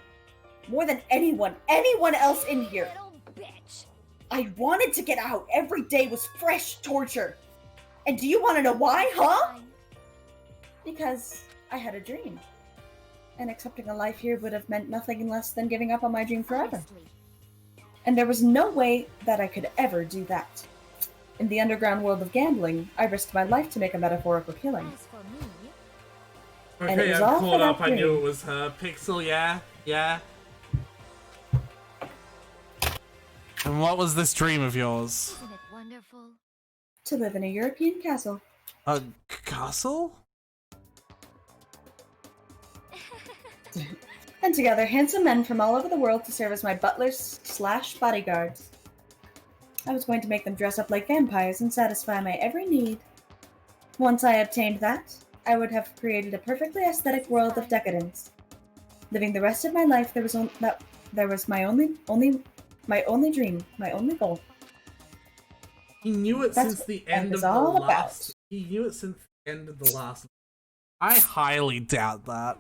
More than anyone else in here. I wanted to get out. Every day was fresh torture. And do you want to know why, huh? Because I had a dream. And accepting a life here would have meant nothing less than giving up on my dream forever. And there was no way that I could ever do that. In the underground world of gambling, I risked my life to make a metaphorical killing. Okay, was I'm all caught for up. that I knew dream. it was her. Pixel, yeah. And what was this dream of yours? Isn't it wonderful? To live in a European castle. A castle? And together, handsome men from all over the world to serve as my butlers/bodyguards. I was going to make them dress up like vampires and satisfy my every need. Once I obtained that, I would have created a perfectly aesthetic world of decadence. Living the rest of my life, there was my only dream, my only goal. He knew it That's since the what end it's of the all about. last. He knew it since the end of the last. I highly doubt that.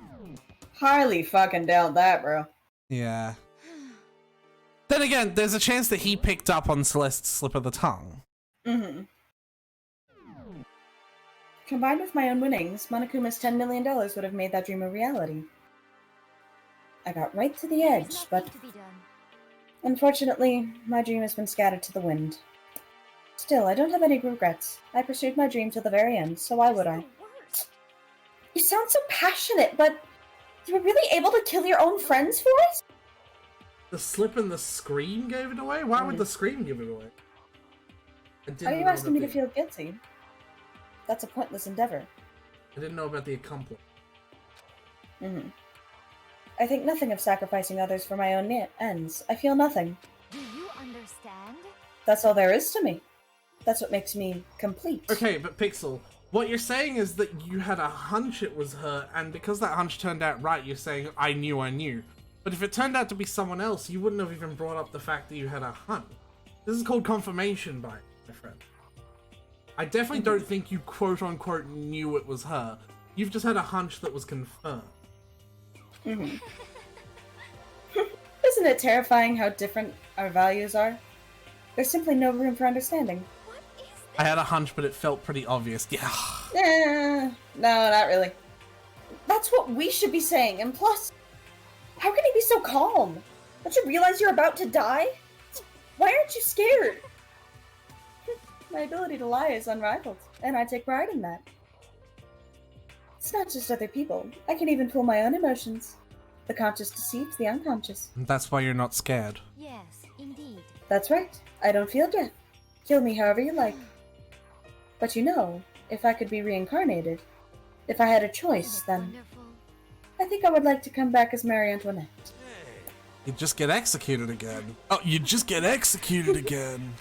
Highly fucking doubt that, bro. Yeah. Then again, there's a chance that he picked up on Celeste's slip of the tongue. Mm-hmm. Combined with my own winnings, Monokuma's $10 million would have made that dream a reality. I got right to the edge, but To be done. unfortunately, my dream has been scattered to the wind. Still, I don't have any regrets. I pursued my dream to the very end, so why would I? You sound so passionate, but you were really able to kill your own friends for it? The slip and the scream gave it away? Why would the scream give it away? I didn't Are you know asking me about to feel guilty? That's a pointless endeavor. I didn't know about the accomplice. Mm-hmm. I think nothing of sacrificing others for my own ends. I feel nothing. Do you understand? That's all there is to me. That's what makes me complete. Okay, but Pixel, what you're saying is that you had a hunch it was her, and because that hunch turned out right, you're saying, I knew. But if it turned out to be someone else, you wouldn't have even brought up the fact that you had a hunch. This is called confirmation bias, my friend. I definitely don't think you quote-unquote knew it was her. You've just had a hunch that was confirmed. Mm-hmm. Isn't it terrifying how different our values are? There's simply no room for understanding. What is I had a hunch, but it felt pretty obvious. Yeah. No, not really. That's what we should be saying, and plus, how can you be so calm? Don't you realize you're about to die? Why aren't you scared? My ability to lie is unrivaled, and I take pride in that. It's not just other people. I can even fool my own emotions. The conscious deceives the unconscious. That's why you're not scared. Yes, indeed. That's right. I don't feel death. Kill me however you like. But you know, if I could be reincarnated, if I had a choice, then Wonderful. I think I would like to come back as Marie Antoinette. You'd just get executed again. Oh, you'd just get executed again.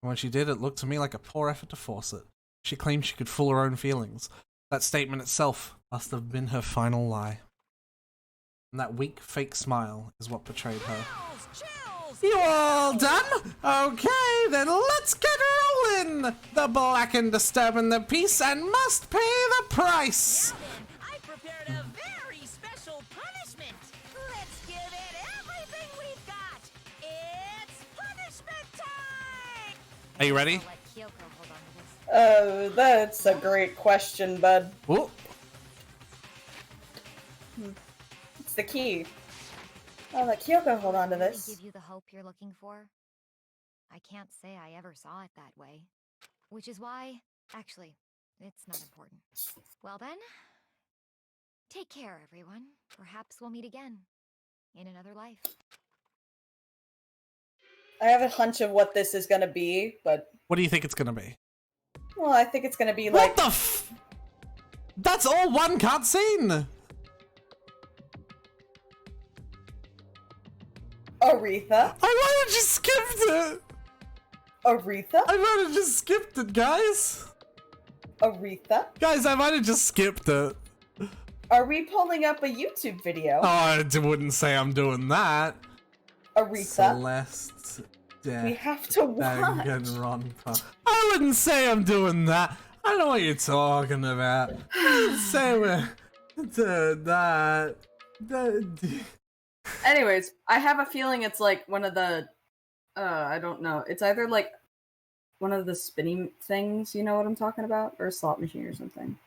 When she did, it looked to me like a poor effort to force it. She claimed she could fool her own feelings. That statement itself must have been her final lie. And that weak, fake smile is what betrayed her. You all done? Okay, then let's get rolling! The black and disturbing the peace and must pay the price! Now then, I prepared a very special punishment. Let's give it everything we've got. It's punishment time! Are you ready? I'll let Kyoko hold on to this. That's a great question, bud. Whoa. It's the key. I'll let Kyoko hold on to Really this. give you the hope you're looking for? I can't say I ever saw it that way. Which is why, actually, it's not important. Well then, take care, everyone. Perhaps we'll meet again in another life. I have a hunch of what this is gonna be, but What do you think it's gonna be? well, I think it's gonna be like What the f- That's all one cutscene! Aretha. I might have just skipped it! Aretha. I might have just skipped it, guys! Aretha. Guys, I might have just skipped it. Are we pulling up a YouTube video? Oh, I wouldn't say I'm doing that. Aretha. Celeste We Death have to watch. Danganronpa. I wouldn't say I'm doing that. I know what you're talking about. I wouldn't say we're doing that. Anyways, I have a feeling it's like one of the I don't know. It's either like one of the spinning things, you know what I'm talking about? Or a slot machine or something.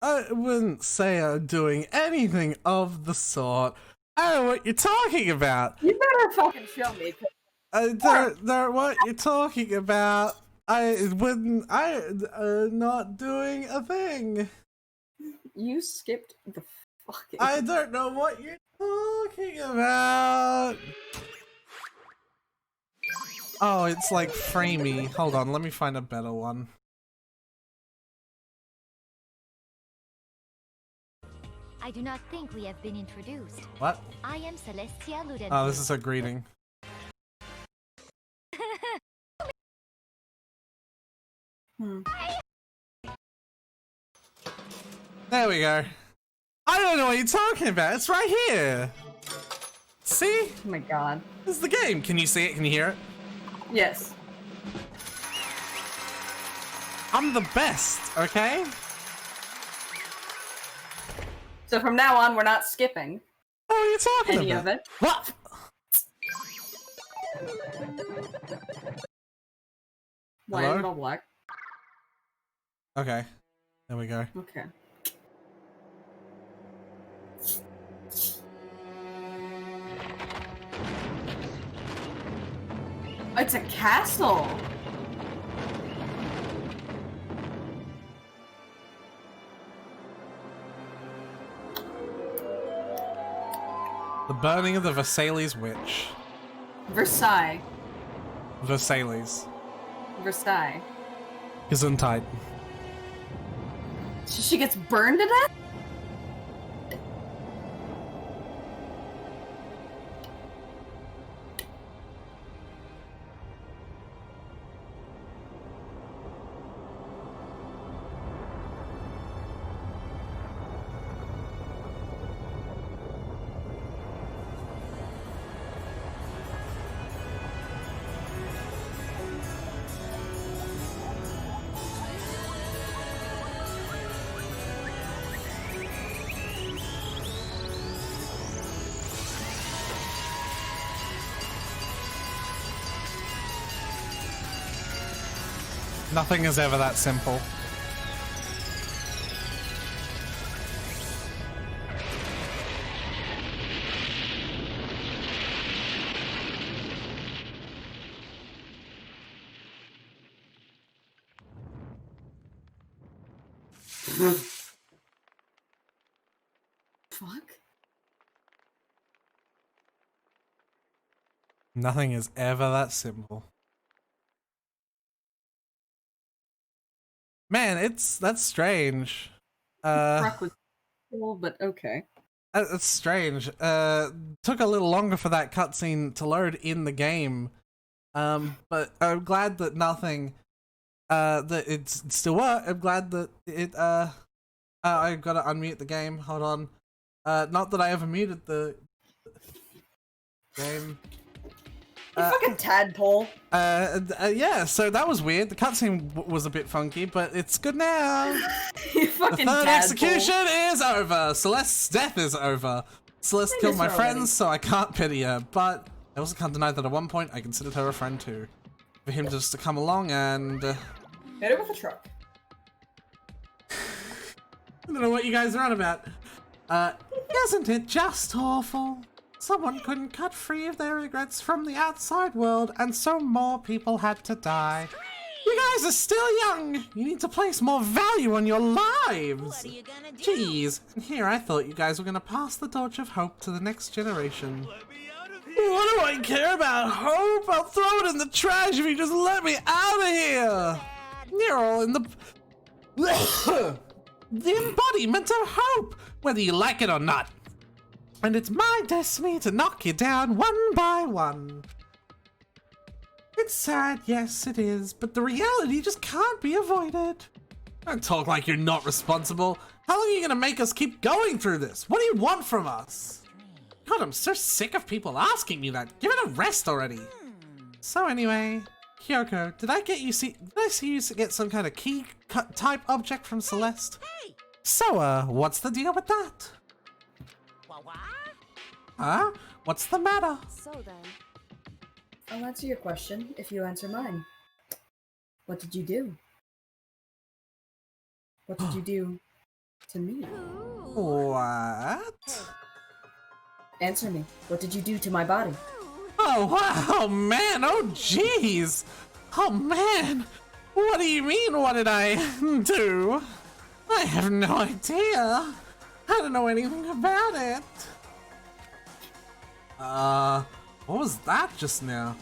I wouldn't say I'm doing anything of the sort. I don't know what you're talking about. You better fucking show me. I don't know what you're talking about. Not doing a thing. You skipped the fucking... I don't know what you're talking about. Oh, it's like framey. Hold on, let me find a better one. I do not think we have been introduced. What? I am Celestia Ludenthal. Oh, this is a greeting. There we go. I don't know what you're talking about. It's right here. See? Oh my god. This is the game. Can you see it? Can you hear it? Yes. I'm the best, okay? So from now on, we're not skipping What are you talking any about? of it. What? Why Hello? is it all black? Okay. There we go. Okay. It's a castle. The burning of the Versailles witch. Versailles. Versailles. Versailles. Gesundheit. She gets burned to death? Nothing is ever that simple. Fuck. Nothing is ever that simple. Man, that's strange. Truck was cool, but okay. That's strange. Took a little longer for that cutscene to load in the game. But I'm glad that nothing. That it still worked. I'm glad that it. I gotta unmute the game. Hold on. Not that I ever muted the game. You fucking tadpole. Yeah, so that was weird. The cutscene was a bit funky, but it's good now. You The fucking third tadpole. execution is over. Celeste's death is over. Celeste killed my friends, so I can't pity her. But I also can't deny that at one point I considered her a friend too. For him just to come along and... Hit her with a truck. I don't know what you guys are on about. Isn't it just awful? Someone couldn't cut free of their regrets from the outside world, and so more people had to die. You guys are still young. You need to place more value on your lives. What are you gonna do? Jeez, and here I thought you guys were gonna pass the torch of hope to the next generation. What do I care about hope? I'll throw it in the trash if you just let me out of here. You're all in the... the embodiment of hope, whether you like it or not. And it's my destiny to knock you down one by one. It's sad, yes it is, but the reality just can't be avoided. Don't talk like you're not responsible. How long are you gonna make us keep going through this? What do you want from us? God, I'm so sick of people asking me that. Give it a rest already. So anyway, Kyoko, did I see you get some kind of key type object from Celeste? Hey! So, what's the deal with that? What? Huh? What's the matter? So then, I'll answer your question if you answer mine. What did you do? What did you do to me? What? Answer me. What did you do to my body? Oh, wow, man. Oh, jeez. Oh, man. What do you mean, what did I do? I have no idea. I don't know anything about it. What was that just now?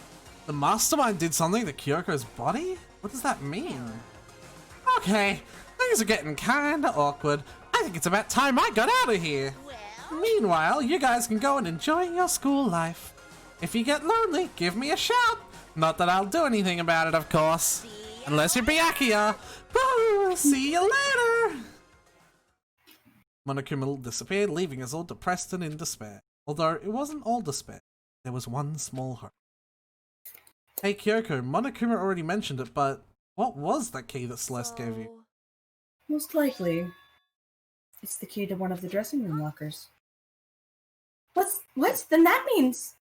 The mastermind did something to Kyoko's body? What does that mean? Okay, things are getting kinda awkward. I think it's about time I got out of here. Meanwhile, you guys can go and enjoy your school life. If you get lonely, give me a shout. Not that I'll do anything about it, of course. Unless you're Byakuya. Boo! See you later! Monokuma disappeared, leaving us all depressed and in despair. Although it wasn't all despair. There was one small hope. Hey Kyoko, Monokuma already mentioned it, but what was that key that Celeste gave you? Most likely, it's the key to one of the dressing room lockers. What? Then that means...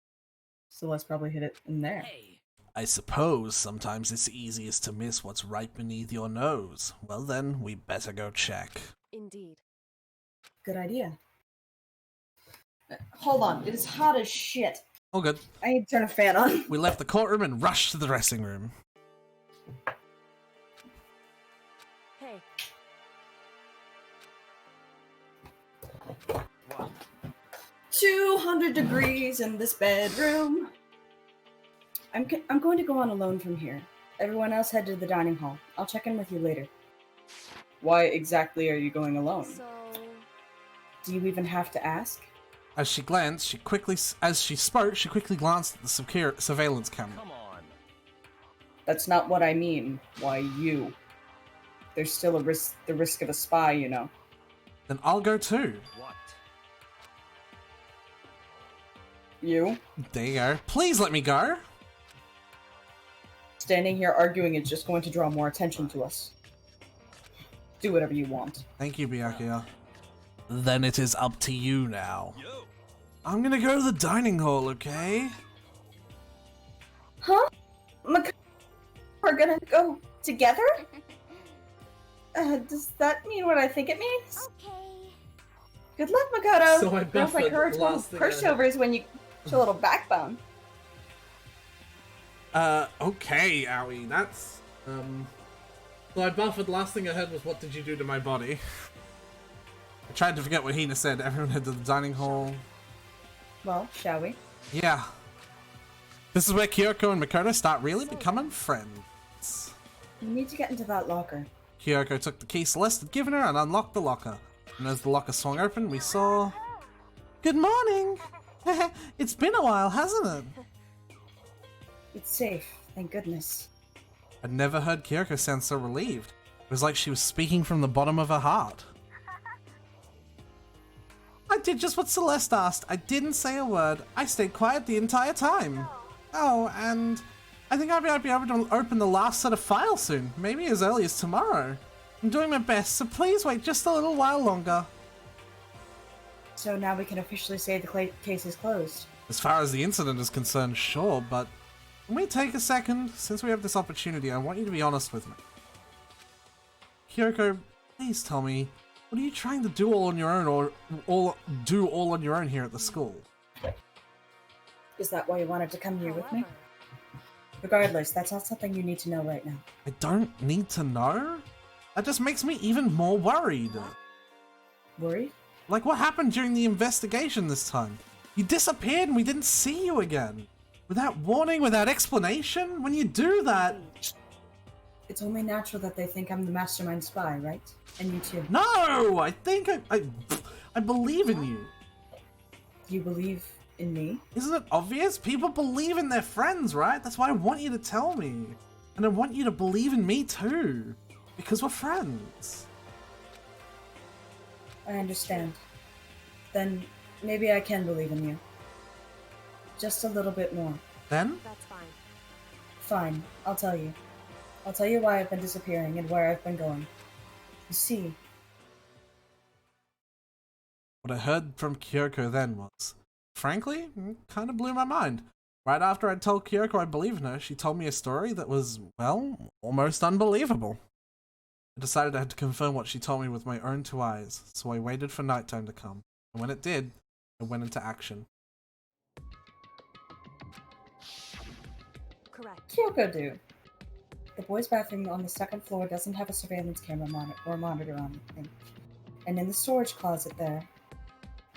Celeste probably hid it in there. Hey, I suppose sometimes it's easiest to miss what's right beneath your nose. Well then, we better go check. indeed. Good idea. Hold on, it is hot as shit. All good. I need to turn a fan on. We left the courtroom and rushed to the dressing room. Hey, 200 degrees in this bedroom. I'm going to go on alone from here. Everyone else head to the dining hall. I'll check in with you later. Why exactly are you going alone? so Do you even have to ask? As she spoke, she quickly glanced at the surveillance camera. Come on. That's not what I mean. Why you? There's still the risk of a spy, you know. Then I'll go too. What? You? There you go. Please let me go. Standing here arguing is just going to draw more attention to us. Do whatever you want. Thank you, Byakuya. Then it is up to you now. Yo, I'm gonna go to the dining hall, okay? Huh? We're gonna go Together? Does that mean what I think it means? Okay. Good luck, Makoto. So I Girls like buffered her are total last thing I had. pushovers when you show a little backbone. Okay, Owie, that's, So I buffered, last thing I heard was, what did you do to my body? I tried to forget what Hina said. Everyone head to the dining hall. Well, shall we? Yeah. This is where Kyoko and Makoto start really becoming friends. You need to get into that locker. Kyoko took the key Celeste had given her and unlocked the locker. And as the locker swung open, we saw... Good morning! It's been a while, hasn't it? It's safe, thank goodness. I'd never heard Kyoko sound so relieved. It was like she was speaking from the bottom of her heart. I did just what Celeste asked. I didn't say a word. I stayed quiet the entire time. Oh, and I think I'll be able to open the last set of files soon. Maybe as early as tomorrow. I'm doing my best, so please wait just a little while longer. So now we can officially say the case is closed. As far as the incident is concerned, sure, but can we take a second? Since we have this opportunity, I want you to be honest with me. Kyoko, please tell me, what are you trying to do all on your own, or all on your own here at the school? Is that why you wanted to come here with me? Regardless, that's not something you need to know right now. I don't need to know? That just makes me even more worried. Worried? Like what happened during the investigation this time? You disappeared and we didn't see you again. Without warning, without explanation? When you do that... It's only natural that they think I'm the mastermind spy, right? And you too. No! I think I believe in you. Do you believe in me? Isn't it obvious? People believe in their friends, right? That's why I want you to tell me. And I want you to believe in me too. Because we're friends. I understand. Then maybe I can believe in you. Just a little bit more. Then? That's fine. Fine, I'll tell you. I'll tell you why I've been disappearing and where I've been going. You see... What I heard from Kyoko then was, frankly, kind of blew my mind. Right after I told Kyoko I believed in her, she told me a story that was, well, almost unbelievable. I decided I had to confirm what she told me with my own two eyes, so I waited for nighttime to come. And when it did, I went into action. Correct. Kyoko do. The boys' bathroom on the second floor doesn't have a surveillance camera monitor on it. And in the storage closet there,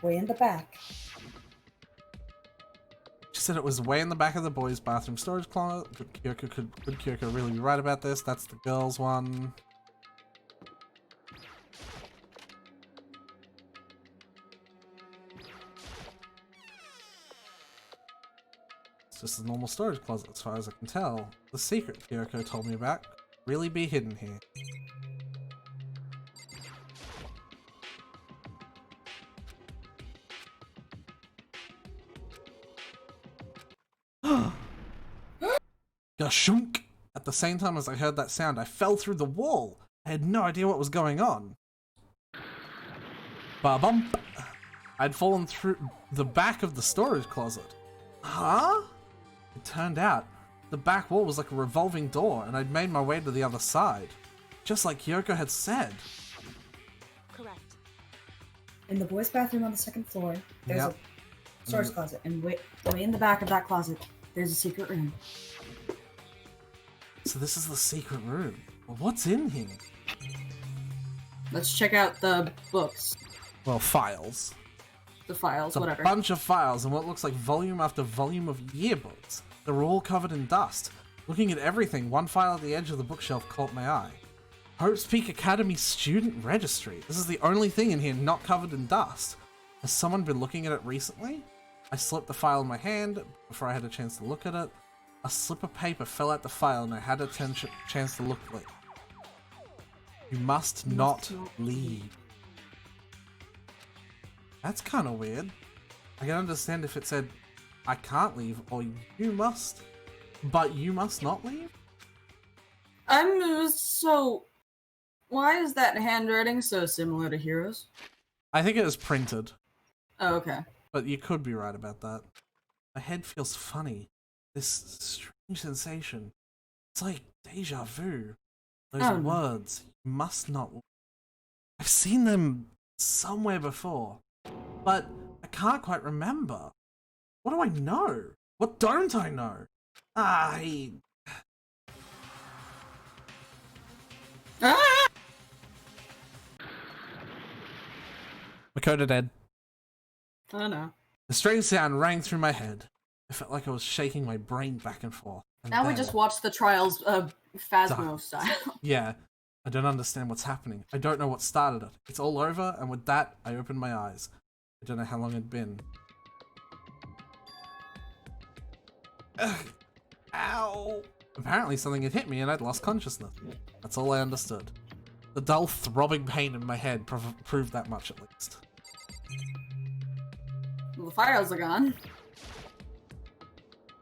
way in the back... She said it was way in the back of the boys' bathroom storage closet. Could Kyoko really be right about this? That's the girls' one. It's just a normal storage closet as far as I can tell. The secret Kyoko told me about could really be hidden here. Gashunk! At the same time as I heard that sound, I fell through the wall. I had no idea what was going on. Ba-bump! I'd fallen through the back of the storage closet. Huh? It turned out, the back wall was like a revolving door, and I'd made my way to the other side. Just like Kyoko had said. Correct. In the boys' bathroom on the second floor, there's Yep. a storage closet, and way in the back of that closet, there's a secret room. So this is the secret room. Well, what's in here? Let's check out the books, Well, files. the files, It's a whatever. bunch of files and what looks like volume after volume of yearbooks. They're all covered in dust. Looking at everything, one file at the edge of the bookshelf caught my eye. Hope's Peak Academy Student Registry. This is the only thing in here not covered in dust. Has someone been looking at it recently? I slipped the file in my hand before I had a chance to look at it. A slip of paper fell out the file and I had a chance to look at it. You must not leave. That's kind of weird. I can understand if it said, I can't leave, or you must, but you must not leave? Why is that handwriting so similar to Hero's? I think it was printed, Oh, okay. but you could be right about that. My head feels funny. This strange sensation. It's like deja vu. Those Oh, no. words. You must not. I've seen them somewhere before, but I can't quite remember. What do I know? What don't I know? Makoto dead. Oh no. A strange sound rang through my head. I felt like I was shaking my brain back and forth. And Now we then- just watched the trials of Phasmo style. Yeah, I don't understand what's happening. I don't know what started it. It's all over, and with that, I opened my eyes. I don't know how long it'd been. Ugh. Ow! Apparently something had hit me and I'd lost consciousness. That's all I understood. The dull throbbing pain in my head proved that much at least. Well, the files are gone.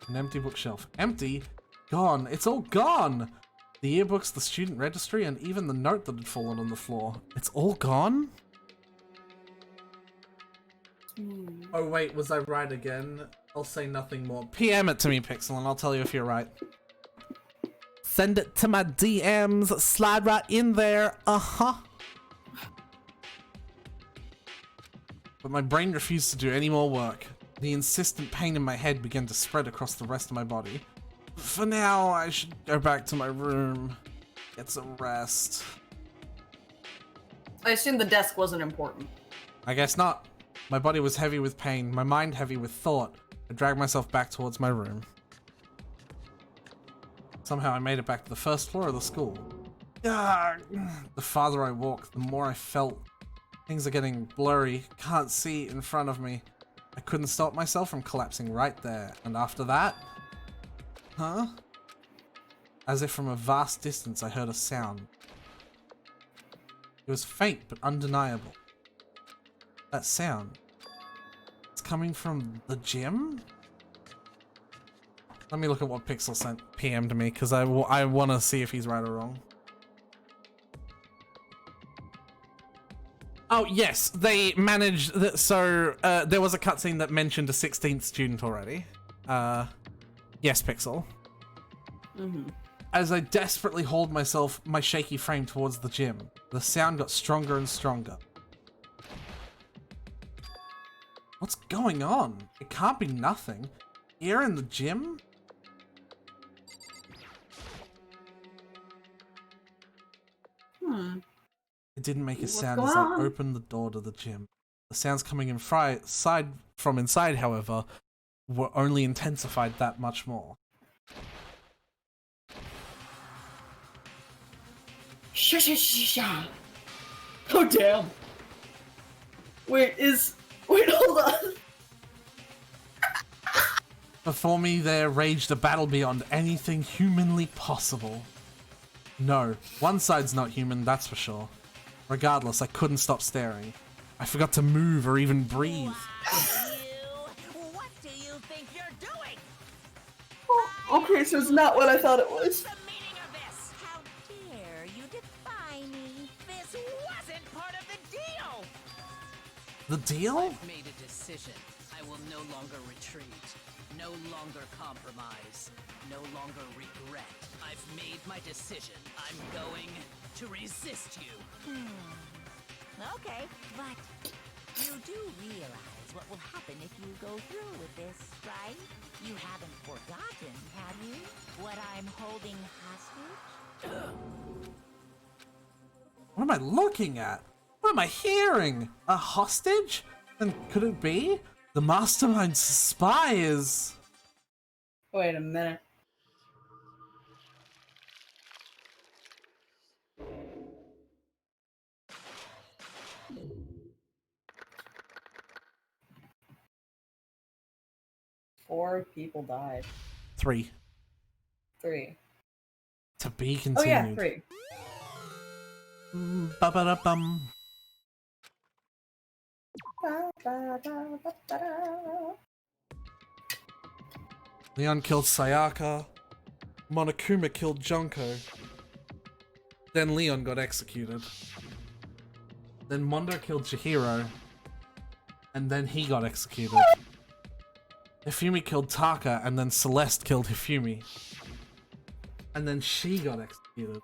An empty bookshelf. Empty? Gone. It's all gone! The yearbooks, the student registry, and even the note that had fallen on the floor. It's all gone? Oh wait, was I right again? I'll say nothing more. PM it to me, Pixel, and I'll tell you if you're right. Send it to my DMs. Slide right in there. Uh-huh. But my brain refused to do any more work. The insistent pain in my head began to spread across the rest of my body. For now, I should go back to my room. Get some rest. I assume the desk wasn't important. I guess not. My body was heavy with pain, my mind heavy with thought. I dragged myself back towards my room. Somehow I made it back to the first floor of the school. The farther I walked, the more I felt. Things are getting blurry, can't see in front of me. I couldn't stop myself from collapsing right there. And after that... Huh? As if from a vast distance I heard a sound. It was faint but undeniable. That sound. It's coming from the gym? Let me look at what Pixel sent PM to me, because I want to see if he's right or wrong. Oh, yes, they managed... So, there was a cutscene that mentioned a 16th student already. Yes, Pixel. Mm-hmm. As I desperately hauled my shaky frame towards the gym, the sound got stronger and stronger. What's going on? It can't be nothing. Here in the gym? It didn't make a sound as I opened the door to the gym. The sounds coming in from inside, however, were only intensified that much more. Oh damn. Wait, hold on. Before me there raged a battle beyond anything humanly possible. No, one side's not human, that's for sure. Regardless, I couldn't stop staring. I forgot to move or even breathe. What do you think you're doing? Okay, so it's not what I thought it was. The meaning of this? How dare you defy me? This wasn't part of the deal! The deal? I've made a decision. I will no longer retreat. No longer compromise. No longer regret. I've made my decision. I'm going to resist you. Okay, but you do realize what will happen if you go through with this, right? You haven't forgotten, have you? What I'm holding hostage? What am I looking at? What am I hearing? A hostage? Then could it be? The mastermind's spy is... Wait a minute. Four people died. 3. 3. To be continued. Oh yeah, 3. Ba-ba-da-bum. Leon killed Sayaka. Monokuma killed Junko. Then Leon got executed. Then Mondo killed Chihiro. And then he got executed. Hifumi killed Taka, and then Celeste killed Hifumi. And then she got executed.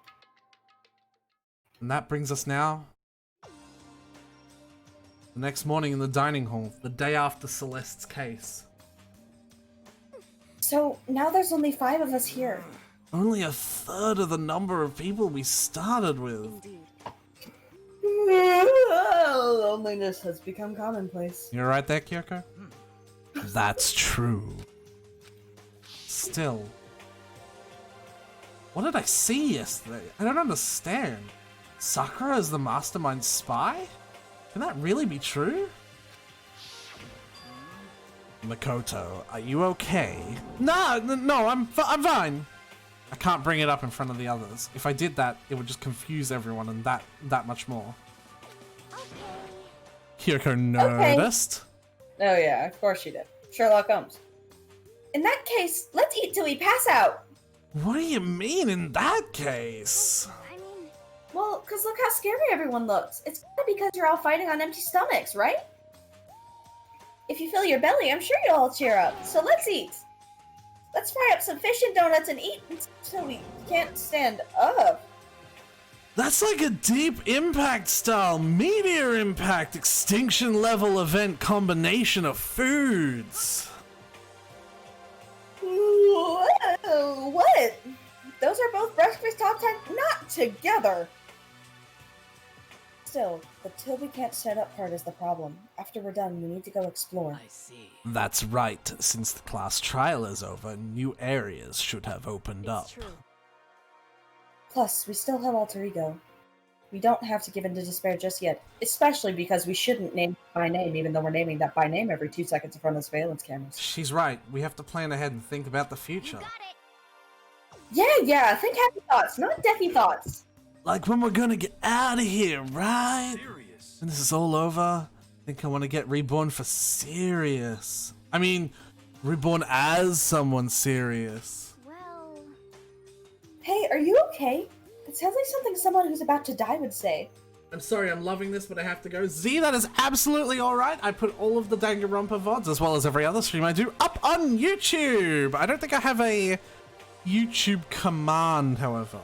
And that brings us now. The next morning in the dining hall, the day after Celeste's case. So now there's only 5 of us here. Only a third of the number of people we started with. Indeed. Loneliness has become commonplace. You're right there, Kyoko? That's true. Still. What did I see yesterday? I don't understand. Sakura is the mastermind spy? Can that really be true? Makoto, are you okay? No, I'm fine. I can't bring it up in front of the others. If I did that, it would just confuse everyone and that much more. Kyoko noticed. Oh yeah, of course she did. Sherlock Holmes. In that case, let's eat till we pass out. What do you mean in that case? Well, because look how scary everyone looks. It's probably because you're all fighting on empty stomachs, right? If you fill your belly, I'm sure you'll all cheer up. So let's eat. Let's fry up some fish and donuts and eat until we can't stand up. That's like a Deep Impact style meteor impact extinction level event combination of foods. What? Those are both breakfast top 10, not together. Still, the till we can't stand up part is the problem. After we're done, we need to go explore. I see. That's right. Since the class trial is over, new areas should have opened up. True. Plus, we still have Alter Ego. We don't have to give in to despair just yet, especially because we shouldn't name by name, even though we're naming that by name every 2 seconds in front of surveillance cameras. She's right. We have to plan ahead and think about the future. Yeah, think happy thoughts, not deathy thoughts. Like when we're gonna get out of here, right? Serious. When this is all over, I think I want to get reborn for serious. I mean, reborn as someone serious. Well, Hey, are you okay? It sounds like something someone who's about to die would say. I'm sorry, I'm loving this, but I have to go. Z, that is absolutely alright. I put all of the Danganronpa VODs, as well as every other stream I do, up on YouTube. I don't think I have a YouTube command, however.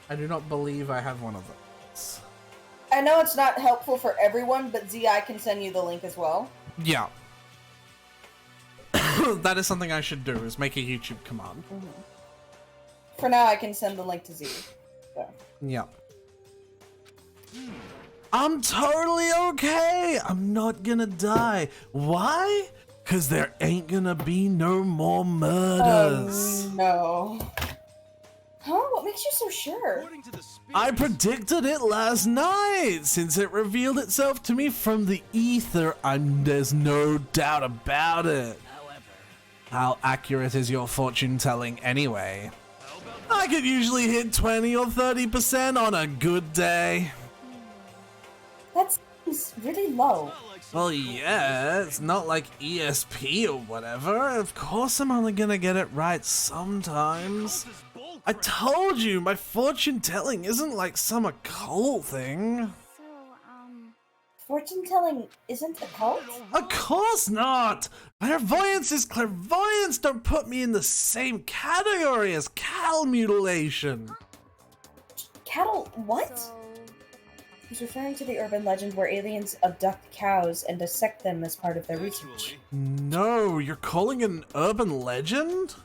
I do not believe I have one of those. I know it's not helpful for everyone, but ZI can send you the link as well. Yeah. That is something I should do, is make a YouTube command. For now, I can send the link to Z. So. Yeah. I'm totally okay. I'm not gonna die. Why? Because there ain't gonna be no more murders. No. Huh? What makes you so sure? I predicted it last night. Since it revealed itself to me from the ether, there's no doubt about it. However, how accurate is your fortune telling anyway? I could usually hit 20 or 30% on a good day. That seems really low. Well, yeah, it's not like ESP or whatever. Of course I'm only gonna get it right sometimes. I told you, my fortune telling isn't like some occult thing. so, Fortune telling isn't a cult? Of course not! Clairvoyance is clairvoyance! Don't put me in the same category as cow mutilation! Cattle what? so He's referring to the urban legend where aliens abduct cows and dissect them as part of their research. No, you're calling it an urban legend?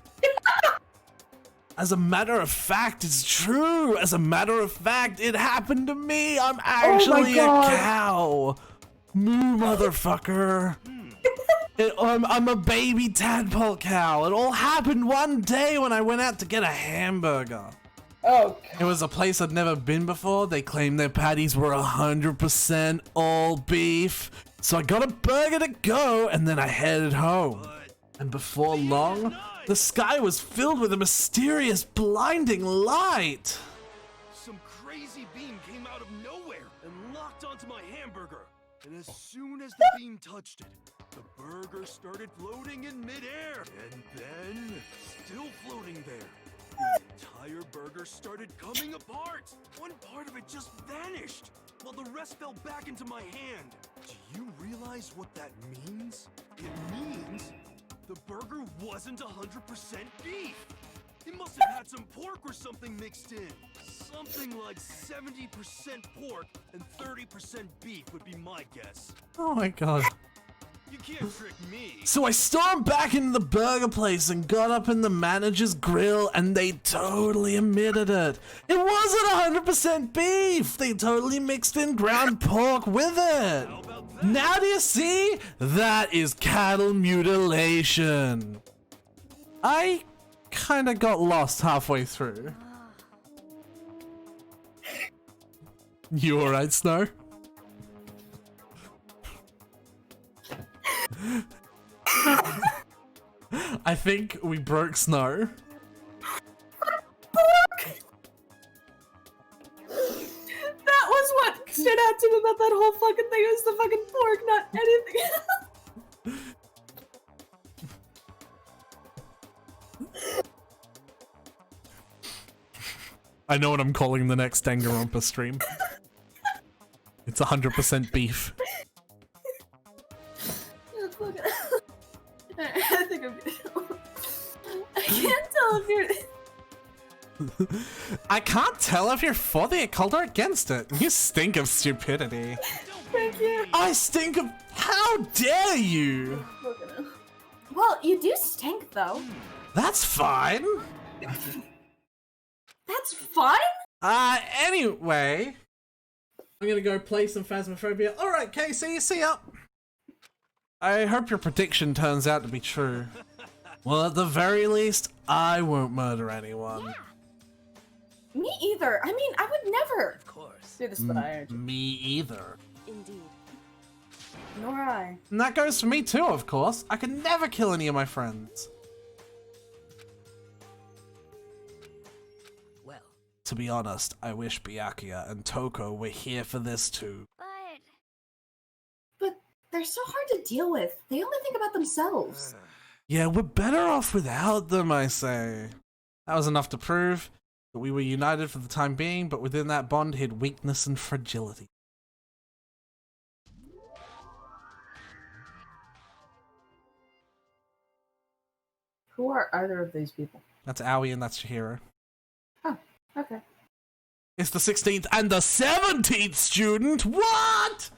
As a matter of fact, it's true! As a matter of fact, it happened to me! I'm actually a cow! Moo, motherfucker! I'm a baby tadpole cow. It all happened one day when I went out to get a hamburger. Oh, It was a place I'd never been before. They claimed their patties were 100% all beef. So I got a burger to go, and then I headed home. And before long, the sky was filled with a mysterious, blinding light. Some crazy beam came out of nowhere and locked onto my hamburger. And as soon as the beam touched it, the burger started floating in midair. And then, still floating there, the entire burger started coming apart. One part of it just vanished, while the rest fell back into my hand. Do you realize what that means? It means the burger wasn't 100% beef. It must have had some pork or something mixed in. Something like 70% pork and 30% beef would be my guess. Oh my god. You can't trick me. So I stormed back into the burger place and got up in the manager's grill and they totally omitted it. It wasn't 100% beef. They totally mixed in ground pork with it. Now do you see? That is cattle mutilation. I kinda got lost halfway through. You alright, Snow? I think we broke Snow. That was what stood out to him about that whole fucking thing. It was the fucking pork, not anything else. I know what I'm calling the next Danganronpa stream. It's 100% beef. I think I'm good. I can't tell if you're... I can't tell if you're for the occult or against it. You stink of stupidity. Thank you. I stink of... How dare you? Well, you do stink, though. That's fine. That's fine? Anyway. I'm gonna go play some Phasmophobia. Alright, Casey, see ya. I hope your prediction turns out to be true. Well, at the very least, I won't murder anyone. Yeah. Me either. I mean, I would never. Of course. Do this, but I... Me either. Indeed. Nor I. And that goes for me too, of course. I could never kill any of my friends. Well. To be honest, I wish Byakuya and Toko were here for this too. But they're so hard to deal with. They only think about themselves. Yeah, we're better off without them, I say. That was enough to prove that we were united for the time being, but within that bond hid weakness and fragility. Who are either of these people? That's Aoi and that's Chihiro. Oh, okay. It's the 16th and the 17th student! What?!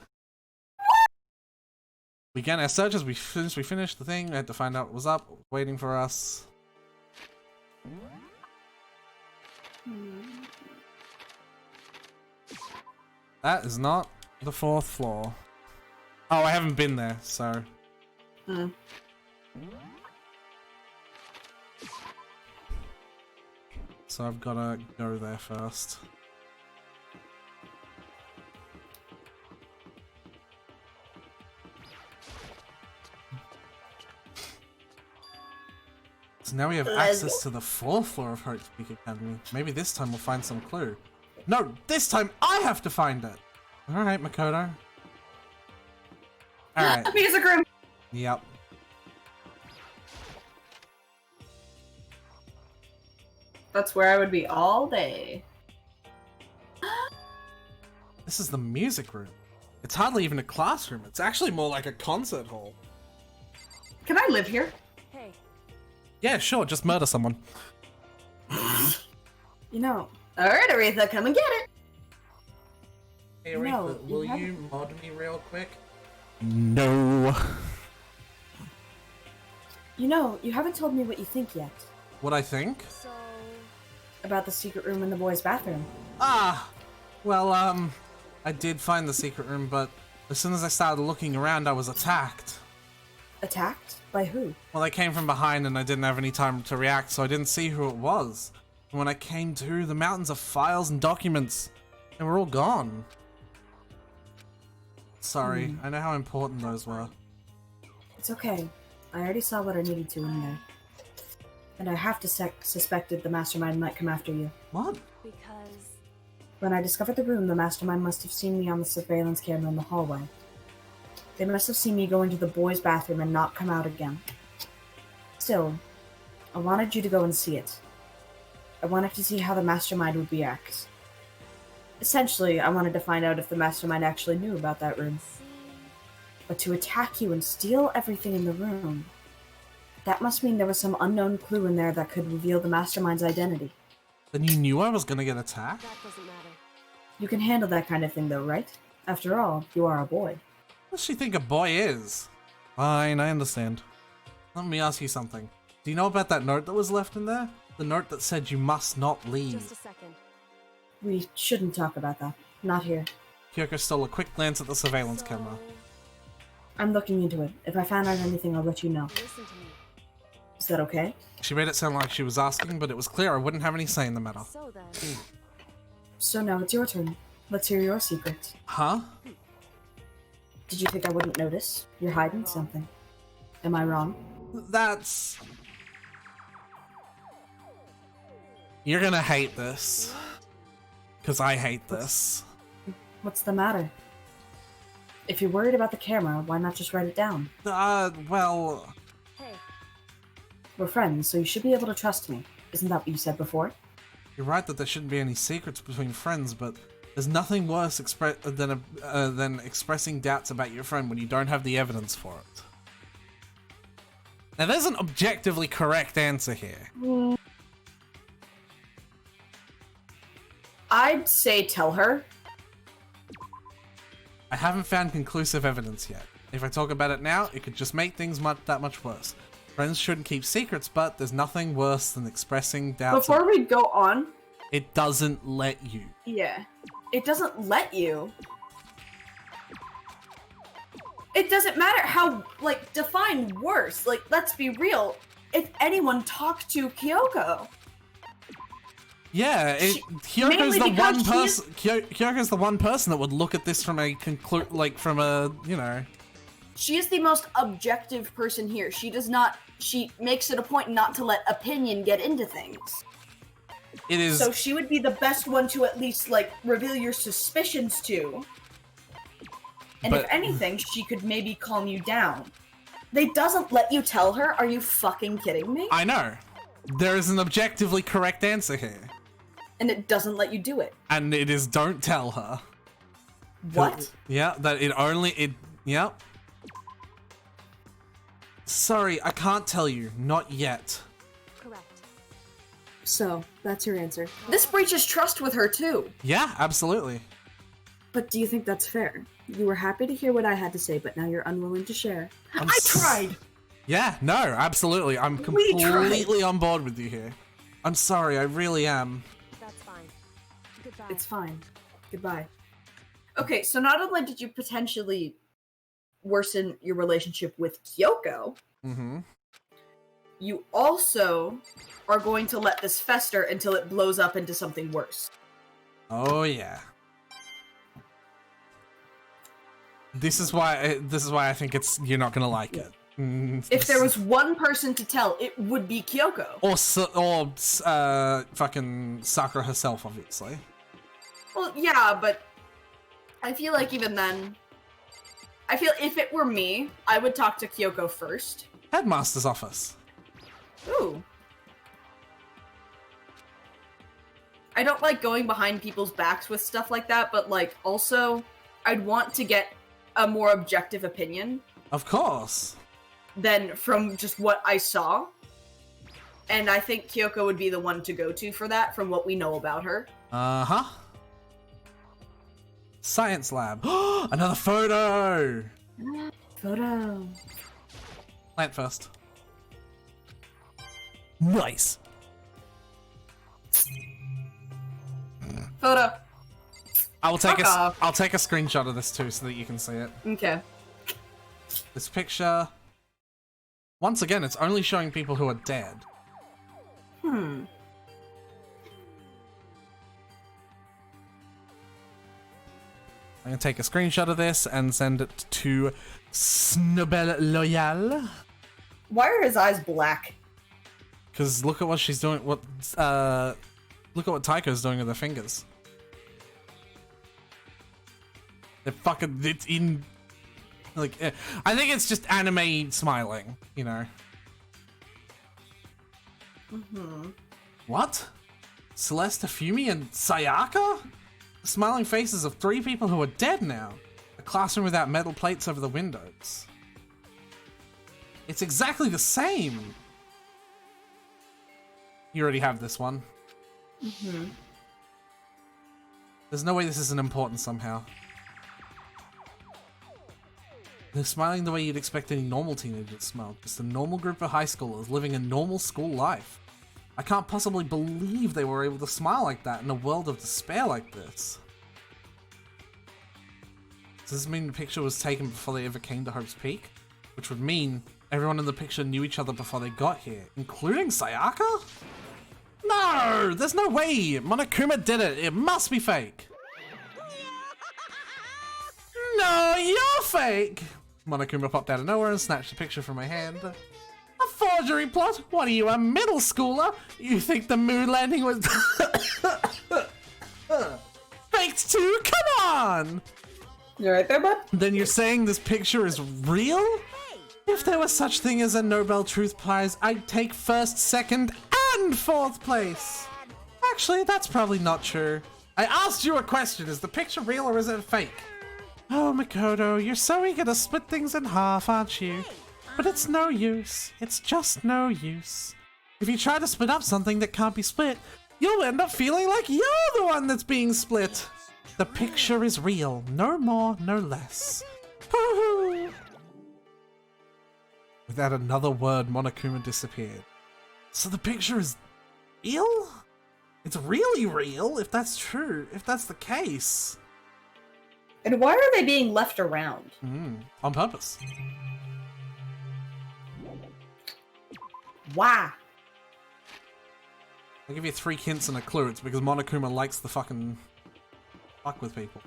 We began our searches, we finished the thing, we had to find out what was up, waiting for us. That is not the 4th floor. Oh, I haven't been there, so... So I've gotta go there first. So now we have access to the 4th floor of Hope Peak Academy. Maybe this time we'll find some clue. No, this time I have to find it! Alright, Makoto. Alright. Music room! Yep. That's where I would be all day. This is the music room. It's hardly even a classroom. It's actually more like a concert hall. Can I live here? Hey. Yeah, sure, just murder someone. You know. Alright, Aretha, come and get it! Hey, Aretha, no, will you you mod me real quick? No. You know, you haven't told me what you think yet. What I think? So... About the secret room in the boys' bathroom. Ah! Well, I did find the secret room, but as soon as I started looking around, I was attacked. Attacked? By who? Well, they came from behind and I didn't have any time to react, so I didn't see who it was. And when I came to, the mountains of files and documents, they were all gone. Sorry, I know how important those were. It's okay. I already saw what I needed to in there. And I have to suspected the mastermind might come after you. What? Because... When I discovered the room, the mastermind must have seen me on the surveillance camera in the hallway. They must have seen me go into the boys' bathroom and not come out again. Still, I wanted you to go and see it. I wanted to see how the mastermind would react. Essentially, I wanted to find out if the mastermind actually knew about that room. But to attack you and steal everything in the room, that must mean there was some unknown clue in there that could reveal the mastermind's identity. Then you knew I was gonna get attacked? That doesn't matter. You can handle that kind of thing though, right? After all, you are a boy. What does she think a boy is? Fine, I understand. Let me ask you something. Do you know about that note that was left in there? The note that said you must not leave. Just a second. We shouldn't talk about that. Not here. Kyoko stole a quick glance at the surveillance camera. I'm looking into it. If I find out anything, I'll let you know. Listen to me. Is that okay? She made it sound like she was asking, but it was clear I wouldn't have any say in the matter. So then. So now it's your turn. Let's hear your secret. Huh? Did you think I wouldn't notice? You're hiding something. Am I wrong? That's... You're gonna hate this. Because I hate this. What's the matter? If you're worried about the camera, why not just write it down? Well... Hey. We're friends, so you should be able to trust me. Isn't that what you said before? You're right that there shouldn't be any secrets between friends, but there's nothing worse than expressing doubts about your friend when you don't have the evidence for it. Now, there's an objectively correct answer here. I'd say tell her. I haven't found conclusive evidence yet. If I talk about it now, it could just make things that much worse. Friends shouldn't keep secrets, but there's nothing worse than expressing doubts. Before we go on... It doesn't let you. Yeah. It doesn't let you. It doesn't matter how, like, define worse. Like, let's be real. If anyone talked to Kyoko... Yeah, Kyoko's the one person. Kyoko's the one person that would look at this from a you know. She is the most objective person here. She does not. She makes it a point not to let opinion get into things. It is. So she would be the best one to at least like reveal your suspicions to. And if anything, she could maybe calm you down. They doesn't let you tell her. Are you fucking kidding me? I know. There is an objectively correct answer here. And it doesn't let you do it. And it is don't tell her. What? Yeah, that yeah. Sorry, I can't tell you. Not yet. Correct. So, that's your answer. This breaches trust with her too. Yeah, absolutely. But do you think that's fair? You were happy to hear what I had to say, but now you're unwilling to share. I tried! Yeah, no, absolutely. I'm completely on board with you here. I'm sorry, I really am. That's fine. Goodbye. It's fine. Goodbye. Okay, so not only did you potentially worsen your relationship with Kyoko, you also are going to let this fester until it blows up into something worse. Oh yeah. This is why I think you're not gonna like it. If there was one person to tell, it would be Kyoko. Or fucking Sakura herself, obviously. Well, yeah, but I feel like even then, I feel if it were me, I would talk to Kyoko first. Headmaster's office. Ooh. I don't like going behind people's backs with stuff like that, but like also, I'd want to get a more objective opinion. Of course. Than from just what I saw. And I think Kyoko would be the one to go to for that, from what we know about her. Uh-huh. Science lab. Another photo! Photo. Plant first. Nice. Photo. I'll take a screenshot of this too so that you can see it. Okay. This picture. Once again, it's only showing people who are dead. I'm gonna take a screenshot of this and send it to Snobel Loyal. Why are his eyes black? Because look at what she's doing. Look at what Taiko's doing with her fingers. It's in. Like, I think it's just anime smiling, you know. What? Celeste, Fumi, and Sayaka? The smiling faces of 3 people who are dead now. A classroom without metal plates over the windows. It's exactly the same. You already have this one. Mm-hmm. There's no way this isn't important somehow. They're smiling the way you'd expect any normal teenager to smile. Just a normal group of high schoolers living a normal school life. I can't possibly believe they were able to smile like that in a world of despair like this. Does this mean the picture was taken before they ever came to Hope's Peak? Which would mean everyone in the picture knew each other before they got here, including Sayaka? No! There's no way! Monokuma did it! It must be fake! No, you're fake! Monokuma popped out of nowhere and snatched a picture from my hand. A forgery plot? What are you, a middle schooler? You think the moon landing was faked too? Come on! You right there, bud? Then you're saying this picture is real? If there was such thing as a Nobel Truth Prize, I'd take first, second, and fourth place. Actually, that's probably not true. I asked you a question. Is the picture real or is it fake? Oh, Makoto, you're so eager to split things in half, aren't you? But it's no use. It's just no use. If you try to split up something that can't be split, you'll end up feeling like you're the one that's being split. The picture is real. No more, no less. Hoo-hoo. Without another word, Monokuma disappeared. So the picture is real? It's really real, if that's true, if that's the case. And why are they being left around? On purpose. Why? I'll give you 3 hints and a clue. It's because Monokuma likes the fucking fuck with people.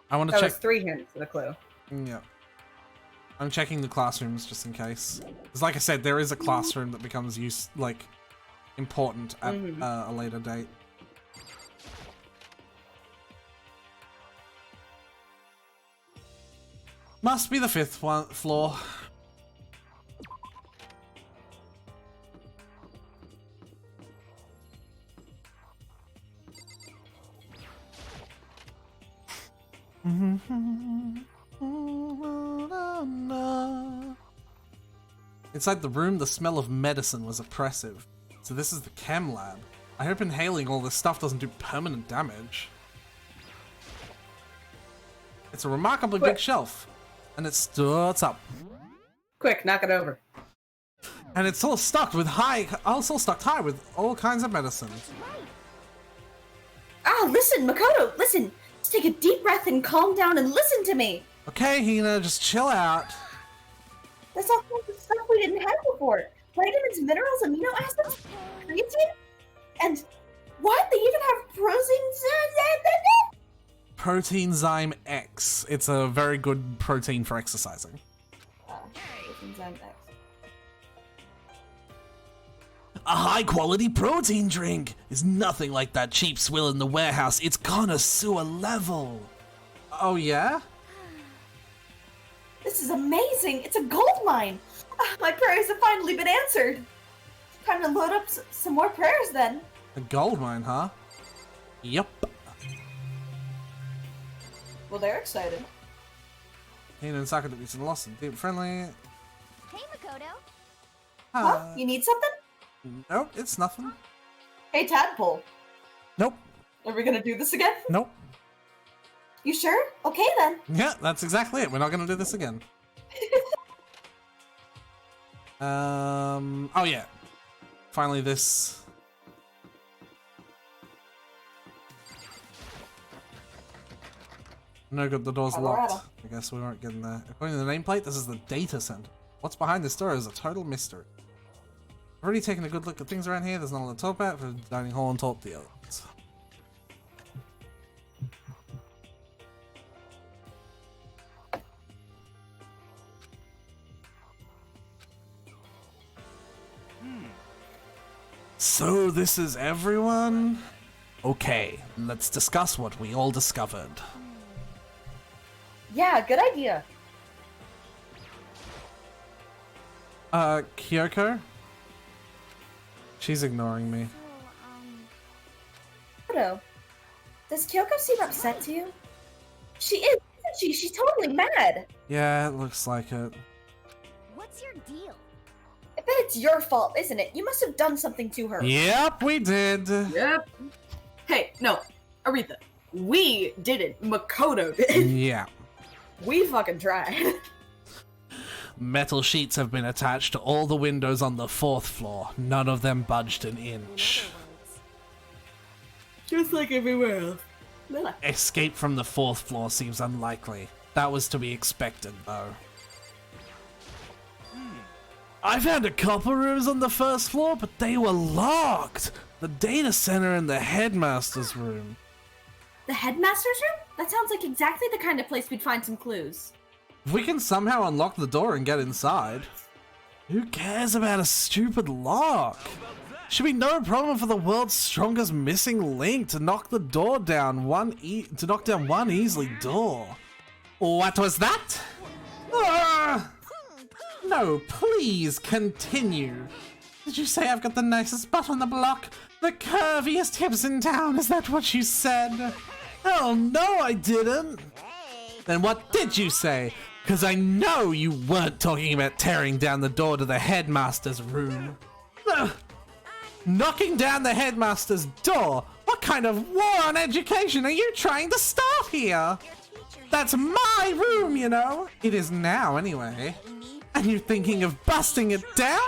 I want to That check. was 3 hints and a clue. Yeah. I'm checking the classrooms just in case. Because like I said, there is a classroom that becomes important at a later date. Must be the 5th floor. Inside the room, the smell of medicine was oppressive. So this is the chem lab. I hope inhaling all this stuff doesn't do permanent damage. It's a remarkably big shelf. And it starts up. Quick, knock it over. And it's all stocked high with all kinds of medicines. Ah, listen, Makoto, listen. Just take a deep breath and calm down and listen to me. Okay, Hina, just chill out. There's all kinds of stuff we didn't have before. Vitamins, minerals, amino acids, creatine, and what? They even have proteins. Protein Zyme X. It's a very good protein for exercising. A high-quality protein drink is nothing like that cheap swill in the warehouse. It's connoisseur level. Oh, yeah? This is amazing. It's a gold mine. My prayers have finally been answered. Time to load up some more prayers then. A gold mine, huh? Yup. Well, they're excited. Hina and Sakura are lost and deep friendly. Hey, Makoto. Huh? You need something? Nope, it's nothing. Hey, Tadpole. Nope. Are we gonna do this again? Nope. You sure? Okay then. Yeah, that's exactly it. We're not gonna do this again. Oh yeah. Finally this. No good, the door's locked. I guess we weren't getting there. According to the nameplate, this is the data center. What's behind this door is a total mystery. I've already taken a good look at things around here. There's not a lot to talk about for the dining hall and talk the others. So this is everyone? Okay, let's discuss what we all discovered. Yeah, good idea. Kyoko? She's ignoring me. Makoto, does Kyoko seem upset to you? She is, isn't she? She's totally mad. Yeah, it looks like it. What's your deal? If bet it's your fault, isn't it? You must have done something to her. Yep, we did. Yep. Hey, no, Aretha. We didn't. Makoto did. Yeah. We fucking tried. Metal sheets have been attached to all the windows on the 4th floor. None of them budged an inch. Just like everywhere else. Escape from the 4th floor seems unlikely. That was to be expected, though. I found a couple rooms on the 1st floor, but they were locked. The data center and the headmaster's room. The headmaster's room? That sounds like exactly the kind of place we'd find some clues. If we can somehow unlock the door and get inside, who cares about a stupid lock? Should be no problem for the world's strongest missing link to knock the door down one easily door. What was that? No, please continue. Did you say I've got the nicest butt on the block? The curviest hips in town, is that what you said? Oh no, I didn't. Then what did you say? Because I know you weren't talking about tearing down the door to the headmaster's room. Ugh. Knocking down the headmaster's door? What kind of war on education are you trying to start here? That's my room, you know. It is now, anyway. And you're thinking of busting it down?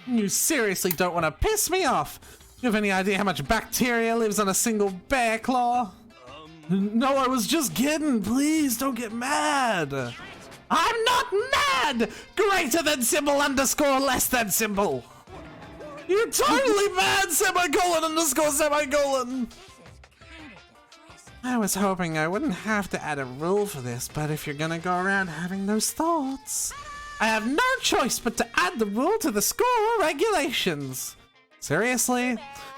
You seriously don't want to piss me off. You have any idea how much bacteria lives on a single bear claw? No, I was just kidding. Please don't get mad. I'm not mad! Greater than symbol underscore less than symbol. You're totally mad, semicolon underscore semicolon. I was hoping I wouldn't have to add a rule for this, but if you're gonna go around having those thoughts, I have no choice but to add the rule to the school regulations. Seriously?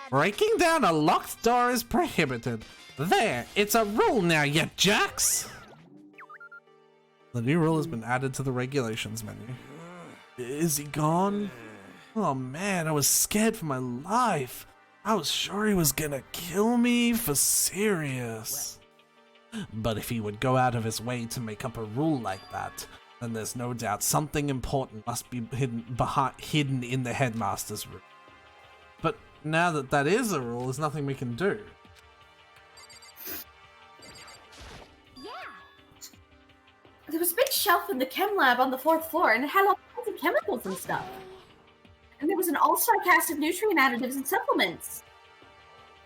Breaking down a locked door is prohibited. There, it's a rule now, you jacks! The new rule has been added to the regulations menu. Is he gone? Oh man, I was scared for my life. I was sure he was gonna kill me for serious. But if he would go out of his way to make up a rule like that, then there's no doubt something important must be hidden in the headmaster's room. But now that that is a rule, there's nothing we can do. There was a big shelf in the chem lab on the 4th floor, and it had all kinds of chemicals and stuff. And there was an all-star cast of nutrient additives and supplements.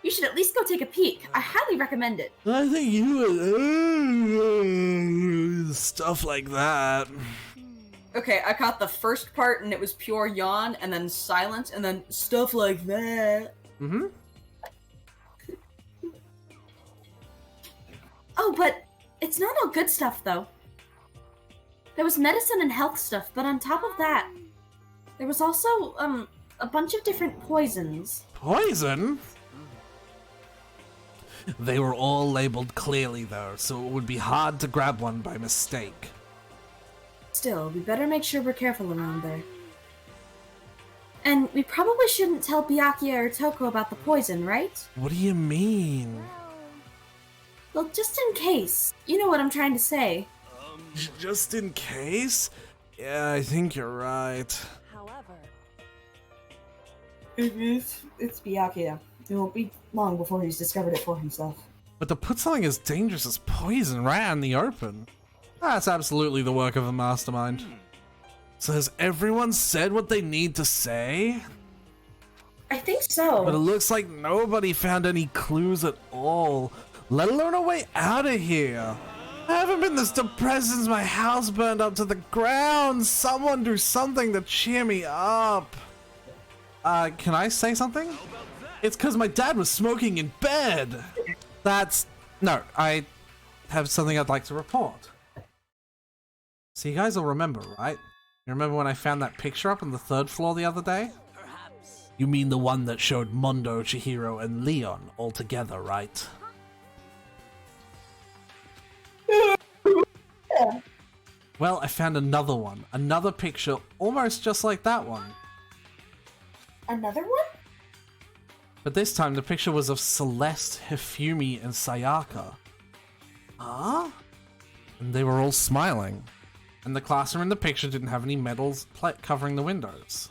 You should at least go take a peek. I highly recommend it. I think you would... stuff like that. Okay, I caught the first part and it was pure yawn, and then silence, and then stuff like that. Mm-hmm. Oh, but it's not all good stuff, though. There was medicine and health stuff, but on top of that, there was also, a bunch of different poisons. Poison? They were all labeled clearly, though, so it would be hard to grab one by mistake. Still, we better make sure we're careful around there. And we probably shouldn't tell Byakuya or Toko about the poison, right? What do you mean? Well, just in case. You know what I'm trying to say. Just in case? Yeah, I think you're right. However, It's Byakuya. It won't be long before he's discovered it for himself. But to put something as dangerous as poison right out in the open, that's absolutely the work of a mastermind. So has everyone said what they need to say? I think so. But it looks like nobody found any clues at all, let alone a way out of here. I haven't been this depressed since my house burned up to the ground. Someone do something to cheer me up. Can I say something? It's because my dad was smoking in bed. No, I have something I'd like to report. So you guys will remember, right? You remember when I found that picture up on the 3rd floor the other day? Perhaps. You mean the one that showed Mondo, Chihiro, and Leon all together, right? Well, I found another one. Another picture almost just like that one. Another one? But this time the picture was of Celeste, Hifumi, and Sayaka. Huh? And they were all smiling. And the classroom in the picture didn't have any medals covering the windows.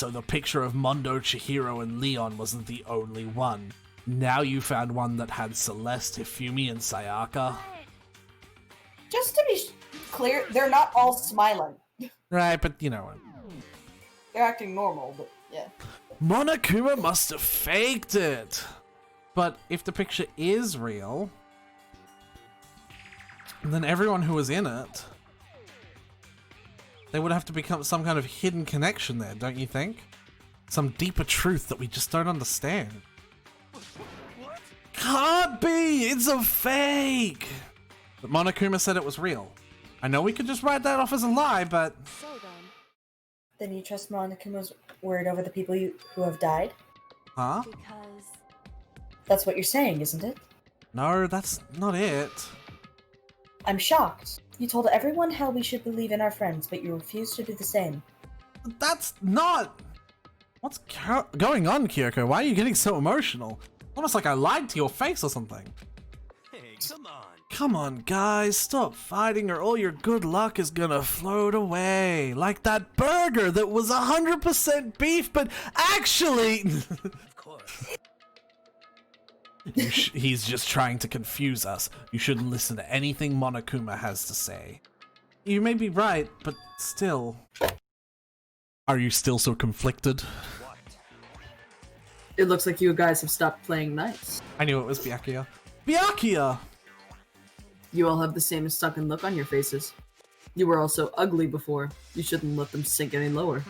so the picture of Mondo, Chihiro, and Leon wasn't the only one. Now you found one that had Celeste, Hifumi, and Sayaka. Just to be clear, they're not all smiling. Right, but you know. They're acting normal, but yeah. Monokuma must have faked it. But if the picture is real, then everyone who was in it, there would have to become some kind of hidden connection there, don't you think? Some deeper truth that we just don't understand. What? Can't be! It's a fake! But Monokuma said it was real. I know we could just write that off as a lie, but... So Then you trust Monokuma's word over the people who have died? Huh? because That's what you're saying, isn't it? No, that's not it. I'm shocked. You told everyone how we should believe in our friends, but you refused to do the same. That's not... What's going on, Kyoko? Why are you getting so emotional? Almost like I lied to your face or something. Hey, come on. Come on, guys, stop fighting or all your good luck is gonna float away. Like that burger that was 100% beef, but actually... Of course. He's just trying to confuse us. You shouldn't listen to anything Monokuma has to say. You may be right, but still... Are you still so conflicted? What? It looks like you guys have stopped playing nice. I knew it was Byakuya. Byakuya! You all have the same sunken look on your faces. You were all so ugly before. You shouldn't let them sink any lower.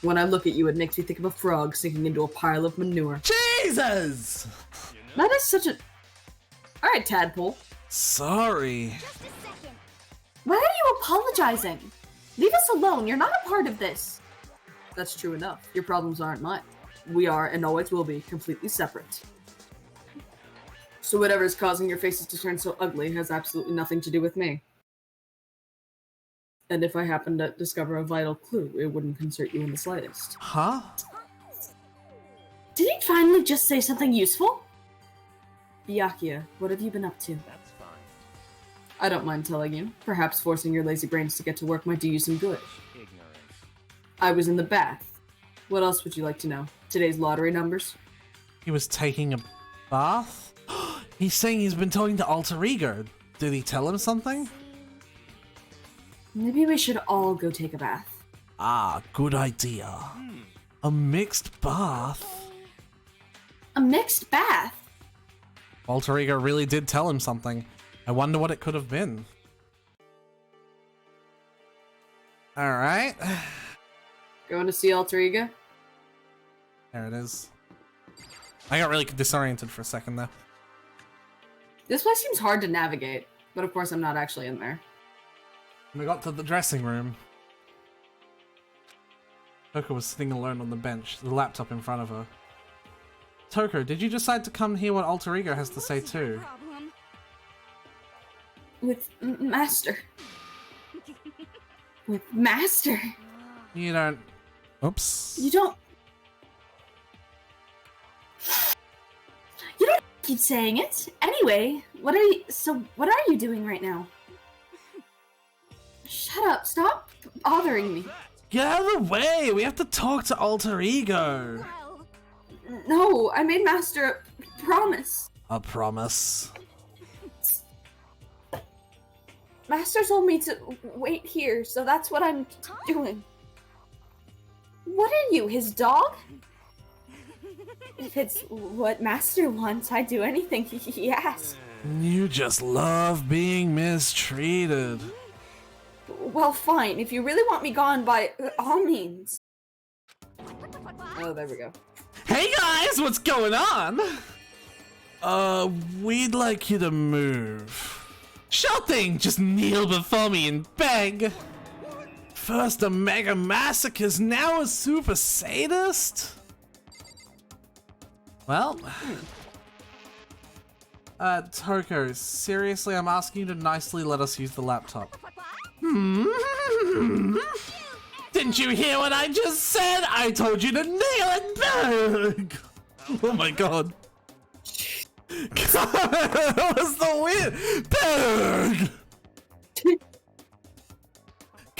When I look at you, it makes me think of a frog sinking into a pile of manure. Jesus! That is such a... Alright, Tadpole. Sorry. Just a second. Why are you apologizing? Leave us alone. You're not a part of this. That's true enough. Your problems aren't mine. We are, and always will be, completely separate. So whatever is causing your faces to turn so ugly has absolutely nothing to do with me. And if I happen to discover a vital clue, it wouldn't concern you in the slightest. Huh? Did he finally just say something useful? Byakuya, what have you been up to? That's fine. I don't mind telling you. Perhaps forcing your lazy brains to get to work might do you some good. Ignorance. I was in the bath. What else would you like to know? Today's lottery numbers? He was taking a bath? He's saying he's been talking to Alter Ego. Did he tell him something? Maybe we should all go take a bath. Ah, good idea. A mixed bath? A mixed bath? Alter Ego really did tell him something. I wonder what it could have been. Alright. Going to see Alter Ego? There it is. I got really disoriented for a second there. This place seems hard to navigate, but of course I'm not actually in there. We got to the dressing room. Toko was sitting alone on the bench, the laptop in front of her. Toko, did you decide to come hear what Alter Ego has to say too? Problem. With Master. With Master. You don't... Oops. You don't keep saying it. Anyway, what are you doing right now? Shut up. Stop bothering me. Get out of the way! We have to talk to Alter Ego! Well, No, I made Master a promise. A promise. Master told me to wait here, so that's what I'm doing. What are you, his dog? If it's what Master wants, I'd do anything he asks. You just love being mistreated. Well, fine. If you really want me gone, by all means. Oh, there we go. Hey guys, what's going on? We'd like you to move. Sure thing, just kneel before me and beg. First a mega masochist, now a super sadist? Well... Toko, seriously, I'm asking you to nicely let us use the laptop. Didn't you hear what I just said? I told you to kneel and beg! Oh my god. God, that was the weird... Beg!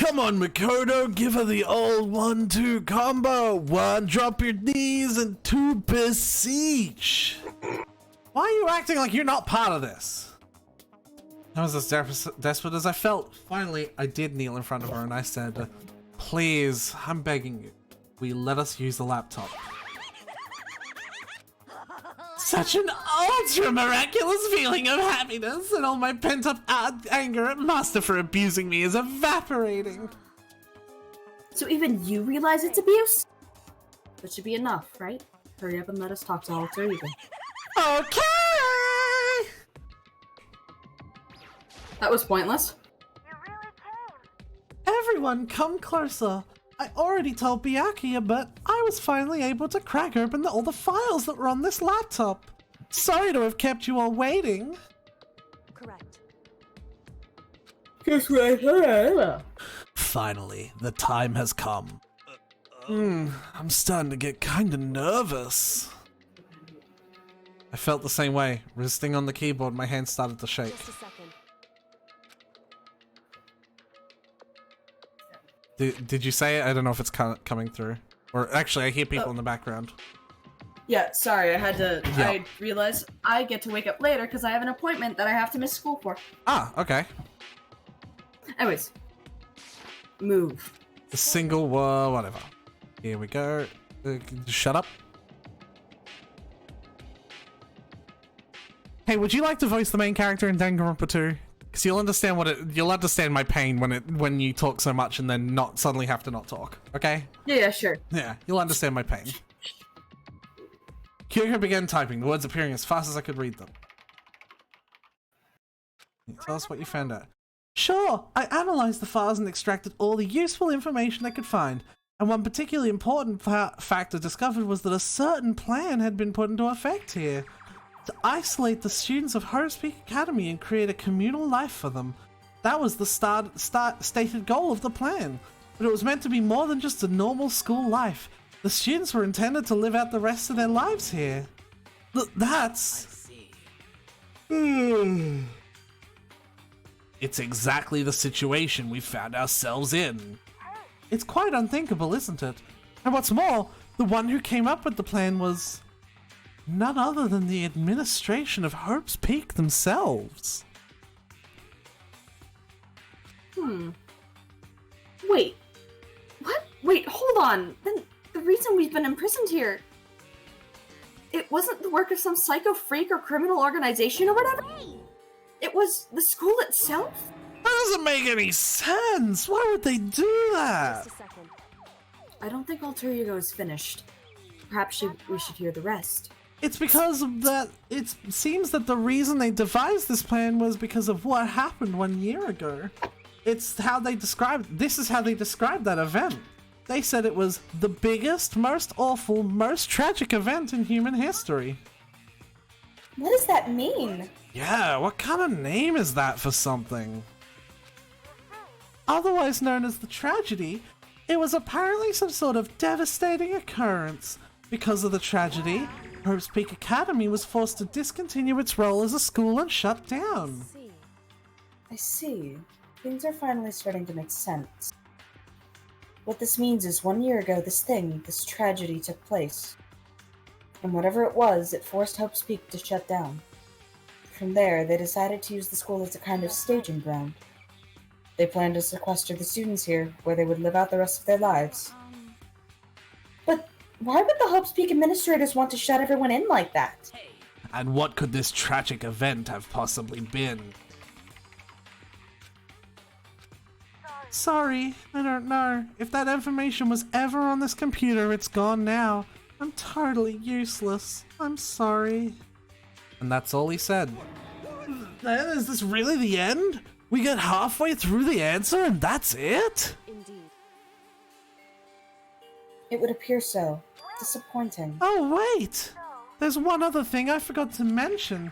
Come on, Makoto, give her the old 1-2 combo. 1, drop your knees, and 2, beseech. Why are you acting like you're not part of this? I was as desperate as I felt. Finally, I did kneel in front of her and I said, please, I'm begging you, will you let us use the laptop? Such an ultra miraculous feeling of happiness, and all my pent-up anger at Master for abusing me is evaporating. So even you realize it's abuse? That should be enough, right? Hurry up and let us talk to Alter Ego. Okay! That was pointless. Everyone, come closer. I already told Byakuya, but I was finally able to crack open all the files that were on this laptop. Sorry to have kept you all waiting. Correct. Guess what? Finally, the time has come. I'm starting to get kinda nervous. I felt the same way. Resting on the keyboard, my hands started to shake. Just a second. Did you say it? I don't know if it's coming through. Or actually, I hear people in the background. Yeah, sorry, I had to. Yeah. I realized I get to wake up later because I have an appointment that I have to miss school for. Ah, okay. Anyways, move. The single whatever. Here we go. Shut up. Hey, would you like to voice the main character in Danganronpa 2? Because you'll understand you'll understand my pain when you talk so much and then not suddenly have to not talk. Okay? Yeah, sure. Yeah, you'll understand my pain. Kyoko began typing, the words appearing as fast as I could read them. Can you tell us what you found out? Sure, I analyzed the files and extracted all the useful information I could find. And one particularly important fact I discovered was that a certain plan had been put into effect here. To isolate the students of Hope's Peak Academy and create a communal life for them. That was the stated goal of the plan. But it was meant to be more than just a normal school life. The students were intended to live out the rest of their lives here. That's... It's exactly the situation we found ourselves in. It's quite unthinkable, isn't it? And what's more, the one who came up with the plan was... none other than the administration of Hope's Peak themselves. Wait. What? Wait, hold on. Then the reason we've been imprisoned here... it wasn't the work of some psycho freak or criminal organization or whatever? It was the school itself? That doesn't make any sense! Why would they do that? Just a second. I don't think Alter Ego is finished. Perhaps we should hear the rest. It's because of that. It seems that the reason they devised this plan was because of what happened 1 year ago. It's how they described. This is how they described that event. They said it was the biggest, most awful, most tragic event in human history. What does that mean? Yeah, what kind of name is that for something? Otherwise known as the tragedy, it was apparently some sort of devastating occurrence. Because of the tragedy, Hope's Peak Academy was forced to discontinue its role as a school and shut down. I see. Things are finally starting to make sense. What this means is 1 year ago this tragedy took place. And whatever it was, it forced Hope's Peak to shut down. From there, they decided to use the school as a kind of staging ground. They planned to sequester the students here, where they would live out the rest of their lives. But why would the Hope's Peak administrators want to shut everyone in like that? And what could this tragic event have possibly been? Sorry, I don't know. If that information was ever on this computer, it's gone now. I'm totally useless. I'm sorry. And that's all he said. Is this really the end? We get halfway through the answer and that's it? Indeed. It would appear so. Disappointing. Oh, wait! There's one other thing I forgot to mention.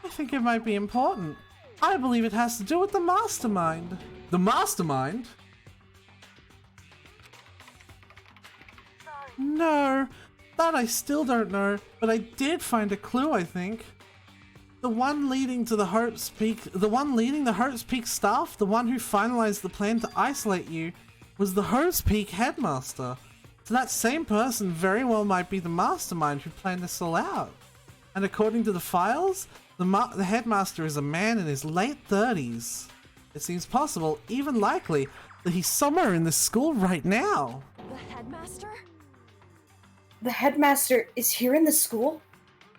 I think it might be important. I believe it has to do with the mastermind. The mastermind? No, that I still don't know, but I did find a clue, I think. The one leading to the Hope's Peak, the one leading the Hope's Peak staff, the one who finalized the plan to isolate you, was the Hope's Peak headmaster. So that same person very well might be the mastermind who planned this all out. And according to the files, the headmaster is a man in his late 30s. It seems possible, even likely, that he's somewhere in this school right now. The headmaster? The headmaster is here in the school?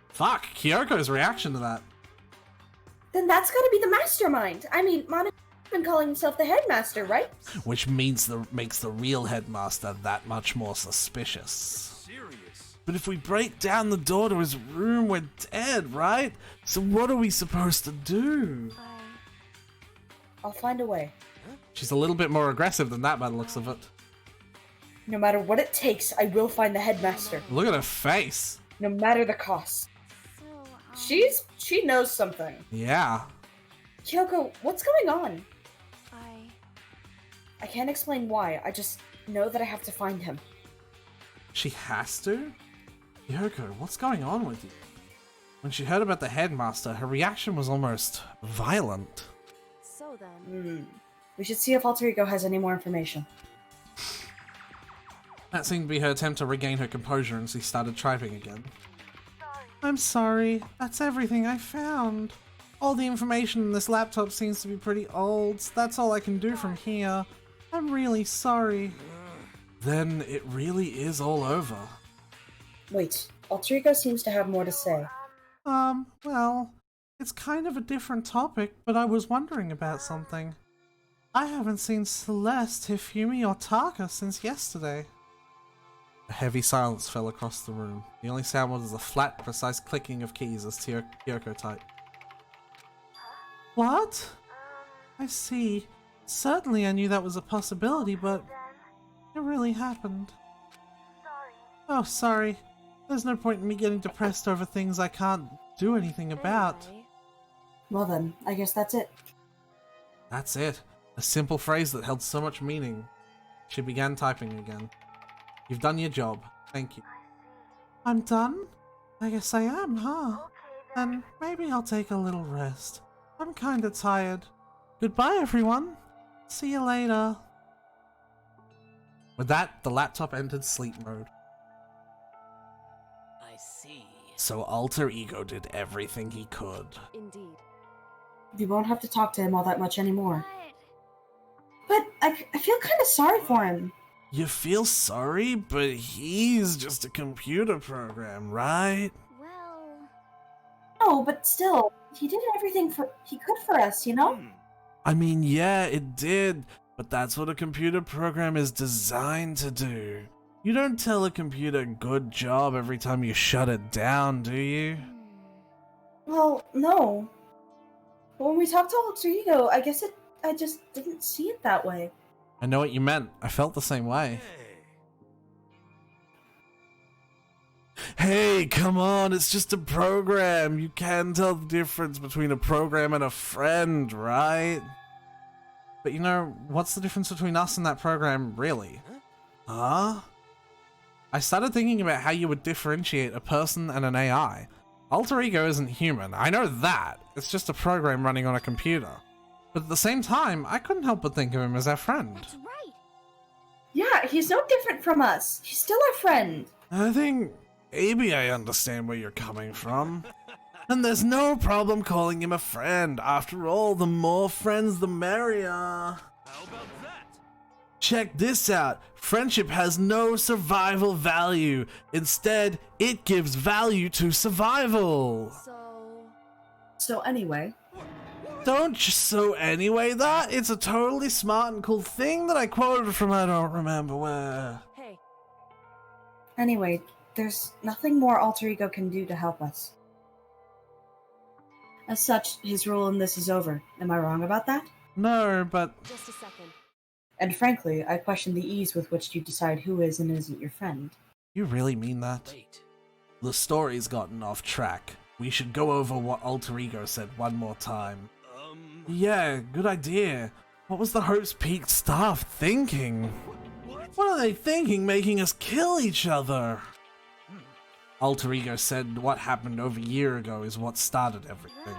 Fuck, Kyoko's reaction to that. Then that's gotta be the mastermind. I mean, Monika's been calling himself the headmaster, right? Which makes the real headmaster that much more suspicious. Serious? But if we break down the door to his room, we're dead, right? So what are we supposed to do? I'll find a way. She's a little bit more aggressive than that by the looks of it. No matter what it takes, I will find the headmaster. Look at her face. No matter the cost. She knows something. Yeah. Kyoko, what's going on? I can't explain why. I just know that I have to find him. She has to? Kyoko, what's going on with you? When she heard about the headmaster, her reaction was almost violent. So then... We should see if Alter Ego has any more information. That seemed to be her attempt to regain her composure, and she started typing again. I'm sorry. That's everything I found. All the information in this laptop seems to be pretty old. So that's all I can do from here. I'm really sorry. Then it really is all over. Wait, Alter Ego seems to have more to say. Well, it's kind of a different topic, but I was wondering about something. I haven't seen Celeste, Hifumi, or Taka since yesterday. A heavy silence fell across the room. The only sound was the flat, precise clicking of keys as Kyoko typed. What? I see. Certainly I knew that was a possibility, but it really happened. Oh, sorry. There's no point in me getting depressed over things I can't do anything about. Well then, I guess that's it. That's it. A simple phrase that held so much meaning. She began typing again. You've done your job. Thank you. I'm done? I guess I am, huh? Then maybe I'll take a little rest. I'm kinda tired. Goodbye, everyone. See you later. With that, the laptop entered sleep mode. I see. So Alter Ego did everything he could. Indeed. We won't have to talk to him all that much anymore. But I feel kinda sorry for him. You feel sorry, but he's just a computer program, right? No, but still, he did everything he could for us, you know? I mean, yeah, it did, but that's what a computer program is designed to do. You don't tell a computer good job every time you shut it down, do you? Well, no. But when we talked to Alter Ego, I guess I just didn't see it that way. I know what you meant. I felt the same way. Hey, come on, it's just a program. You can tell the difference between a program and a friend, right? But you know, what's the difference between us and that program, really? Huh? I started thinking about how you would differentiate a person and an AI. Alter Ego isn't human, I know that. It's just a program running on a computer. But at the same time, I couldn't help but think of him as our friend. That's right. Yeah, he's no different from us. He's still our friend. I think maybe I understand where you're coming from. And there's no problem calling him a friend. After all, the more friends, the merrier. How about that? Check this out. Friendship has no survival value. Instead, it gives value to survival. So anyway. Don't just so anyway that. It's a totally smart and cool thing that I quoted from I don't remember where. Hey. Anyway, there's nothing more Alter Ego can do to help us. As such, his role in this is over. Am I wrong about that? No, but... Just a second. And frankly, I question the ease with which you decide who is and isn't your friend. You really mean that? Wait. The story's gotten off track. We should go over what Alter Ego said one more time. Yeah, good idea. What was the Hope's Peak staff thinking? What are they thinking, making us kill each other? Alter Ego said what happened over a year ago is what started everything.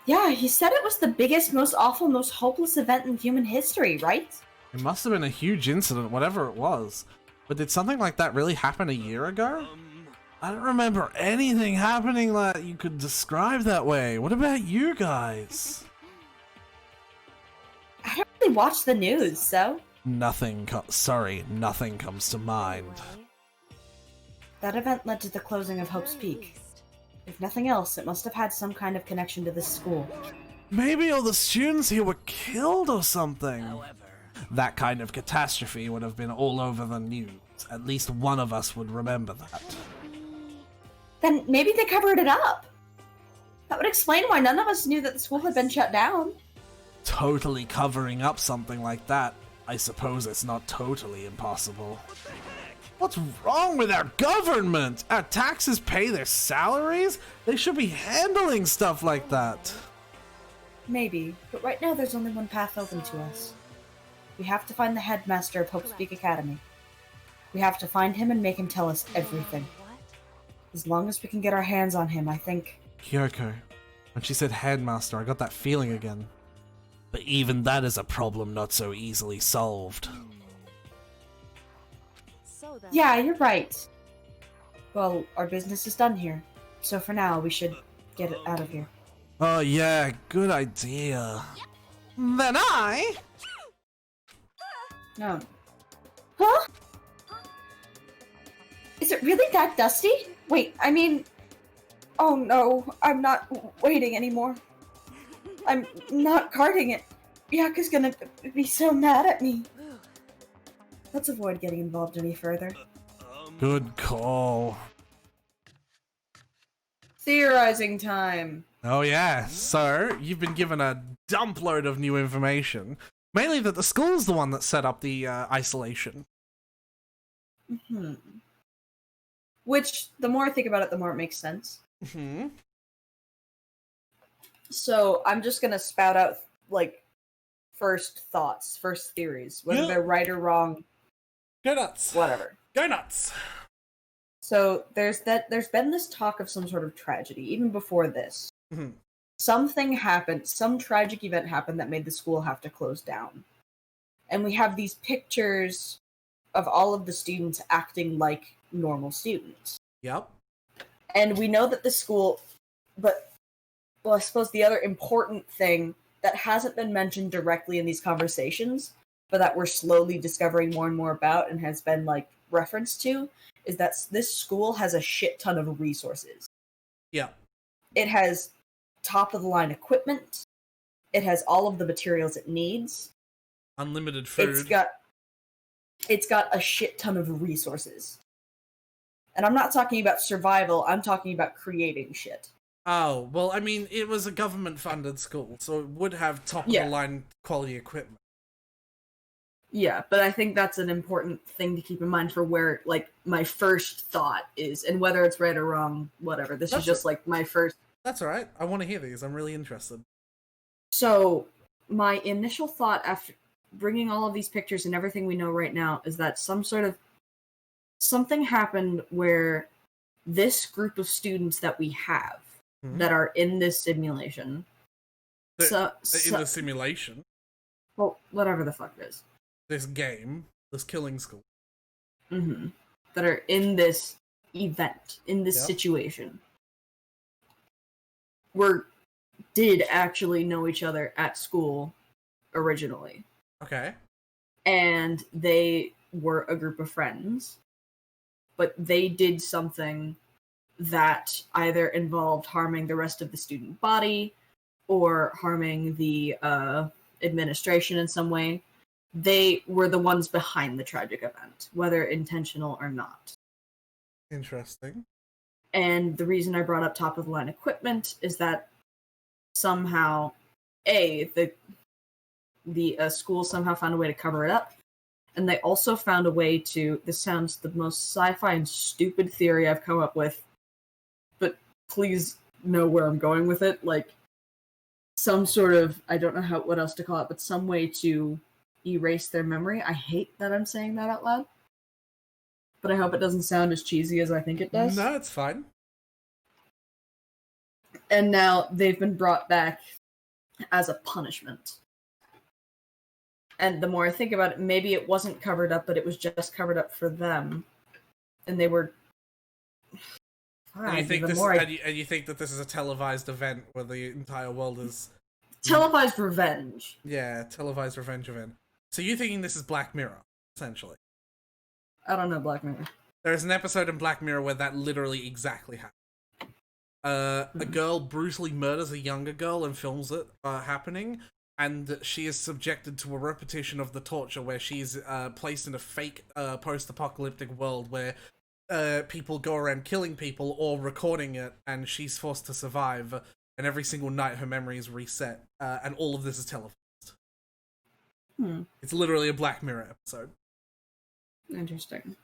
Yeah, he said it was the biggest, most awful, most hopeless event in human history, right? It must have been a huge incident, whatever it was. But did something like that really happen a year ago? I don't remember anything happening that you could describe that way. What about you guys? I don't really watch the news, so... Nothing comes to mind. That event led to the closing of Hope's Peak. If nothing else, it must have had some kind of connection to this school. Maybe all the students here were killed or something. That kind of catastrophe would have been all over the news. At least one of us would remember that. Then maybe they covered it up. That would explain why none of us knew that the school had been shut down. Totally covering up something like that, I suppose it's not totally impossible. What's wrong with our government? Our taxes pay their salaries? They should be handling stuff like that. Maybe, but right now there's only one path open to us. We have to find the headmaster of Hope's Peak Academy. We have to find him and make him tell us everything. As long as we can get our hands on him, I think... Kyoko, when she said headmaster, I got that feeling again. But even that is a problem not so easily solved. Yeah, you're right. Well, our business is done here. So for now, we should get it out of here. Oh yeah, good idea. Then I... No. Huh? Is it really that dusty? Wait, I mean... Oh no, I'm not waiting anymore. I'm not guarding it. Yaka's gonna be so mad at me. Let's avoid getting involved any further. Good call. Theorizing time. Oh yeah, so you've been given a dump load of new information. Mainly that the school's the one that set up the isolation. Mm-hmm. Which, the more I think about it, the more it makes sense. Mm-hmm. So, I'm just gonna spout out, like, first thoughts, first theories. Whether they're right or wrong. Go nuts. Whatever. Go nuts. So, there's been this talk of some sort of tragedy, even before this. Mm-hmm. Something happened, some tragic event happened that made the school have to close down. And we have these pictures of all of the students acting like normal students. Yep. And we know that the school, but, well, I suppose the other important thing that hasn't been mentioned directly in these conversations, but that we're slowly discovering more and more about and has been, like, referenced to, is that this school has a shit ton of resources. Yeah. It has top-of-the-line equipment. It has all of the materials it needs. Unlimited food. It's got a shit ton of resources. And I'm not talking about survival, I'm talking about creating shit. Oh, well, I mean, it was a government-funded school, so it would have top-of-the-line quality equipment. Yeah, but I think that's an important thing to keep in mind for where, like, my first thought is, and whether it's right or wrong, whatever. This is just, like, my first... That's alright. I want to hear these. I'm really interested. So, my initial thought after bringing all of these pictures and everything we know right now is that something happened where this group of students that we have that are in this simulation... In the simulation? Well, whatever the fuck it is. This game, this killing school. Mm-hmm. That are in this event, in this situation. Did actually know each other at school originally. Okay. And they were a group of friends. But they did something that either involved harming the rest of the student body or harming the administration in some way. They were the ones behind the tragic event, whether intentional or not. Interesting. And the reason I brought up top-of-the-line equipment is that somehow, the school somehow found a way to cover it up, and they also found a way to, this sounds the most sci-fi and stupid theory I've come up with, but please know where I'm going with it, like, some sort of, I don't know what else to call it, but some way to erase their memory. I hate that I'm saying that out loud. but I hope it doesn't sound as cheesy as I think it does. No, it's fine. And now they've been brought back as a punishment. And the more I think about it, maybe it wasn't covered up, but it was just covered up for them. And they were... And you think you think that this is a televised event where the entire world is... Televised revenge. Yeah, televised revenge event. So you're thinking this is Black Mirror, essentially. I don't know Black Mirror. There's an episode in Black Mirror where that literally exactly happened. A girl brutally murders a younger girl and films it happening, and she is subjected to a repetition of the torture where she's placed in a fake post-apocalyptic world where people go around killing people or recording it, and she's forced to survive, and every single night her memory is reset, and all of this is televised. It's literally a Black Mirror episode. Interesting.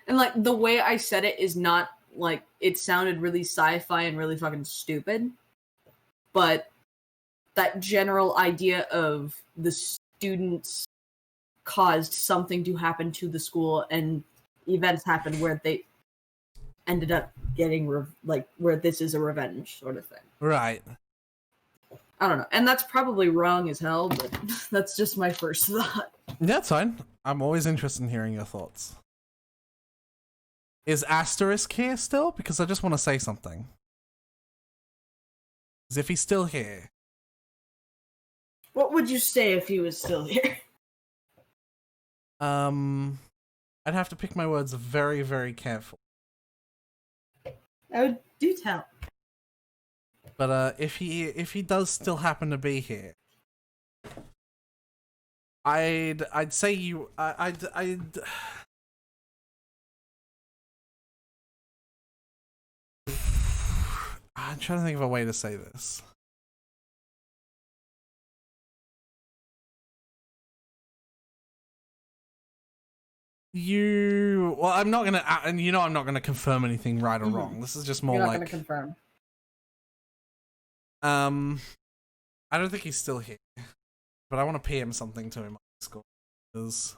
And, like, the way I said it is not, like, it sounded really sci-fi and really fucking stupid, but that general idea of the students caused something to happen to the school and events happened where they ended up getting, where this is a revenge sort of thing. Right. I don't know. And that's probably wrong as hell, but that's just my first thought. That's fine. I'm always interested in hearing your thoughts. Is Asterisk here still? Because I just want to say something. As if he's still here. What would you say if he was still here? I'd have to pick my words very, very carefully. I would do tell. But if he does still happen to be here, I'd say you I'd I'm trying to think of a way to say this. Well, I'm not gonna, and you know, I'm not gonna confirm anything right or wrong. This is just more You're not like gonna confirm. I don't think he's still here, but I want to PM something to him on Discord because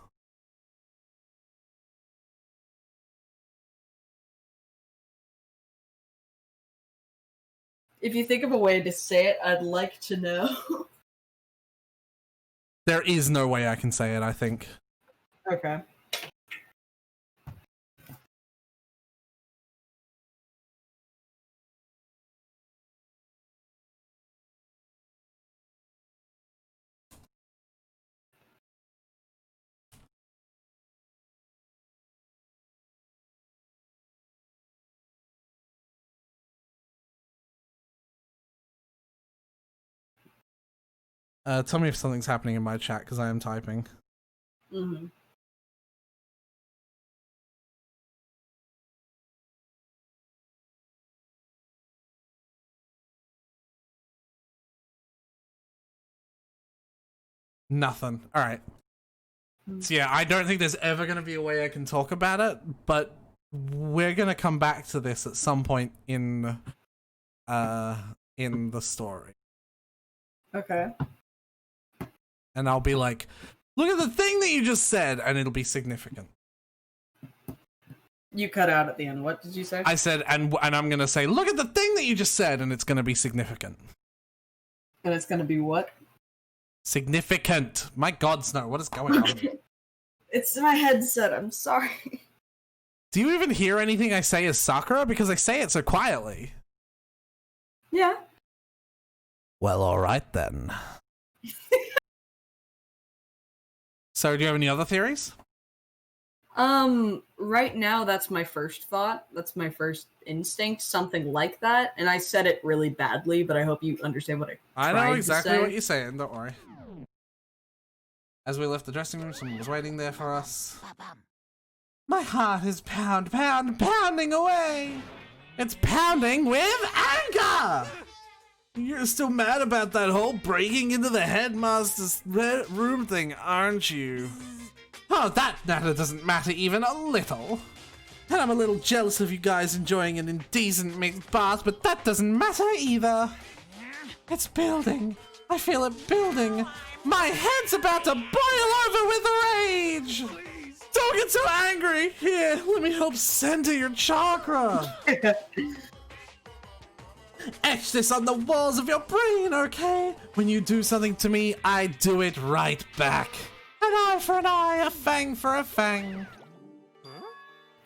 If you think of a way to say it, I'd like to know. there is no way I can say it, I think. Okay. Tell me if something's happening in my chat because I am typing. Mm-hmm. Nothing. All right. So yeah, I don't think there's ever going to be a way I can talk about it, but we're going to come back to this at some point in the story. Okay. And I'll be like, look at the thing that you just said, and it'll be significant. You cut out at the end. What did you say? I said, and I'm going to say, look at the thing that you just said, and it's going to be significant. And it's going to be what? Significant. My God, Snow, what is going on? It's my headset. I'm sorry. Do you even hear anything I say as Sakura? Because I say it so quietly. Yeah. Well, all right then. So, do you have any other theories? Right now, that's my first thought. That's my first instinct, something like that. And I said it really badly, but I hope you understand what I know exactly what you're saying, don't worry. As we left the dressing room, someone was waiting there for us. My heart is pounding away. It's pounding with anger! You're still mad about that whole breaking into the headmaster's room thing, aren't you? Oh, that matter doesn't matter even a little. And I'm a little jealous of you guys enjoying an indecent mixed bath, but that doesn't matter either. It's building. I feel it building. My head's about to boil over with rage. Don't get so angry! Here, let me help center your chakra! Etch this on the walls of your brain, okay? When you do something to me, I do it right back. An eye for an eye, a fang for a fang.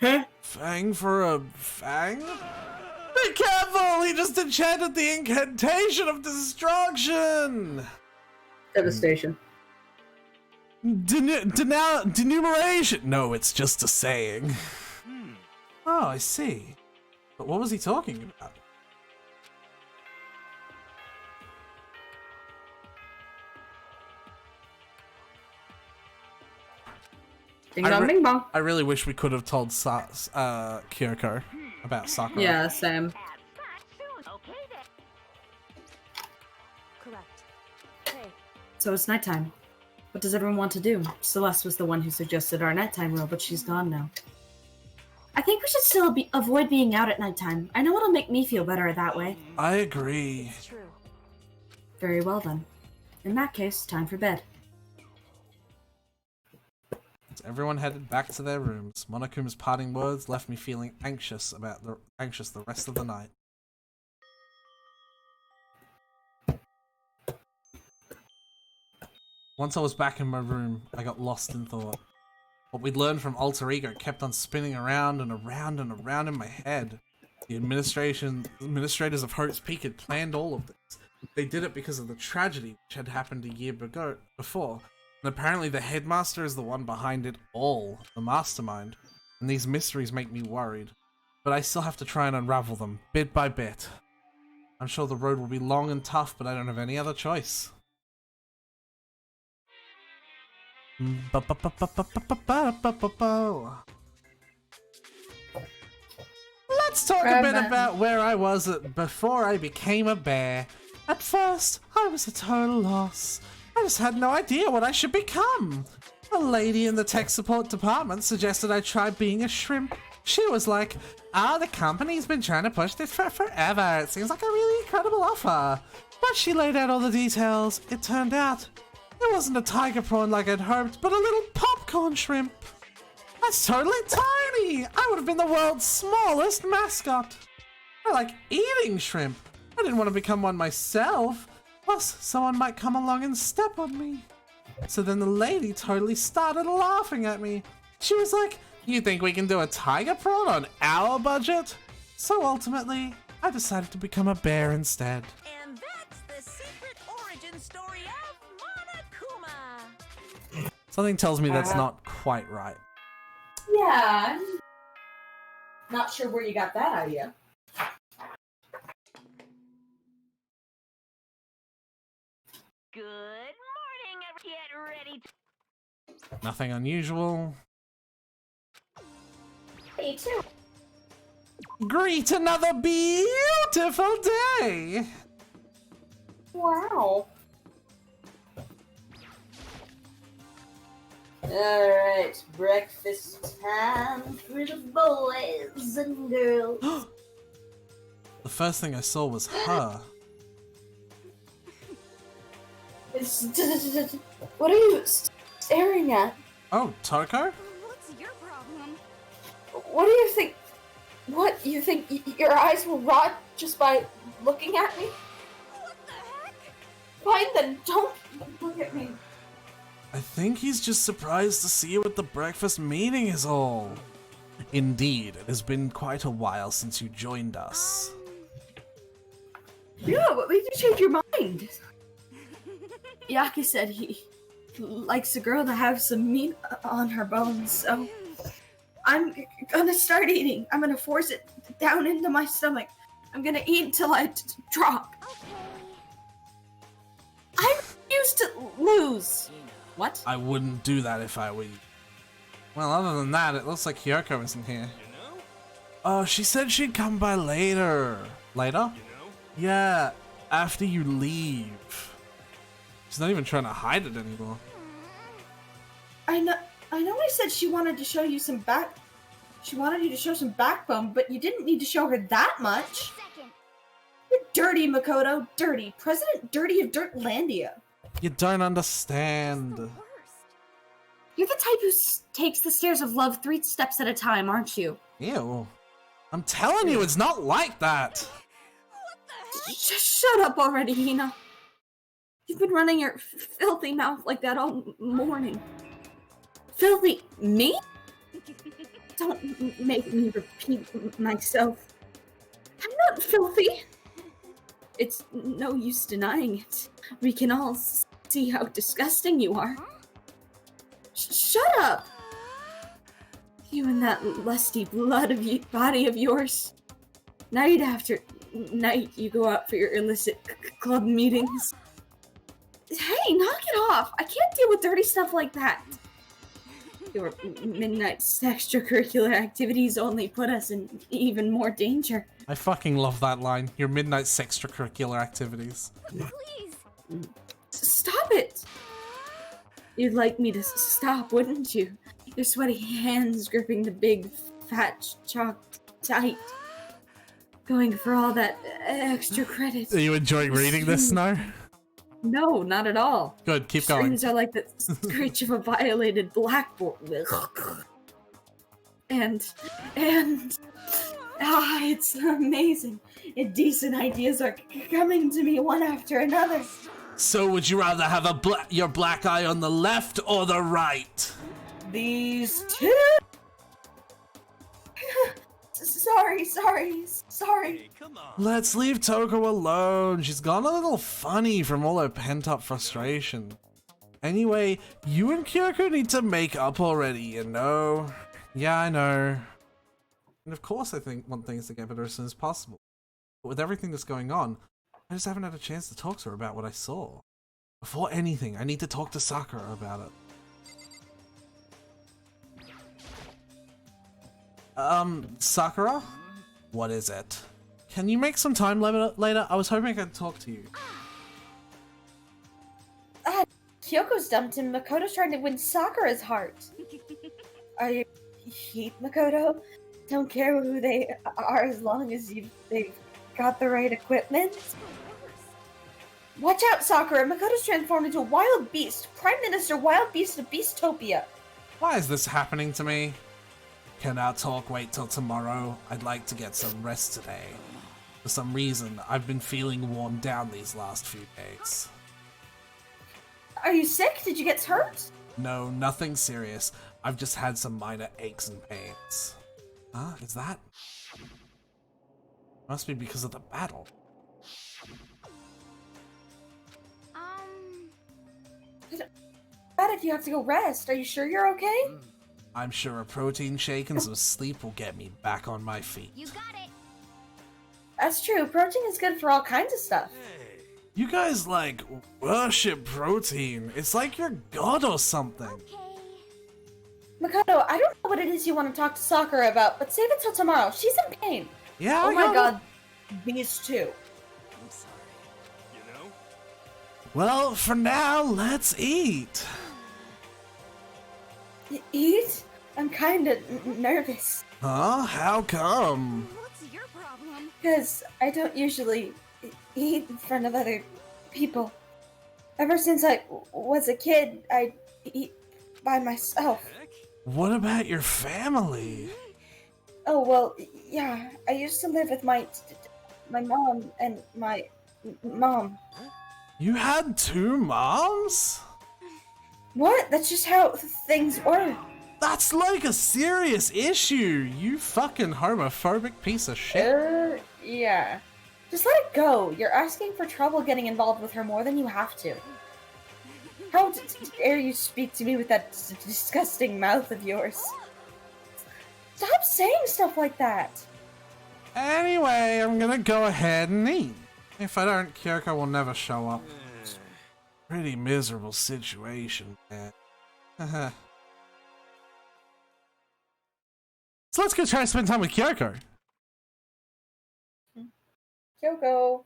Huh? Fang for a fang? Be careful! He just enchanted the incantation of destruction! Devastation. Denumeration! No, it's just a saying. Oh, I see. But what was he talking about? Ding dong, ding dong. I really wish we could have told Kyoko about Sakura. Yeah, same. Correct. Hey, So it's nighttime. What does everyone want to do? Celeste was the one who suggested our nighttime rule, but she's gone now. I think we should still avoid being out at nighttime. I know it'll make me feel better that way. I agree. it's true. Very well then. In that case, time for bed. As everyone headed back to their rooms, Monokuma's parting words left me feeling anxious the rest of the night. Once I was back in my room, I got lost in thought. What we'd learned from Alter Ego kept on spinning around and around and around in my head. The administrators of Hope's Peak had planned all of this. They did it because of the tragedy which had happened a year before. And apparently the headmaster is the one behind it all, the mastermind. And these mysteries make me worried. But I still have to try and unravel them, bit by bit. I'm sure the road will be long and tough, but I don't have any other choice. Let's talk a bit about where I was before I became a bear. At first, I was a total loss. I just had no idea what I should become. A lady in the tech support department suggested I try being a shrimp. She was like, the company's been trying to push this for forever. It seems like a really incredible offer. But she laid out all the details. It turned out it wasn't a tiger prawn like I'd hoped, but a little popcorn shrimp. That's totally tiny. I would have been the world's smallest mascot. I like eating shrimp. I didn't want to become one myself. Plus, someone might come along and step on me. So then the lady totally started laughing at me. She was like, you think we can do a tiger prawn on our budget? So ultimately, I decided to become a bear instead. And that's the secret origin story of Monokuma. Something tells me that's not quite right. Yeah, I'm not sure where you got that idea. Good morning, get ready to... Nothing unusual. Me too. Greet another beautiful day! Wow. Alright, breakfast time for the boys and girls. The first thing I saw was her. What are you staring at? Oh, Toko? What's your problem? What do you think? What, you think your eyes will rot just by looking at me? What the heck? Fine then, don't look at me. I think he's just surprised to see you at the breakfast meeting is all. Indeed, it has been quite a while since you joined us. Yeah, what made you change your mind? Yaki said he likes a girl to have some meat on her bones, so I'm gonna start eating. I'm gonna force it down into my stomach. I'm gonna eat until I drop. I refuse to lose. What? I wouldn't do that if I were you. Well, other than that, it looks like Kyoko isn't here. Oh, she said she'd come by later. Later? Yeah, after you leave. She's not even trying to hide it anymore. I know I said she wanted to show you some She wanted you to show some backbone, but you didn't need to show her that much. You're dirty, Makoto. Dirty. President Dirty of Dirtlandia. You don't understand. You're the type who takes the stairs of love 3 steps at a time, aren't you? Ew. I'm telling you, it's not like that. Just shut up already, Hina. You've been running your filthy mouth like that all morning. Filthy me? Don't make me repeat myself. I'm not filthy. It's no use denying it. We can all see how disgusting you are. Shut up! You and that lusty body of yours. Night after night, you go out for your illicit club meetings. Hey, knock it off! I can't deal with dirty stuff like that. Your midnight extracurricular activities only put us in even more danger. I fucking love that line. Your midnight extracurricular activities. Please! Stop it! You'd like me to stop, wouldn't you? Your sweaty hands gripping the big, fat chalk tight. Going for all that extra credit. Are you enjoying reading this, Snow? No, not at all. Good, keep going. Screams are like the screech of a violated blackboard. And it's amazing. Indecent ideas are coming to me one after another. So would you rather have your black eye on the left or the right? These two? Sorry. Hey, come on. Let's leave Toko alone. She's gone a little funny from all her pent-up frustration. Anyway, you and Kyoko need to make up already, you know? Yeah, I know. And of course I want things to get better as soon as possible. But with everything that's going on, I just haven't had a chance to talk to her about what I saw. Before anything, I need to talk to Sakura about it. Sakura? What is it? Can you make some time later? I was hoping I could talk to you. Kyoko's dumped him. Makoto's trying to win Sakura's heart. Are you sheep, Makoto? Don't care who they are as long as they've got the right equipment? Watch out, Sakura! Makoto's transformed into a wild beast! Prime Minister Wild Beast of Beastopia! Why is this happening to me? Can our talk wait till tomorrow? I'd like to get some rest today. For some reason, I've been feeling worn down these last few days. Are you sick? Did you get hurt? No, nothing serious. I've just had some minor aches and pains. Huh? Is that? Must be because of the battle. Bad if you have to go rest. Are you sure you're okay? I'm sure a protein shake and some sleep will get me back on my feet. You got it. That's true. Protein is good for all kinds of stuff. You guys, like, worship protein. It's like you're God or something. Makoto, I don't know what it is you want to talk to Sakura about, but save it till tomorrow. She's in pain. Yeah, oh my god. These two. I'm sorry. You know? Well, for now, let's eat. Eat? I'm kinda nervous. Huh? How come? What's your problem? Because I don't usually eat in front of other people. Ever since I was a kid, I eat by myself. What about your family? Oh, well, yeah. I used to live with my mom and my mom. You had 2 moms? What? That's just how things work. That's like a serious issue, you fucking homophobic piece of shit. Yeah. Just let it go. You're asking for trouble getting involved with her more than you have to. How dare you speak to me with that disgusting mouth of yours? Stop saying stuff like that. Anyway, I'm gonna go ahead and eat. If I don't, Kyoko will never show up. Pretty miserable situation, man. So let's go try to spend time with Kyoko. Kyoko.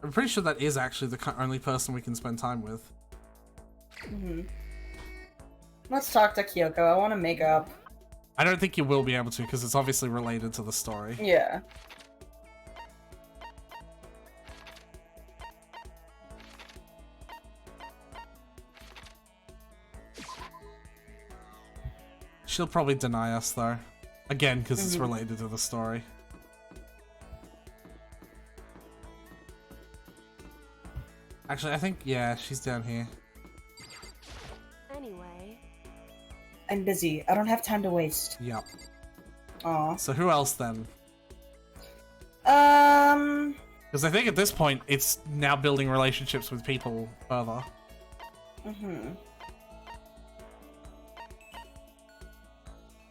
I'm pretty sure that is actually the only person we can spend time with. Let's talk to Kyoko. I want to make up. I don't think you will be able to because it's obviously related to the story. Yeah. She'll probably deny us though. Again, because it's related to the story. Actually, I think, yeah, she's down here. Anyway. I'm busy. I don't have time to waste. Yep. Aw. So who else then? Because I think at this point, it's now building relationships with people further.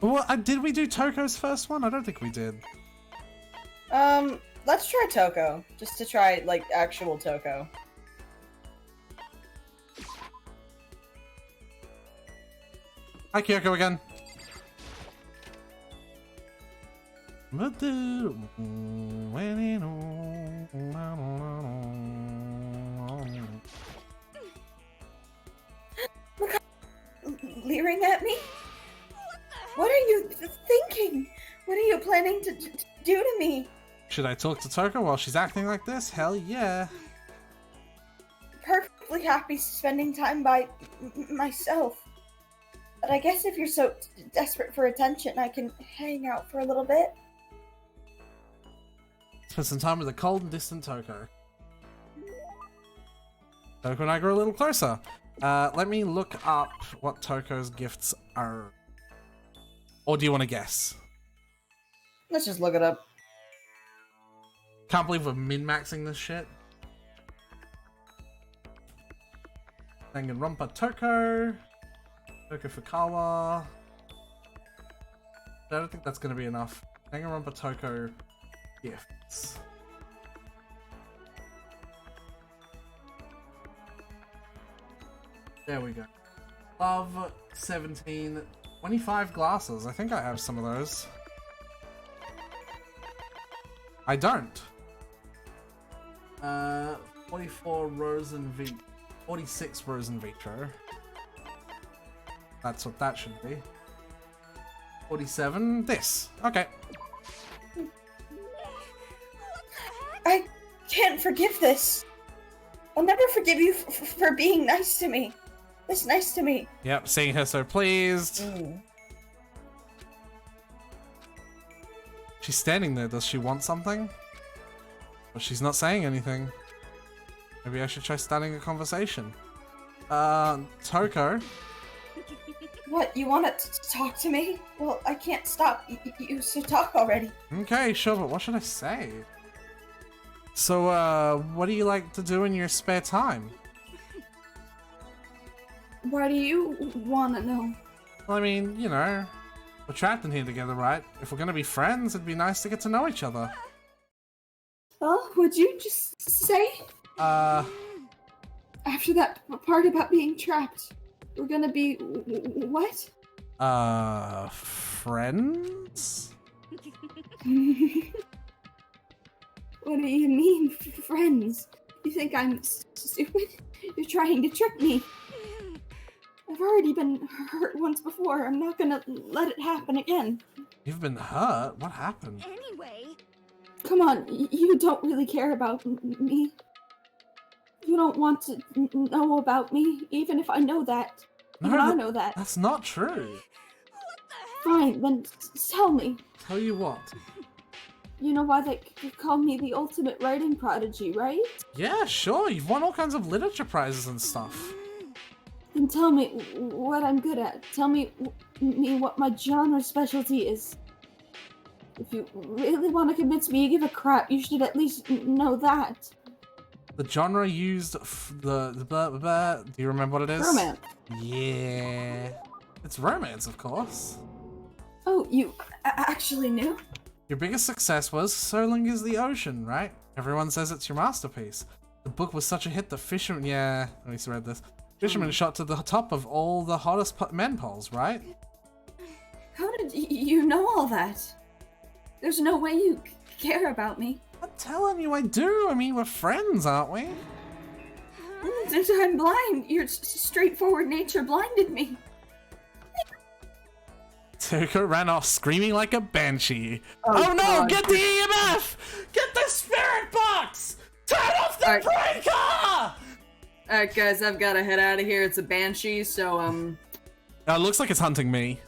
Well, did we do Toko's first one? I don't think we did. Let's try Toko. Just to try, like, actual Toko. Hi, Kyoko again. Leering at me? What are you thinking? What are you planning to do to me? Should I talk to Toko while she's acting like this? Hell yeah. Perfectly happy spending time by myself. But I guess if you're so desperate for attention, I can hang out for a little bit. Spend some time with a cold and distant Toko. Toko and I grew a little closer. Let me look up what Toko's gifts are. Or do you want to guess? Let's just look it up. Can't believe we're min-maxing this shit. Danganronpa Toko. Toko Fukawa. I don't think that's going to be enough. Danganronpa Toko gifts. There we go. Love 17. 25 glasses. I think I have some of those. I don't. 44 Rosen V. 46 Rosen Vitro. That's what that should be. 47. This. Okay. I can't forgive this. I'll never forgive you for being nice to me. This nice to me. Yep, seeing her so pleased. She's standing there. Does she want something? But she's not saying anything. Maybe I should try starting a conversation. Toko. What, you want to talk to me? Well, I can't stop you, so talk already. Okay, sure, but what should I say? So, what do you like to do in your spare time? Why do you want to know? Well, I mean, you know, we're trapped in here together, right? If we're gonna be friends, it'd be nice to get to know each other. Well, would you just say? After that part about being trapped, we're gonna be what? Friends? What do you mean, friends? You think I'm stupid? You're trying to trick me. I've already been hurt once before. I'm not gonna let it happen again. You've been hurt? What happened? Anyway. Come on, you don't really care about me. You don't want to know about me, even if I know that. Even I know that. That's not true. Fine, then tell me. Tell you what? You know why they call me the ultimate writing prodigy, right? Yeah, sure. You've won all kinds of literature prizes and stuff. Then tell me what I'm good at. Tell me what my genre specialty is. If you really want to convince me you give a crap, you should at least know that. The genre used, the blah, blah, blah. Do you remember what it is? Romance. Yeah. It's romance, of course. Oh, you actually knew? Your biggest success was So Lingers the Ocean, right? Everyone says it's your masterpiece. The book was such a hit that Fisherman... Yeah, I least read this. Fisherman shot to the top of all the hottest men polls, right? How did you know all that? There's no way you care about me. I'm telling you I do. I mean, we're friends, aren't we? I'm blind. Your straightforward nature blinded me. Toko ran off screaming like a banshee. Oh no, God. get the EMF! Get the spirit box! Turn off the breaker! Alright guys, I've gotta head out of here. It's a banshee, so It looks like it's hunting me.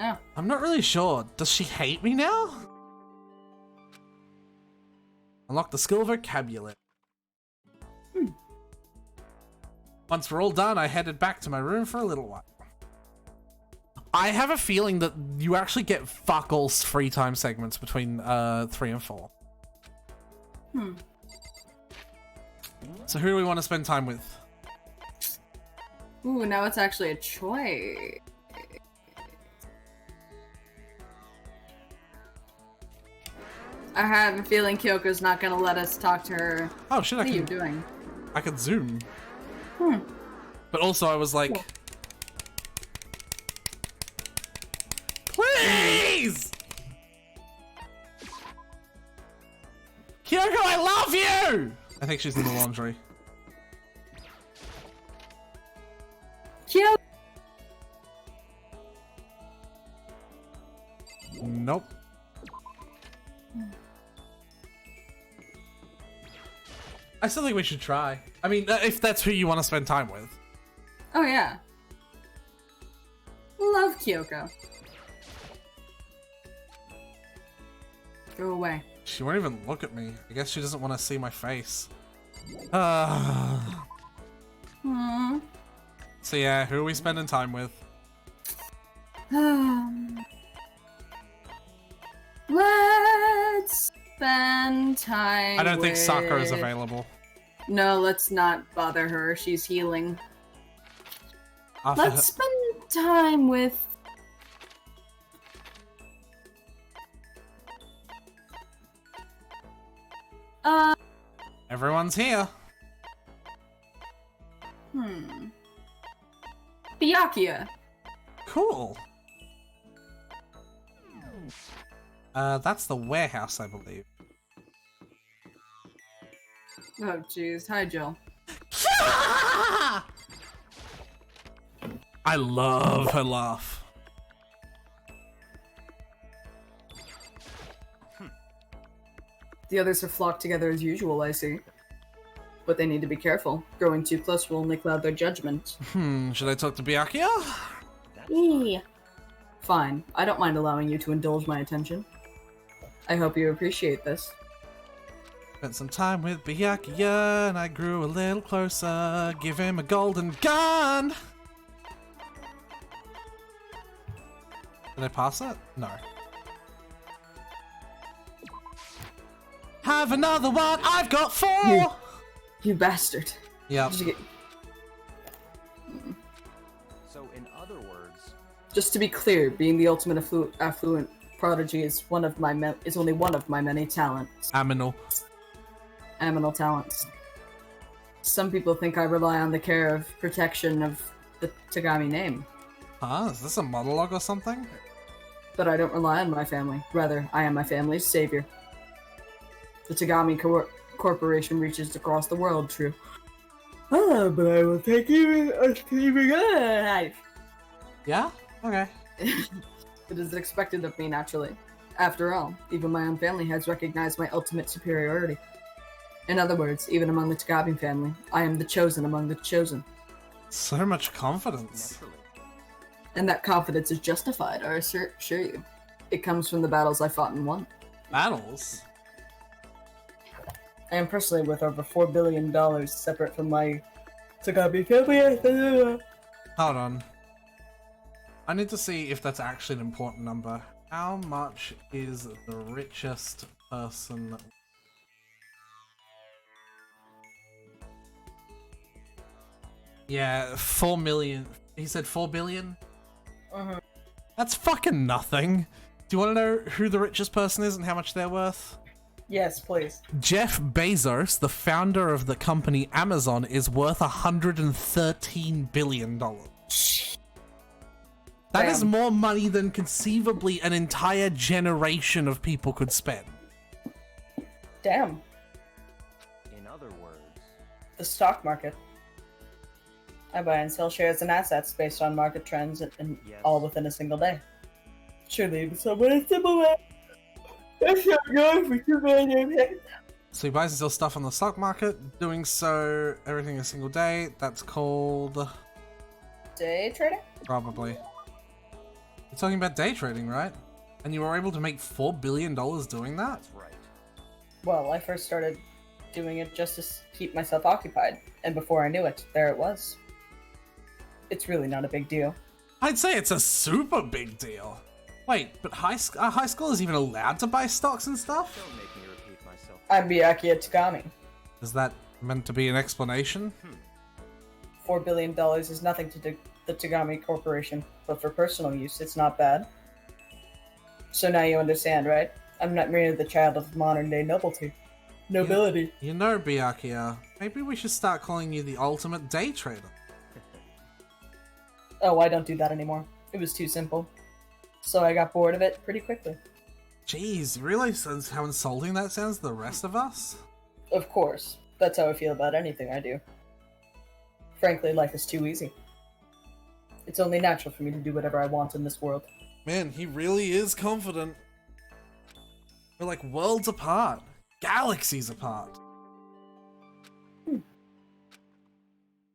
Oh. I'm not really sure. Does she hate me now? Unlock the skill vocabulary. Once we're all done, I headed back to my room for a little while. I have a feeling that you actually get fuck all free time segments between 3 and 4. So who do we want to spend time with? Ooh, now it's actually a choice. I have a feeling Kyoko's not gonna let us talk to her. Oh shit, What are you doing? I could zoom. Hmm. But also I was like... Cool. Please! Kyoko, I love you! I think she's in the laundry. Kyoko! Nope. I still think we should try. I mean, if that's who you want to spend time with. Oh yeah. Love Kyoko. Go away. She won't even look at me. I guess she doesn't want to see my face. So yeah, who are we spending time with? Let's spend time I don't think with... Sakura is available. No, let's not bother her. She's healing. After Let's spend time with... Everyone's here. Byakuya. Cool. That's the warehouse, I believe. Oh jeez. Hi, Jill. I love her laugh. The others have flocked together as usual, I see. But they need to be careful. Growing too close will only cloud their judgment. Should I talk to Byakuya? Fine. I don't mind allowing you to indulge my attention. I hope you appreciate this. Spent some time with Byakuya and I grew a little closer. Give him a golden gun! Did I pass it? No. Have another one! I've got 4! You bastard. Yep. Did you get... So, in other words, Just to be clear, being the ultimate affluent prodigy is only one of my many talents. Aminal talents. Some people think I rely on the care of protection of the Tagami name. Huh? Is this a monologue or something? But I don't rely on my family. Rather, I am my family's savior. The Tagami Corporation reaches across the world, true. Oh, but I will take even a life. Yeah? Okay. It is expected of me, naturally. After all, even my own family has recognized my ultimate superiority. In other words, even among the Tagami family, I am the chosen among the chosen. So much confidence. And that confidence is justified, I assure you. It comes from the battles I fought and won. Battles? I am personally worth over $4 billion separate from my Tagami family. Hold on. I need to see if that's actually an important number. How much is the richest person? Yeah, 4 million. He said 4 billion? That's fucking nothing. Do you want to know who the richest person is and how much they're worth? Yes, please. Jeff Bezos, the founder of the company Amazon, is worth $113 billion. That is more money than conceivably an entire generation of people could spend. Damn. in other words, The stock market. I buy and sell shares and assets based on market trends and all within a single day. Surely it's somewhat a simple way. That's not good for too many. So he buys and sells stuff on the stock market, doing so everything in a single day. That's called... Day trading? Probably. You're talking about day trading, right? And you were able to make $4 billion doing that? That's right. Well, I first started doing it just to keep myself occupied, and before I knew it, there it was. It's really not a big deal. I'd say it's a super big deal. Wait, but are high schoolers even allowed to buy stocks and stuff? Don't make me repeat myself. I'm Byakuya Takami. Is that meant to be an explanation? $4 billion is nothing to the Tagami Corporation, but for personal use, it's not bad. So now you understand, right? I'm not merely the child of modern-day nobility. You know, Byakuya, maybe we should start calling you the ultimate day trader. Oh, I don't do that anymore. It was too simple. So I got bored of it pretty quickly. Jeez, you realize how insulting that sounds to the rest of us? Of course. That's how I feel about anything I do. Frankly, life is too easy. It's only natural for me to do whatever I want in this world. Man, he really is confident. We're like worlds apart. Galaxies apart.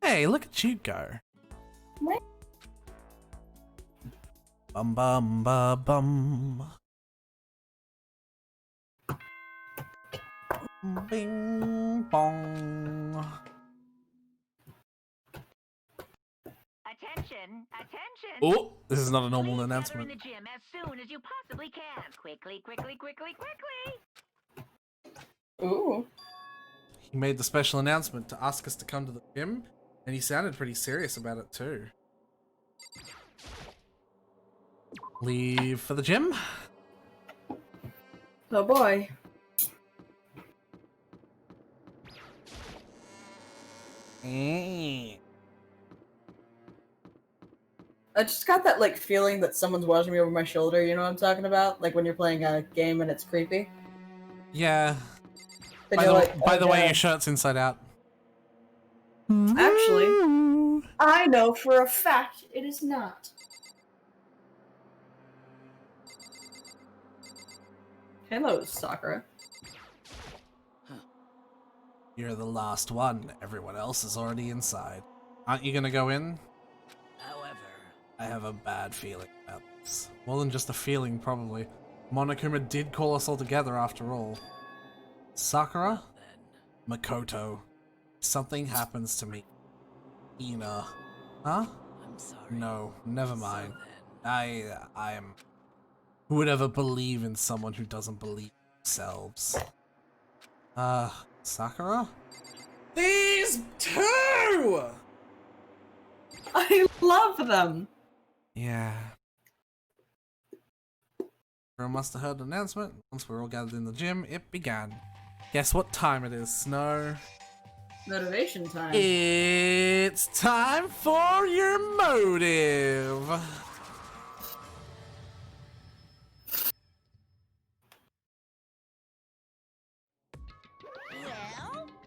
Hey, look at you go. What? Bum bum ba bum. Bing bong. Attention! Attention! Oh, this is not a normal Please gather announcement. in the gym as soon as you possibly can. Quickly, quickly, quickly, quickly! Ooh. He made the special announcement to ask us to come to the gym, and he sounded pretty serious about it too. Leave for the gym. Oh boy. I just got that like feeling that someone's watching me over my shoulder, you know what I'm talking about? Like when you're playing a game and it's creepy. Yeah. Then By you're the, like, by oh, the way, God. your shirt's inside out. Actually, I know for a fact it is not. Hello, Sakura. You're the last one. Everyone else is already inside. Aren't you gonna go in? However, I have a bad feeling about this. More than just a feeling, probably. Monokuma did call us all together after all. Sakura? then, Makoto. Something happens to me. Ina. Huh? I'm sorry. No, never mind. So then, I am... Who would ever believe in someone who doesn't believe themselves? Sakura? These two! I love them. Yeah. Everyone must have heard the announcement. Once we're all gathered in the gym, it began. Guess what time it is, Snow? Motivation time. It's time for your motive. Well,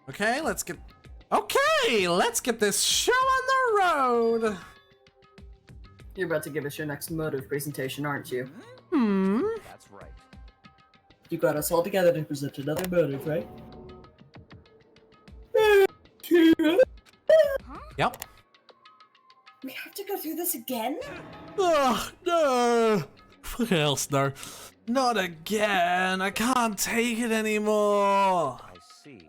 Okay, let's get this show on the road. You're about to give us your next motive presentation, aren't you? That's right. You got us all together to present another motive, right? Yep. We have to go through this again? Oh, no. Fucking hell, Snow. Not again. I can't take it anymore. I see.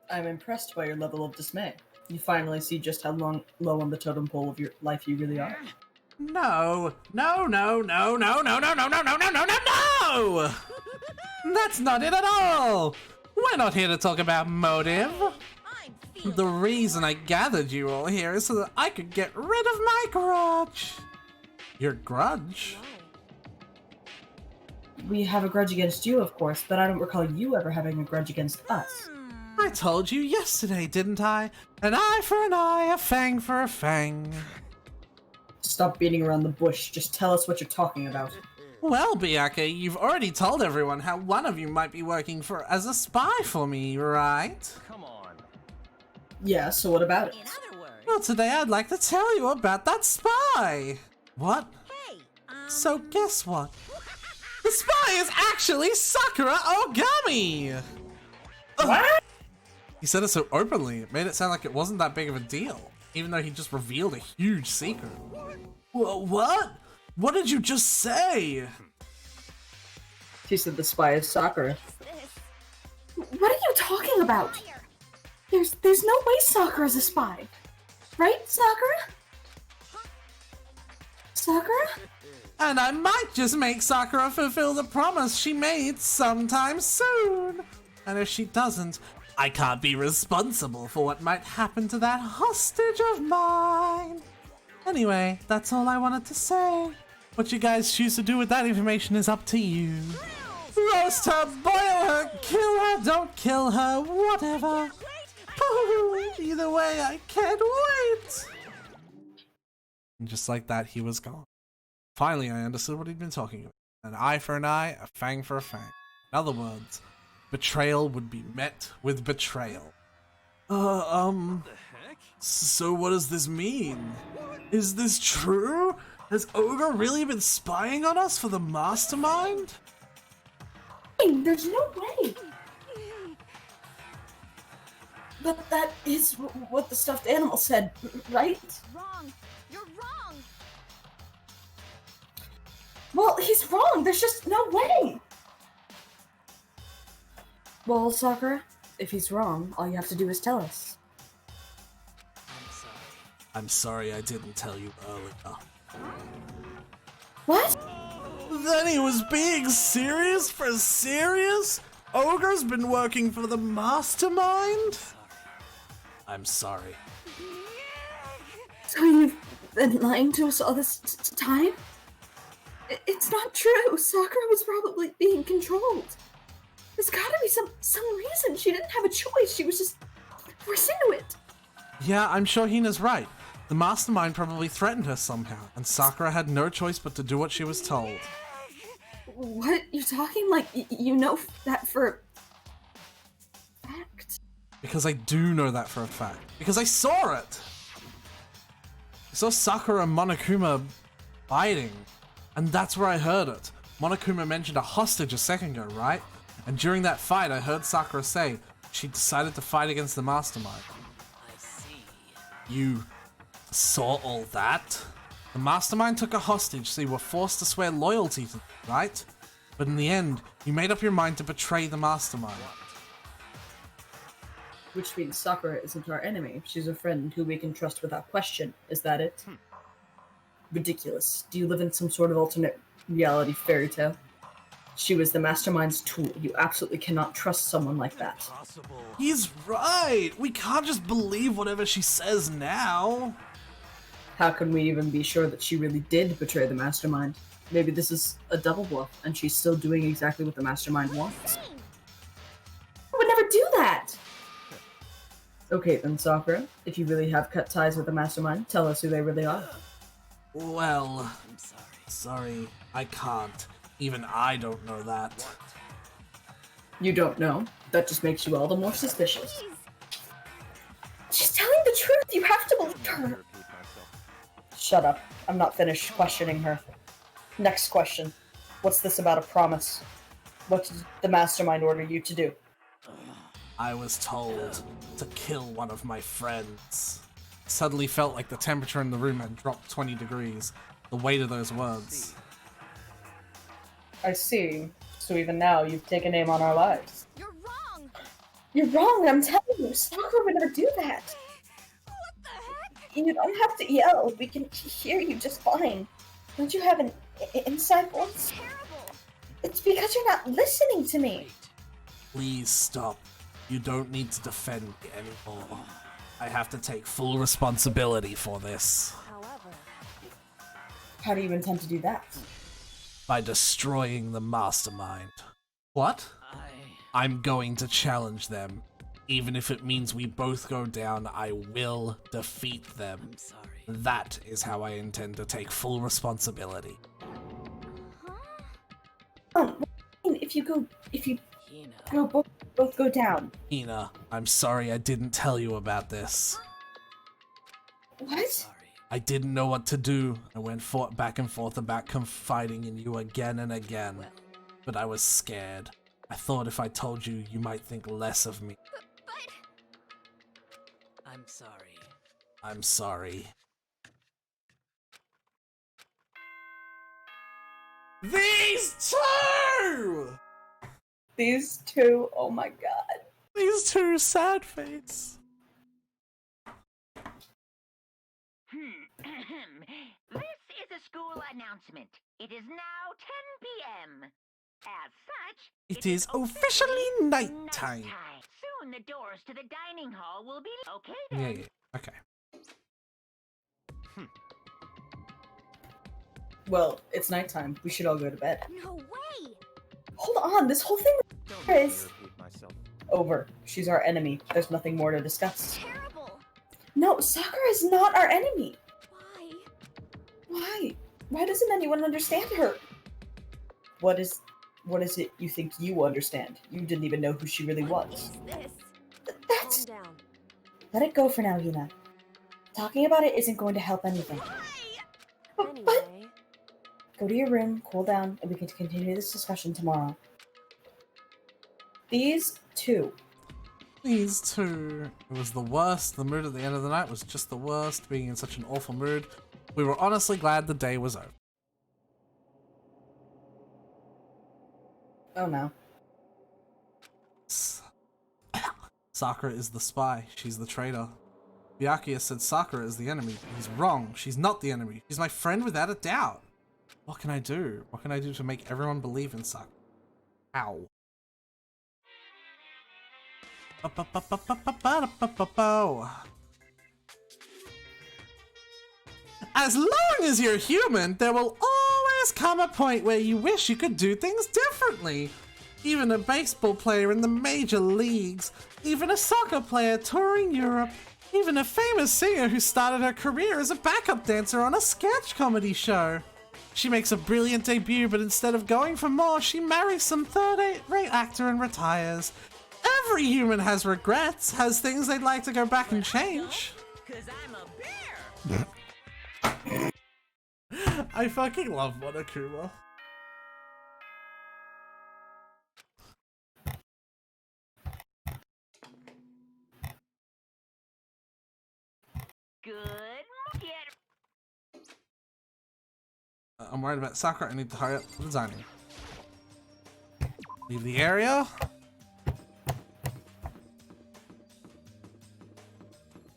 I'm impressed by your level of dismay. You finally see just how low on the totem pole of your life you really are. No. No, no, no, no, no, no, no, no, no, no, no, no, no! That's not it at all! We're not here to talk about motive. I'm feeling The reason I gathered you all here is so that I could get rid of my grudge. Your grudge? We have a grudge against you, of course, but I don't recall you ever having a grudge against us. I told you yesterday, didn't I? An eye for an eye, a fang for a fang. Stop beating around the bush. Just tell us what you're talking about. Well, Byakuya, you've already told everyone how one of you might be working as a spy for me, right? Come on. Yeah, so what about it? in other words. Well, today I'd like to tell you about that spy. What? Hey, So guess what? The spy is actually Sakura Ogami! What? He said it so openly, it made it sound like it wasn't that big of a deal, even though he just revealed a huge secret. What? What did you just say? She said the spy is Sakura. What are you talking about? There's no way Sakura's a spy. Right, Sakura? Sakura? And I might just make Sakura fulfill the promise she made sometime soon. And if she doesn't, I can't be responsible for what might happen to that hostage of mine. Anyway, that's all I wanted to say. What you guys choose to do with that information is up to you. Roast her, boil her, kill her, don't kill her, whatever. Either way, I can't wait. And just like that, he was gone. Finally, I understood what he'd been talking about. An eye for an eye, a fang for a fang. In other words, betrayal would be met with betrayal. So what does this mean? Is this true? Has Ogre really been spying on us for the mastermind? There's no way. But that is what the stuffed animal said, right? Wrong. You're wrong. Well, he's wrong. There's just no way. Well, Sakura, if he's wrong, all you have to do is tell us. I'm sorry I didn't tell you earlier. What? Then he was being serious for serious? Ogre's been working for the mastermind? I'm sorry. So you've been lying to us all this time? It's not true. Sakura was probably being controlled. There's gotta be some reason. She didn't have a choice. She was just forced into it. Yeah, I'm sure Hina's right. The mastermind probably threatened her somehow, and Sakura had no choice but to do what she was told. What? You talking like you know that for a fact? Because I do know that for a fact. Because I saw it! I saw Sakura and Monokuma fighting, and that's where I heard it. Monokuma mentioned a hostage a second ago, right? And during that fight, I heard Sakura say she decided to fight against the mastermind. I see. You saw all that? The mastermind took a hostage, so you were forced to swear loyalty to them, right? But in the end, you made up your mind to betray the mastermind. Which means Sakura isn't our enemy. She's a friend who we can trust without question. Is that it? Ridiculous. Do you live in some sort of alternate reality fairy tale? She was the mastermind's tool. You absolutely cannot trust someone like that. He's right! We can't just believe whatever she says now. How can we even be sure that she really did betray the mastermind? Maybe this is a double bluff, and she's still doing exactly what the mastermind wants. I would never do that. Okay then, Sakura, if you really have cut ties with the mastermind, tell us who they really are. Well, I'm sorry, I can't. Even I don't know that. You don't know? That just makes you all the more suspicious. She's telling the truth. You have to believe her. Shut up. I'm not finished questioning her. Next question. What's this about a promise? What did the mastermind order you to do? I was told to kill one of my friends. Suddenly felt like the temperature in the room had dropped 20 degrees. The weight of those words. I see. So even now, you've taken aim on our lives. You're wrong. You're wrong. I'm telling you, Sakura would never do that. What the heck? You don't have to yell. We can hear you just fine. Don't you have an inside voice? Terrible. It's because you're not listening to me. Please stop. You don't need to defend me anymore. I have to take full responsibility for this. However, How do you intend to do that? By destroying the mastermind. What? I'm going to challenge them. Even if it means we both go down, I will defeat them. I'm sorry. That is how I intend to take full responsibility. If you Hina. both go down. Hina, I'm sorry I didn't tell you about this. What? Sorry. I didn't know what to do. I went back and forth about confiding in you again and again. But I was scared. I thought if I told you, you might think less of me. I'm sorry. I'm sorry. These two! These two, oh my god. These two sad face. This is a school announcement. It is now 10 p.m. As such, It is officially nighttime. Soon the doors to the dining hall will be okay Yeah, then. yeah. Okay. Well, it's nighttime. We should all go to bed. No way! Hold on, this whole thing is repeat myself. over. She's our enemy. There's nothing more to discuss. Terrible! No, Sakura is not our enemy. Why? Why? Why doesn't anyone understand her? What is it you think you understand? You didn't even know who she really was. This. That's... Calm down. Let it go for now, Yuna. Talking about it isn't going to help anything. But Anyway, go to your room, cool down, and we can continue this discussion tomorrow. These two. These two. It was the worst. The mood at the end of the night was just the worst, being in such an awful mood. We were honestly glad the day was over. Oh no. Sakura is the spy. She's the traitor. Byakuya said Sakura is the enemy. He's wrong. She's not the enemy. She's my friend without a doubt. What can I do? What can I do to make everyone believe in Sakura? Ow. As long as you're human, there will always come a point where you wish you could do things differently. Even a baseball player in the major leagues, even a soccer player touring Europe, even a famous singer who started her career as a backup dancer on a sketch comedy show. She makes a brilliant debut, but instead of going for more, she marries some third-rate actor and retires. Every human has regrets, has things they'd like to go back and change. 'Cause I'm a bear. I fucking love Monokuma. Good. Get I'm worried about Sakura. I need to hurry up for the dining. Leave the area.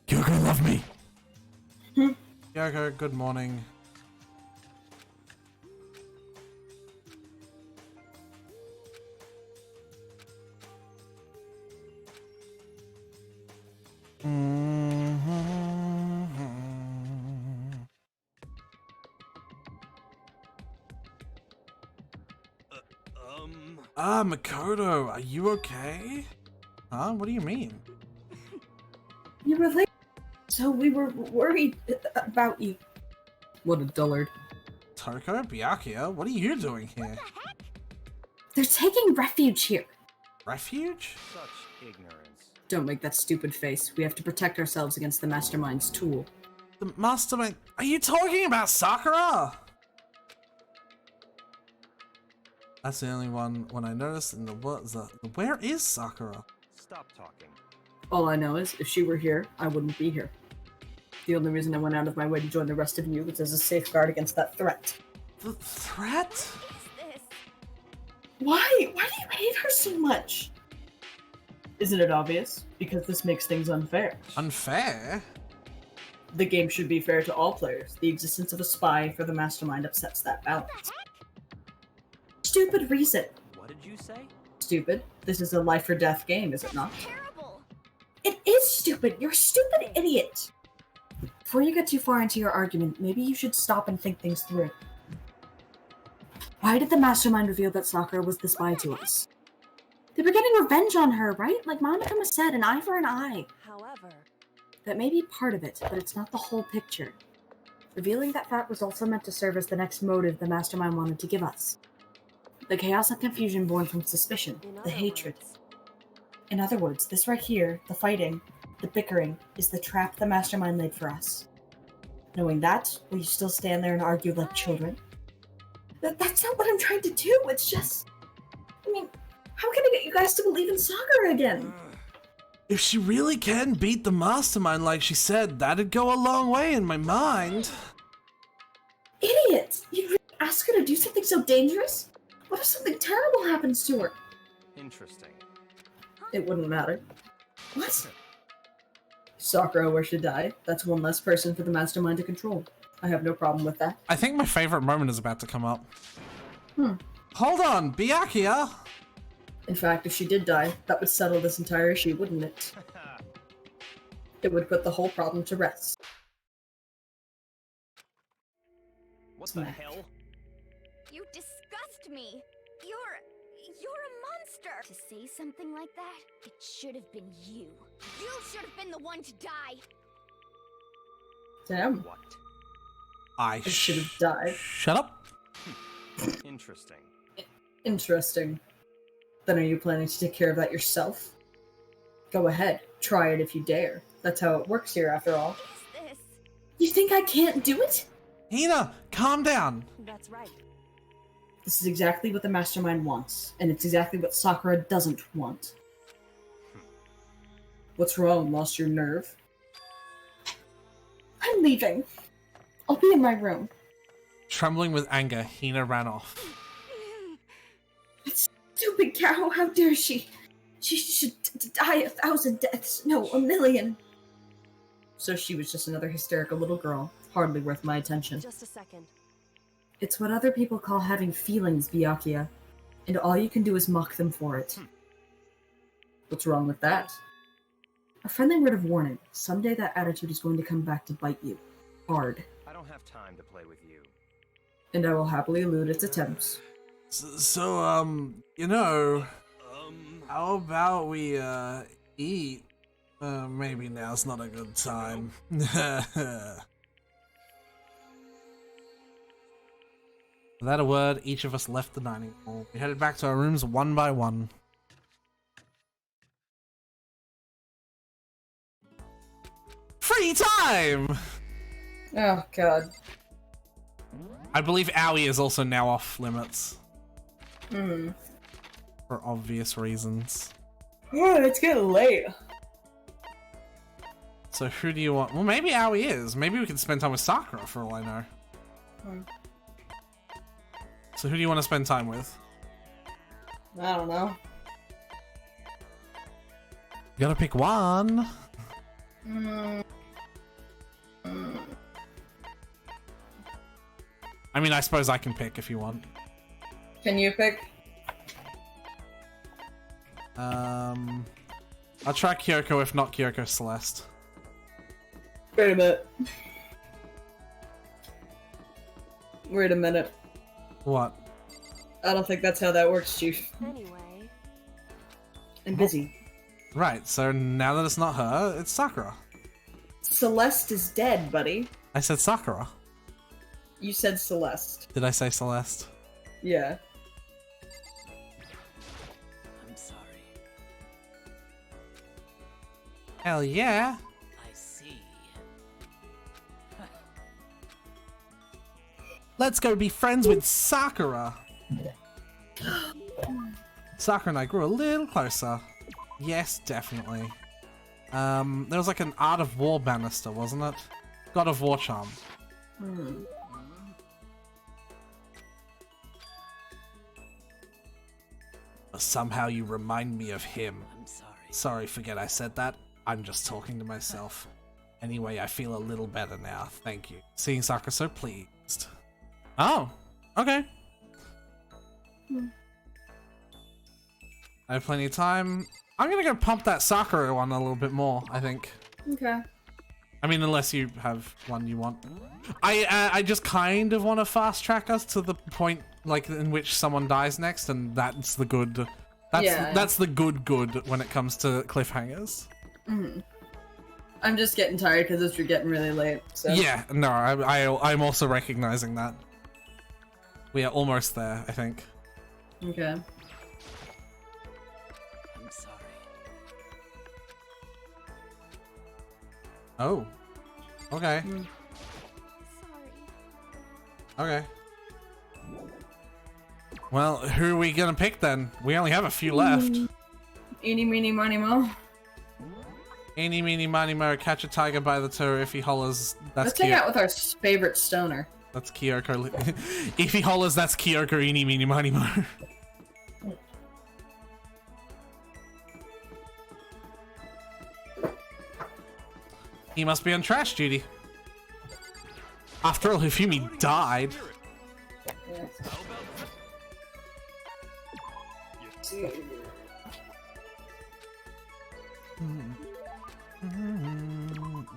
Kyoko, love me. Kyoko, good morning. Makoto, are you okay? Huh? What do you mean? You were late, so we were worried about you. What a dullard. Toko, Byakuya, what are you doing here? They're taking refuge here. Refuge? Such ignorance. Don't make that stupid face. We have to protect ourselves against the Mastermind's tool. The Mastermind? Are you talking about Sakura? That's the only one when I noticed in the words. Where is Sakura? Stop talking. All I know is, if she were here, I wouldn't be here. The only reason I went out of my way to join the rest of you was as a safeguard against that threat. The threat? This. Why? Why do you hate her so much? Isn't it obvious? Because this makes things unfair. Unfair? The game should be fair to all players. The existence of a spy for the Mastermind upsets that balance. Stupid reason. What did you say? Stupid. This is a life or death game, is it not? Terrible! It is stupid. You're a stupid idiot. Before you get too far into your argument, maybe you should stop and think things through. Why did the Mastermind reveal that Sakura was the spy to us? They were getting revenge on her, right? Like Monokuma said, an eye for an eye. However, That may be part of it, but it's not the whole picture. Revealing that fact was also meant to serve as the next motive the Mastermind wanted to give us. The chaos and confusion born from suspicion, in the other hatred. words, In other words, this right here, the fighting, the bickering, is the trap the Mastermind laid for us. Knowing that, will you still stand there and argue like children? That's not what I'm trying to do, it's just... I mean, how can I get you guys to believe in Sakura again? If she really can beat the Mastermind like she said, that'd go a long way in my mind. Idiot! You'd really ask her to do something so dangerous? What if something terrible happens to her? Interesting. It wouldn't matter. What? Sakura were to die. That's one less person for the mastermind to control. I have no problem with that. I think my favorite moment is about to come up. Hmm. Hold on, Byakuya! In fact, if she did die, that would settle this entire issue, wouldn't it? It would put the whole problem to rest. What the hell? You disgust me. You're a monster. To say something like that, it should have been you. You should have been the one to die. Damn. What? I should have died. Shut up. Interesting. Interesting. Then are you planning to take care of that yourself? Go ahead. Try it if you dare. That's how it works here, after all. What is this? You think I can't do it? Hina, calm down. That's right. This is exactly what the mastermind wants, and it's exactly what Sakura doesn't want. What's wrong? Lost your nerve? I'm leaving. I'll be in my room. Trembling with anger, Hina ran off. Stupid cow, how dare she? She should die 1,000 deaths, no, 1,000,000. So she was just another hysterical little girl, hardly worth my attention. Just a second. It's what other people call having feelings, Byakuya, and all you can do is mock them for it. What's wrong with that? A friendly word of warning. Someday that attitude is going to come back to bite you. Hard. I don't have time to play with you. And I will happily elude its attempts. So, you know, how about we, eat? Maybe now's not a good time. Without a word, each of us left the dining hall. We headed back to our rooms one by one. Free time! Oh, God. I believe Owie is also now off limits. Hmm. For obvious reasons. Oh, it's getting late. So who do you want? Well, maybe Owie is. Maybe we can spend time with Sakura for all I know. Hmm. So who do you want to spend time with? I don't know. You gotta pick one. I mean, I suppose I can pick if you want. Can you pick? I'll try Kyoko, if not Kyoko Celeste. Wait a minute. Wait a minute. What? I don't think that's how that works, Chief. Anyway. I'm busy. Right, so now that it's not her, it's Sakura. Celeste is dead, buddy. I said Sakura. You said Celeste. Did I say Celeste? Yeah. I'm sorry. Hell yeah. I see. Let's go be friends with Sakura. Sakura and I grew a little closer. Yes, definitely. There was like an Art of War banister, wasn't it? God of War charm. Somehow you remind me of him. I'm sorry. Sorry, forget I said that. I'm just talking to myself. Anyway, I feel a little better now. Thank you. Seeing Sakura so pleased. Oh, okay. I have plenty of time. I'm gonna go pump that Sakura one a little bit more, I think. Okay. I mean, unless you have one you want. I just kind of want to fast track us to the point like in which someone dies next, and that's the good. That's the good when it comes to cliffhangers. I'm just getting tired because it's getting really late. So. Yeah, no, I'm also recognizing that. We are almost there, I think. Okay. I'm sorry. Oh. Okay. Okay. Well, who are we gonna pick then? We only have a few left. Eeny, meeny, miny, mo. Eeny, meeny, miny, mo, catch a tiger by the toe if he hollers. That's Let's cute. hang out with our favorite stoner. That's Kyoko. If he hollers, that's Kyoko, eeny, meeny, miny, mo. He must be on trash duty. After all, Hifumi died.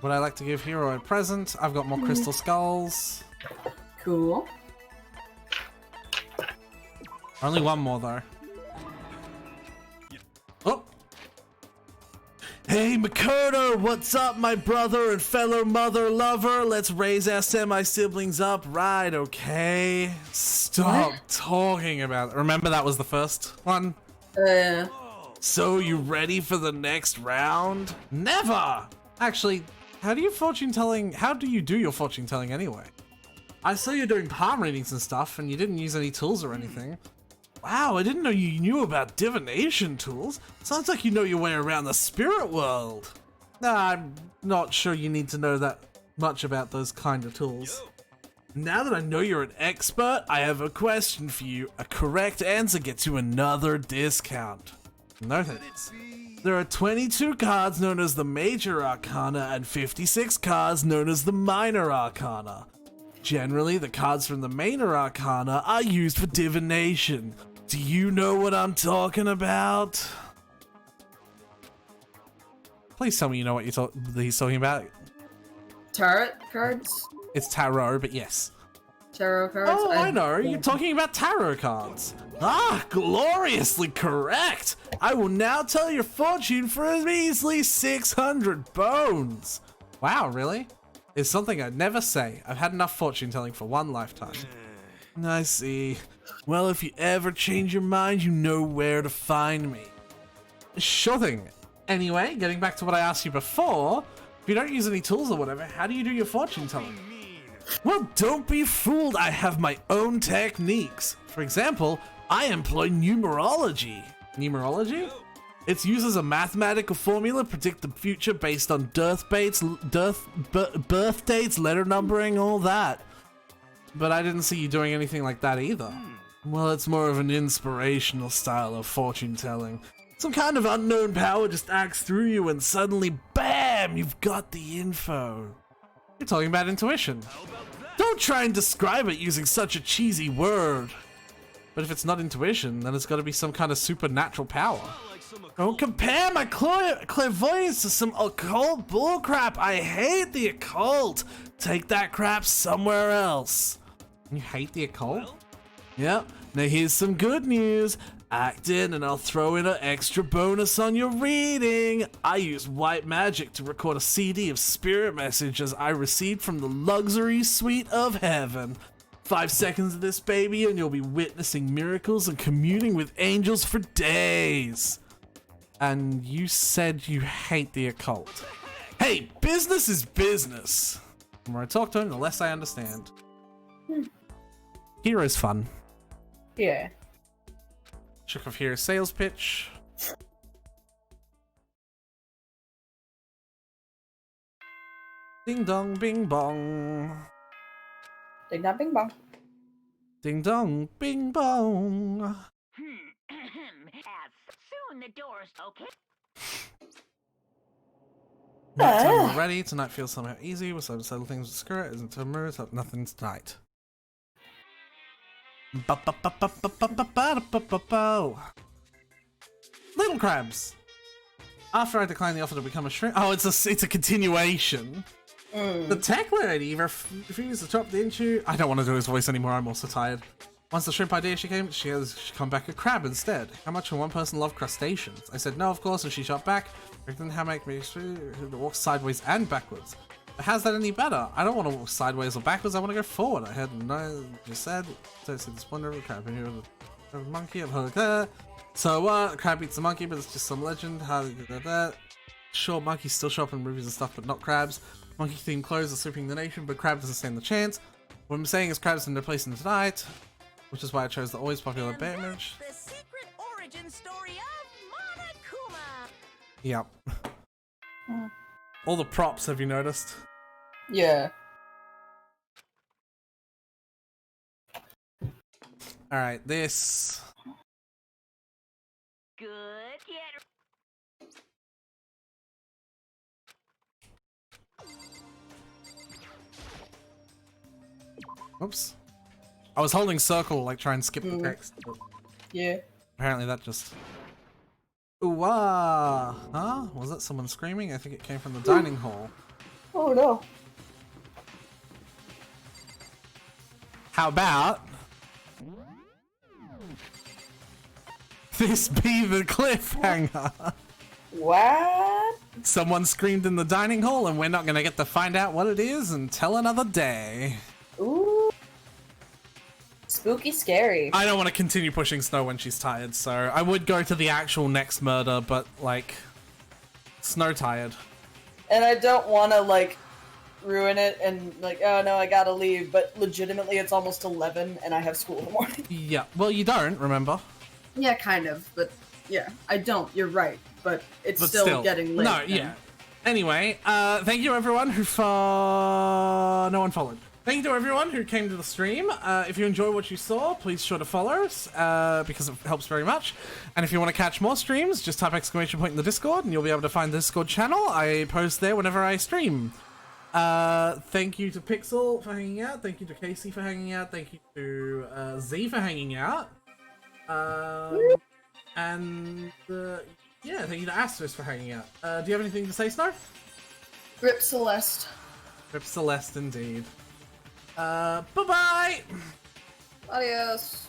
Would I like to give Hero a present? I've got more crystal skulls. Cool. Only one more though. Oh! Hey Makoto, what's up my brother and fellow mother lover? Let's raise our semi-siblings up, right, okay? Stop talking about it. Remember that was the first one? So you ready for the next round? Never! Actually, how do you do your fortune telling anyway? I saw you doing palm readings and stuff and you didn't use any tools or anything. Wow, I didn't know you knew about divination tools. Sounds like you know your way around the spirit world. Nah, I'm not sure you need to know that much about those kind of tools. Now that I know you're an expert, I have a question for you. A correct answer gets you another discount. No thanks. There are 22 cards known as the Major Arcana and 56 cards known as the Minor Arcana. Generally, the cards from the Minor Arcana are used for divination. Do you know what I'm talking about? Please tell me you know what he's talking about. Tarot cards? It's tarot, but yes. Tarot cards? Oh, I know. You're talking about tarot cards. Ah, gloriously correct. I will now tell your fortune for a measly 600 bones. Wow, really? It's something I'd never say. I've had enough fortune telling for one lifetime. I see. Well, if you ever change your mind, you know where to find me. Sure thing. Anyway, getting back to what I asked you before, if you don't use any tools or whatever, how do you do your fortune telling? Well, don't be fooled. I have my own techniques. For example, I employ numerology. Numerology? It's used as a mathematical formula to predict the future based on birth dates, letter numbering, all that. But I didn't see you doing anything like that either. Well, it's more of an inspirational style of fortune telling. Some kind of unknown power just acts through you and suddenly, BAM! You've got the info. You're talking about intuition. Don't try and describe it using such a cheesy word. But if it's not intuition, then it's got to be some kind of supernatural power. Don't compare my clairvoyance to some occult bullcrap. I hate the occult. Take that crap somewhere else. You hate the occult? Yep. Now here's some good news. Act in and I'll throw in an extra bonus on your reading. I use white magic to record a CD of spirit messages I received from the luxury suite of heaven. 5 seconds of this baby and you'll be witnessing miracles and communing with angels for days. And you said you hate the occult. Hey, business is business. The more I talk to him, the less I understand. Hero's fun. Yeah. Check off Hero's sales pitch. Ding dong, bing bong. Ding dong, bing bong. Ding dong, bing bong. Soon the doors, okay? Nighttime already. Tonight feels somehow easy. We'll settle things with Skirt. Isn't tomorrow? Nothing tonight. Little crabs. After I declined the offer to become a shrimp. Oh, it's a continuation. The tech lady refused to chop the inchu. I don't want to do his voice anymore. I'm also tired. Once the shrimp idea she come back a crab instead. How much can one person love crustaceans? I said no, of course, and she shot back. Then how make me walk sideways and backwards? But how's that any better? I don't want to walk sideways or backwards. I want to go forward. I had no. Just said. Don't see this wonder of a crab in here. A monkey. So what? The crab eats the monkey, but it's just some legend. How did that? Sure, monkeys still show up in movies and stuff, but not crabs. Monkey-themed clothes are sweeping the nation, but crab doesn't stand the chance. What I'm saying is crabs in their place in tonight, which is why I chose the always popular bait image. The secret origin story of Monokuma. Yep. All the props, have you noticed? Yeah. All right, this. Good kid. Oops. I was holding circle, like try and skip the text. But Yeah. apparently that just. Ooh, ah. Huh? Was that someone screaming? I think it came from the dining hall. Oh no. How about this be the cliffhanger? What? Someone screamed in the dining hall and we're not gonna get to find out what it is until another day. Ooh. Spooky scary. I don't want to continue pushing Snow when she's tired, so I would go to the actual next murder, but like, Snow tired. And I don't want to like ruin it and like, oh no, I gotta leave, but legitimately it's almost 11 and I have school in the morning. Yeah, well you don't, remember? Yeah, kind of, but yeah, I don't, you're right, but it's still getting late. No, yeah. Anyway, thank you everyone who no one followed. Thank you to everyone who came to the stream. If you enjoy what you saw, please sure to follow us, because it helps very much. And if you want to catch more streams, just type ! in the Discord and you'll be able to find the Discord channel. I post there whenever I stream. Thank you to Pixel for hanging out. Thank you to Casey for hanging out. Thank you to Z for hanging out. And yeah, thank you to Asterisk for hanging out. Do you have anything to say, Snow? Rip Celeste. Rip Celeste, indeed. Bye-bye! Adios.